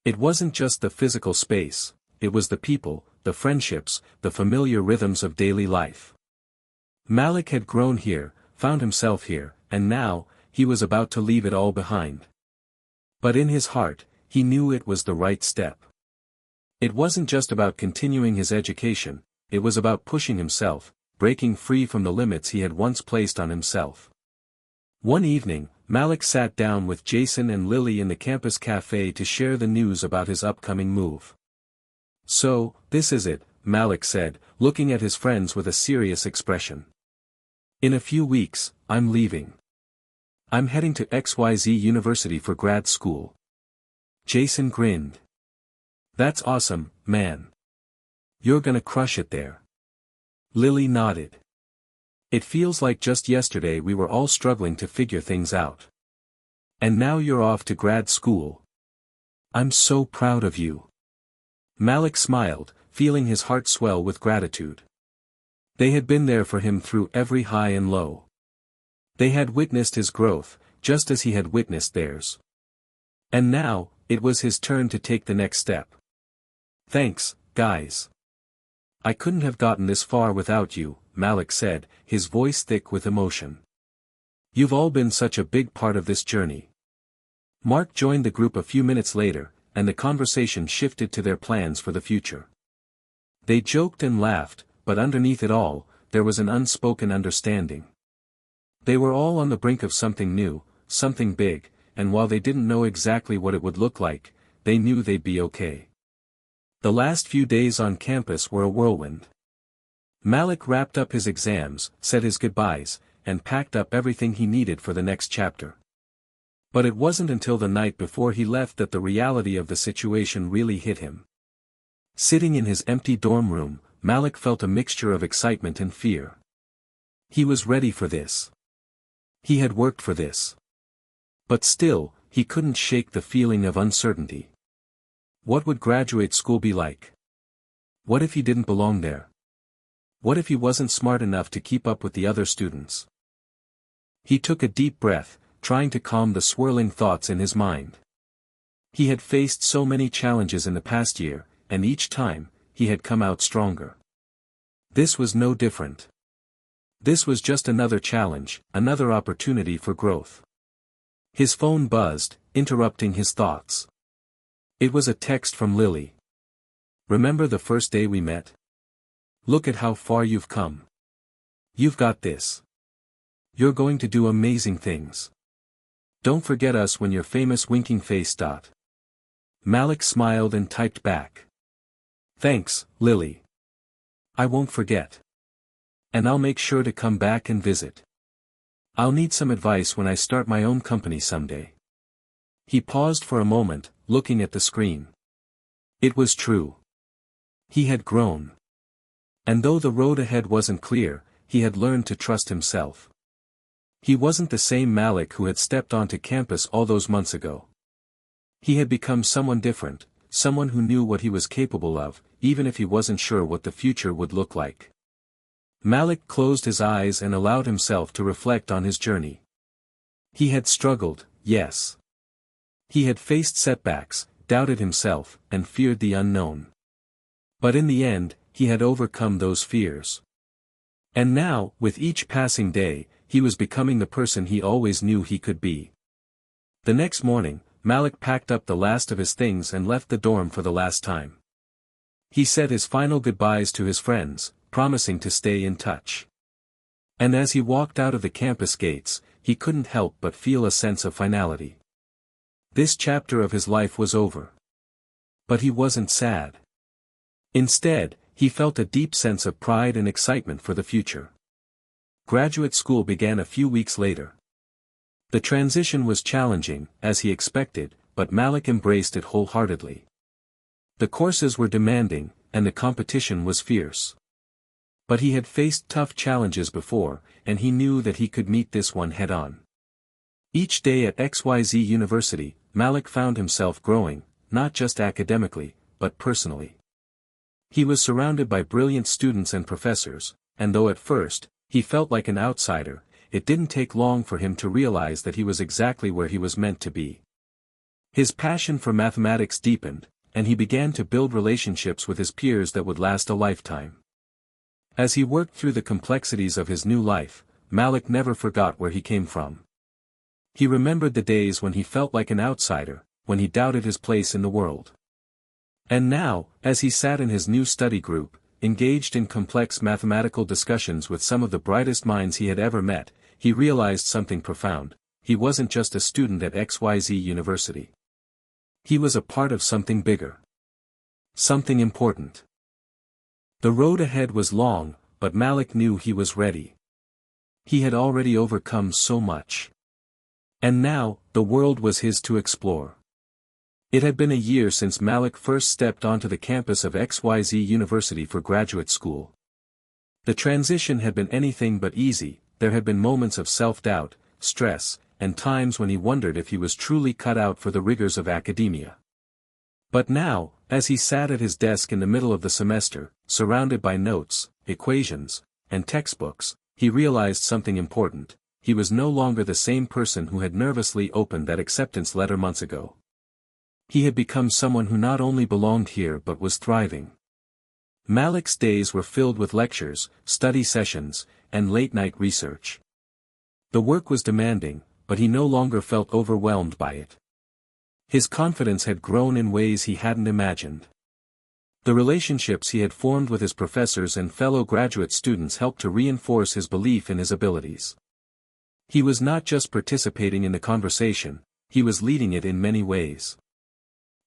It wasn't just the physical space, it was the people, the friendships, the familiar rhythms of daily life. Malik had grown here, found himself here, and now, he was about to leave it all behind. But in his heart, he knew it was the right step. It wasn't just about continuing his education, it was about pushing himself, breaking free from the limits he had once placed on himself. One evening, Malik sat down with Jason and Lily in the campus cafe to share the news about his upcoming move. So, this is it, Malik said, looking at his friends with a serious expression. In a few weeks, I'm leaving. I'm heading to XYZ University for grad school. Jason grinned. That's awesome, man. You're gonna crush it there. Lily nodded. It feels like just yesterday we were all struggling to figure things out. And now you're off to grad school. I'm so proud of you. Malik smiled, feeling his heart swell with gratitude. They had been there for him through every high and low. They had witnessed his growth, just as he had witnessed theirs. And now, it was his turn to take the next step. Thanks, guys. I couldn't have gotten this far without you, Malik said, his voice thick with emotion. You've all been such a big part of this journey. Mark joined the group a few minutes later, and the conversation shifted to their plans for the future. They joked and laughed, but underneath it all, there was an unspoken understanding. They were all on the brink of something new, something big, and while they didn't know exactly what it would look like, they knew they'd be okay. The last few days on campus were a whirlwind. Malik wrapped up his exams, said his goodbyes, and packed up everything he needed for the next chapter. But it wasn't until the night before he left that the reality of the situation really hit him. Sitting in his empty dorm room, Malik felt a mixture of excitement and fear. He was ready for this. He had worked for this. But still, he couldn't shake the feeling of uncertainty. What would graduate school be like? What if he didn't belong there? What if he wasn't smart enough to keep up with the other students? He took a deep breath, trying to calm the swirling thoughts in his mind. He had faced so many challenges in the past year, and each time, he had come out stronger. This was no different. This was just another challenge, another opportunity for growth. His phone buzzed, interrupting his thoughts. It was a text from Lily. "Remember the first day we met? Look at how far you've come. You've got this. You're going to do amazing things. Don't forget us when you're famous." Winking face. Malik smiled and typed back. "Thanks, Lily. I won't forget. And I'll make sure to come back and visit. I'll need some advice when I start my own company someday." He paused for a moment, looking at the screen. It was true. He had grown. And though the road ahead wasn't clear, he had learned to trust himself. He wasn't the same Malik who had stepped onto campus all those months ago. He had become someone different, someone who knew what he was capable of, even if he wasn't sure what the future would look like. Malik closed his eyes and allowed himself to reflect on his journey. He had struggled, yes. He had faced setbacks, doubted himself, and feared the unknown. But in the end, he had overcome those fears. And now, with each passing day, he was becoming the person he always knew he could be. The next morning, Malik packed up the last of his things and left the dorm for the last time. He said his final goodbyes to his friends, promising to stay in touch. And as he walked out of the campus gates, he couldn't help but feel a sense of finality. This chapter of his life was over. But he wasn't sad. Instead, he felt a deep sense of pride and excitement for the future. Graduate school began a few weeks later. The transition was challenging, as he expected, but Malik embraced it wholeheartedly. The courses were demanding, and the competition was fierce. But he had faced tough challenges before, and he knew that he could meet this one head-on. Each day at XYZ University, Malik found himself growing, not just academically, but personally. He was surrounded by brilliant students and professors, and though at first, he felt like an outsider, it didn't take long for him to realize that he was exactly where he was meant to be. His passion for mathematics deepened, and he began to build relationships with his peers that would last a lifetime. As he worked through the complexities of his new life, Malik never forgot where he came from. He remembered the days when he felt like an outsider, when he doubted his place in the world. And now, as he sat in his new study group, engaged in complex mathematical discussions with some of the brightest minds he had ever met, he realized something profound: he wasn't just a student at XYZ University. He was a part of something bigger. Something important. The road ahead was long, but Malik knew he was ready. He had already overcome so much. And now, the world was his to explore. It had been a year since Malik first stepped onto the campus of XYZ University for graduate school. The transition had been anything but easy. There had been moments of self-doubt, stress, and times when he wondered if he was truly cut out for the rigors of academia. But now, as he sat at his desk in the middle of the semester, surrounded by notes, equations, and textbooks, he realized something important: he was no longer the same person who had nervously opened that acceptance letter months ago. He had become someone who not only belonged here but was thriving. Malik's days were filled with lectures, study sessions, and late-night research. The work was demanding, but he no longer felt overwhelmed by it. His confidence had grown in ways he hadn't imagined. The relationships he had formed with his professors and fellow graduate students helped to reinforce his belief in his abilities. He was not just participating in the conversation, he was leading it in many ways.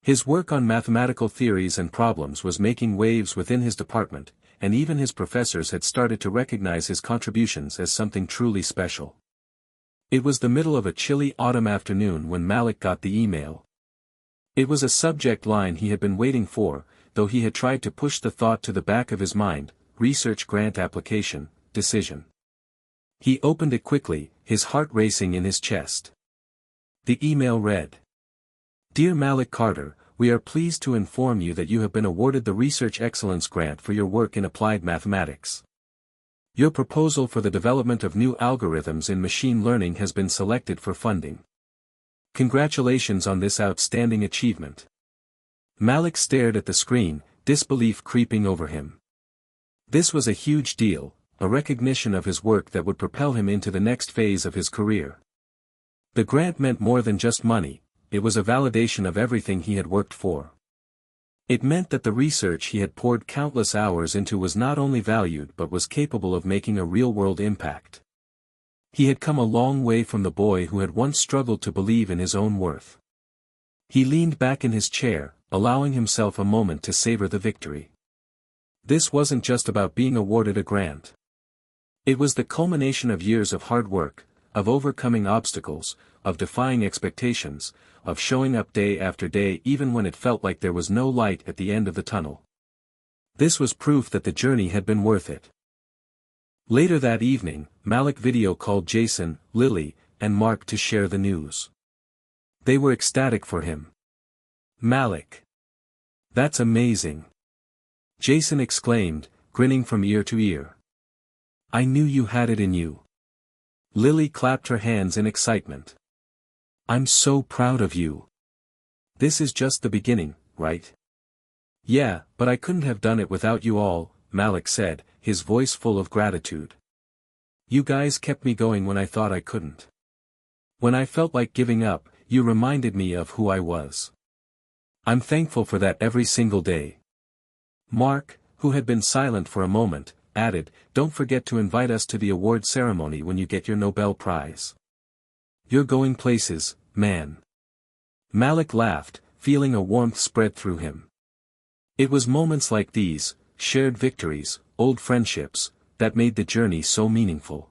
His work on mathematical theories and problems was making waves within his department, and even his professors had started to recognize his contributions as something truly special. It was the middle of a chilly autumn afternoon when Malik got the email. It was a subject line he had been waiting for, though he had tried to push the thought to the back of his mind: research grant application, decision. He opened it quickly, his heart racing in his chest. The email read: Dear Malik Carter, we are pleased to inform you that you have been awarded the Research Excellence Grant for your work in applied mathematics. Your proposal for the development of new algorithms in machine learning has been selected for funding. Congratulations on this outstanding achievement. Malik stared at the screen, disbelief creeping over him. This was a huge deal, a recognition of his work that would propel him into the next phase of his career. The grant meant more than just money, it was a validation of everything he had worked for. It meant that the research he had poured countless hours into was not only valued but was capable of making a real-world impact. He had come a long way from the boy who had once struggled to believe in his own worth. He leaned back in his chair, allowing himself a moment to savor the victory. This wasn't just about being awarded a grant. It was the culmination of years of hard work, of overcoming obstacles, of defying expectations, of showing up day after day even when it felt like there was no light at the end of the tunnel. This was proof that the journey had been worth it. Later that evening, Malik video called Jason, Lily, and Mark to share the news. They were ecstatic for him. Malik. That's amazing. Jason exclaimed, grinning from ear to ear. I knew you had it in you. Lily clapped her hands in excitement. I'm so proud of you. This is just the beginning, right? Yeah, but I couldn't have done it without you all, Malik said, his voice full of gratitude. You guys kept me going when I thought I couldn't. When I felt like giving up, you reminded me of who I was. I'm thankful for that every single day. Mark, who had been silent for a moment, added, Don't forget to invite us to the award ceremony when you get your Nobel Prize. You're going places, man. Malik laughed, feeling a warmth spread through him. It was moments like these, shared victories, old friendships, that made the journey so meaningful.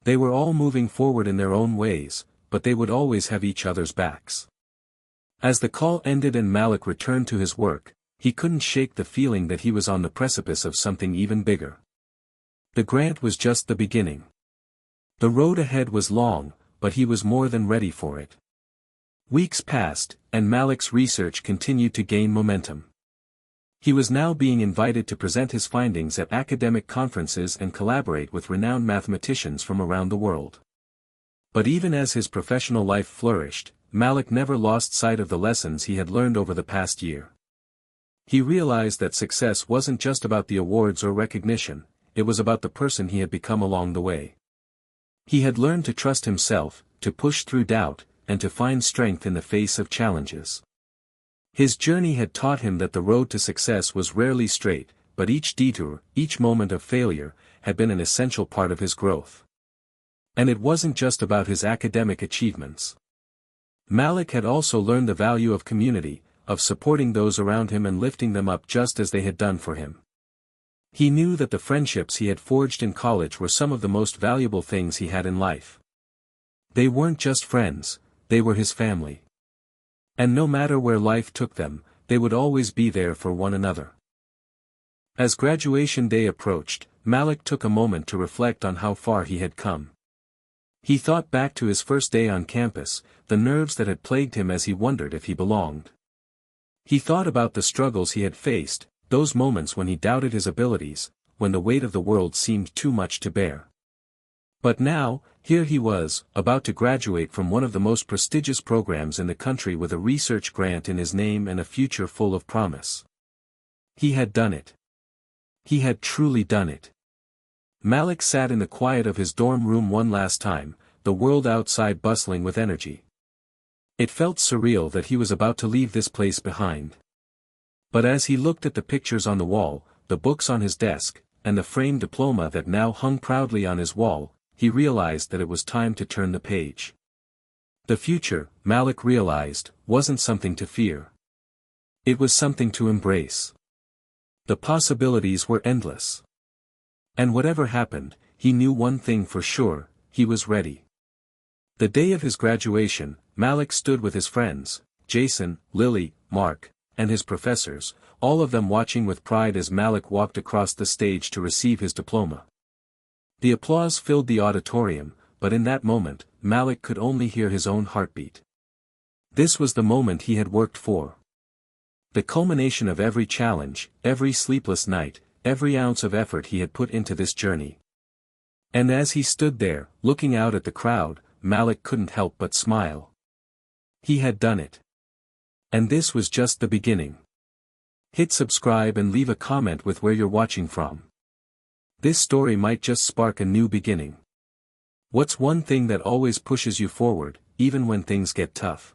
They were all moving forward in their own ways, but they would always have each other's backs. As the call ended and Malik returned to his work, he couldn't shake the feeling that he was on the precipice of something even bigger. The grant was just the beginning. The road ahead was long, but he was more than ready for it. Weeks passed, and Malik's research continued to gain momentum. He was now being invited to present his findings at academic conferences and collaborate with renowned mathematicians from around the world. But even as his professional life flourished, Malik never lost sight of the lessons he had learned over the past year. He realized that success wasn't just about the awards or recognition, it was about the person he had become along the way. He had learned to trust himself, to push through doubt, and to find strength in the face of challenges. His journey had taught him that the road to success was rarely straight, but each detour, each moment of failure, had been an essential part of his growth. And it wasn't just about his academic achievements. Malik had also learned the value of community, of supporting those around him and lifting them up just as they had done for him. He knew that the friendships he had forged in college were some of the most valuable things he had in life. They weren't just friends, they were his family. And no matter where life took them, they would always be there for one another. As graduation day approached, Malik took a moment to reflect on how far he had come. He thought back to his first day on campus, the nerves that had plagued him as he wondered if he belonged. He thought about the struggles he had faced, those moments when he doubted his abilities, when the weight of the world seemed too much to bear. But now, here he was, about to graduate from one of the most prestigious programs in the country with a research grant in his name and a future full of promise. He had done it. He had truly done it. Malik sat in the quiet of his dorm room one last time, the world outside bustling with energy. It felt surreal that he was about to leave this place behind. But as he looked at the pictures on the wall, the books on his desk, and the framed diploma that now hung proudly on his wall, he realized that it was time to turn the page. The future, Malik realized, wasn't something to fear. It was something to embrace. The possibilities were endless. And whatever happened, he knew one thing for sure: he was ready. The day of his graduation, Malik stood with his friends, Jason, Lily, Mark, and his professors, all of them watching with pride as Malik walked across the stage to receive his diploma. The applause filled the auditorium, but in that moment, Malik could only hear his own heartbeat. This was the moment he had worked for. The culmination of every challenge, every sleepless night, every ounce of effort he had put into this journey. And as he stood there, looking out at the crowd, Malik couldn't help but smile. He had done it. And this was just the beginning. Hit subscribe and leave a comment with where you're watching from. This story might just spark a new beginning. What's one thing that always pushes you forward, even when things get tough?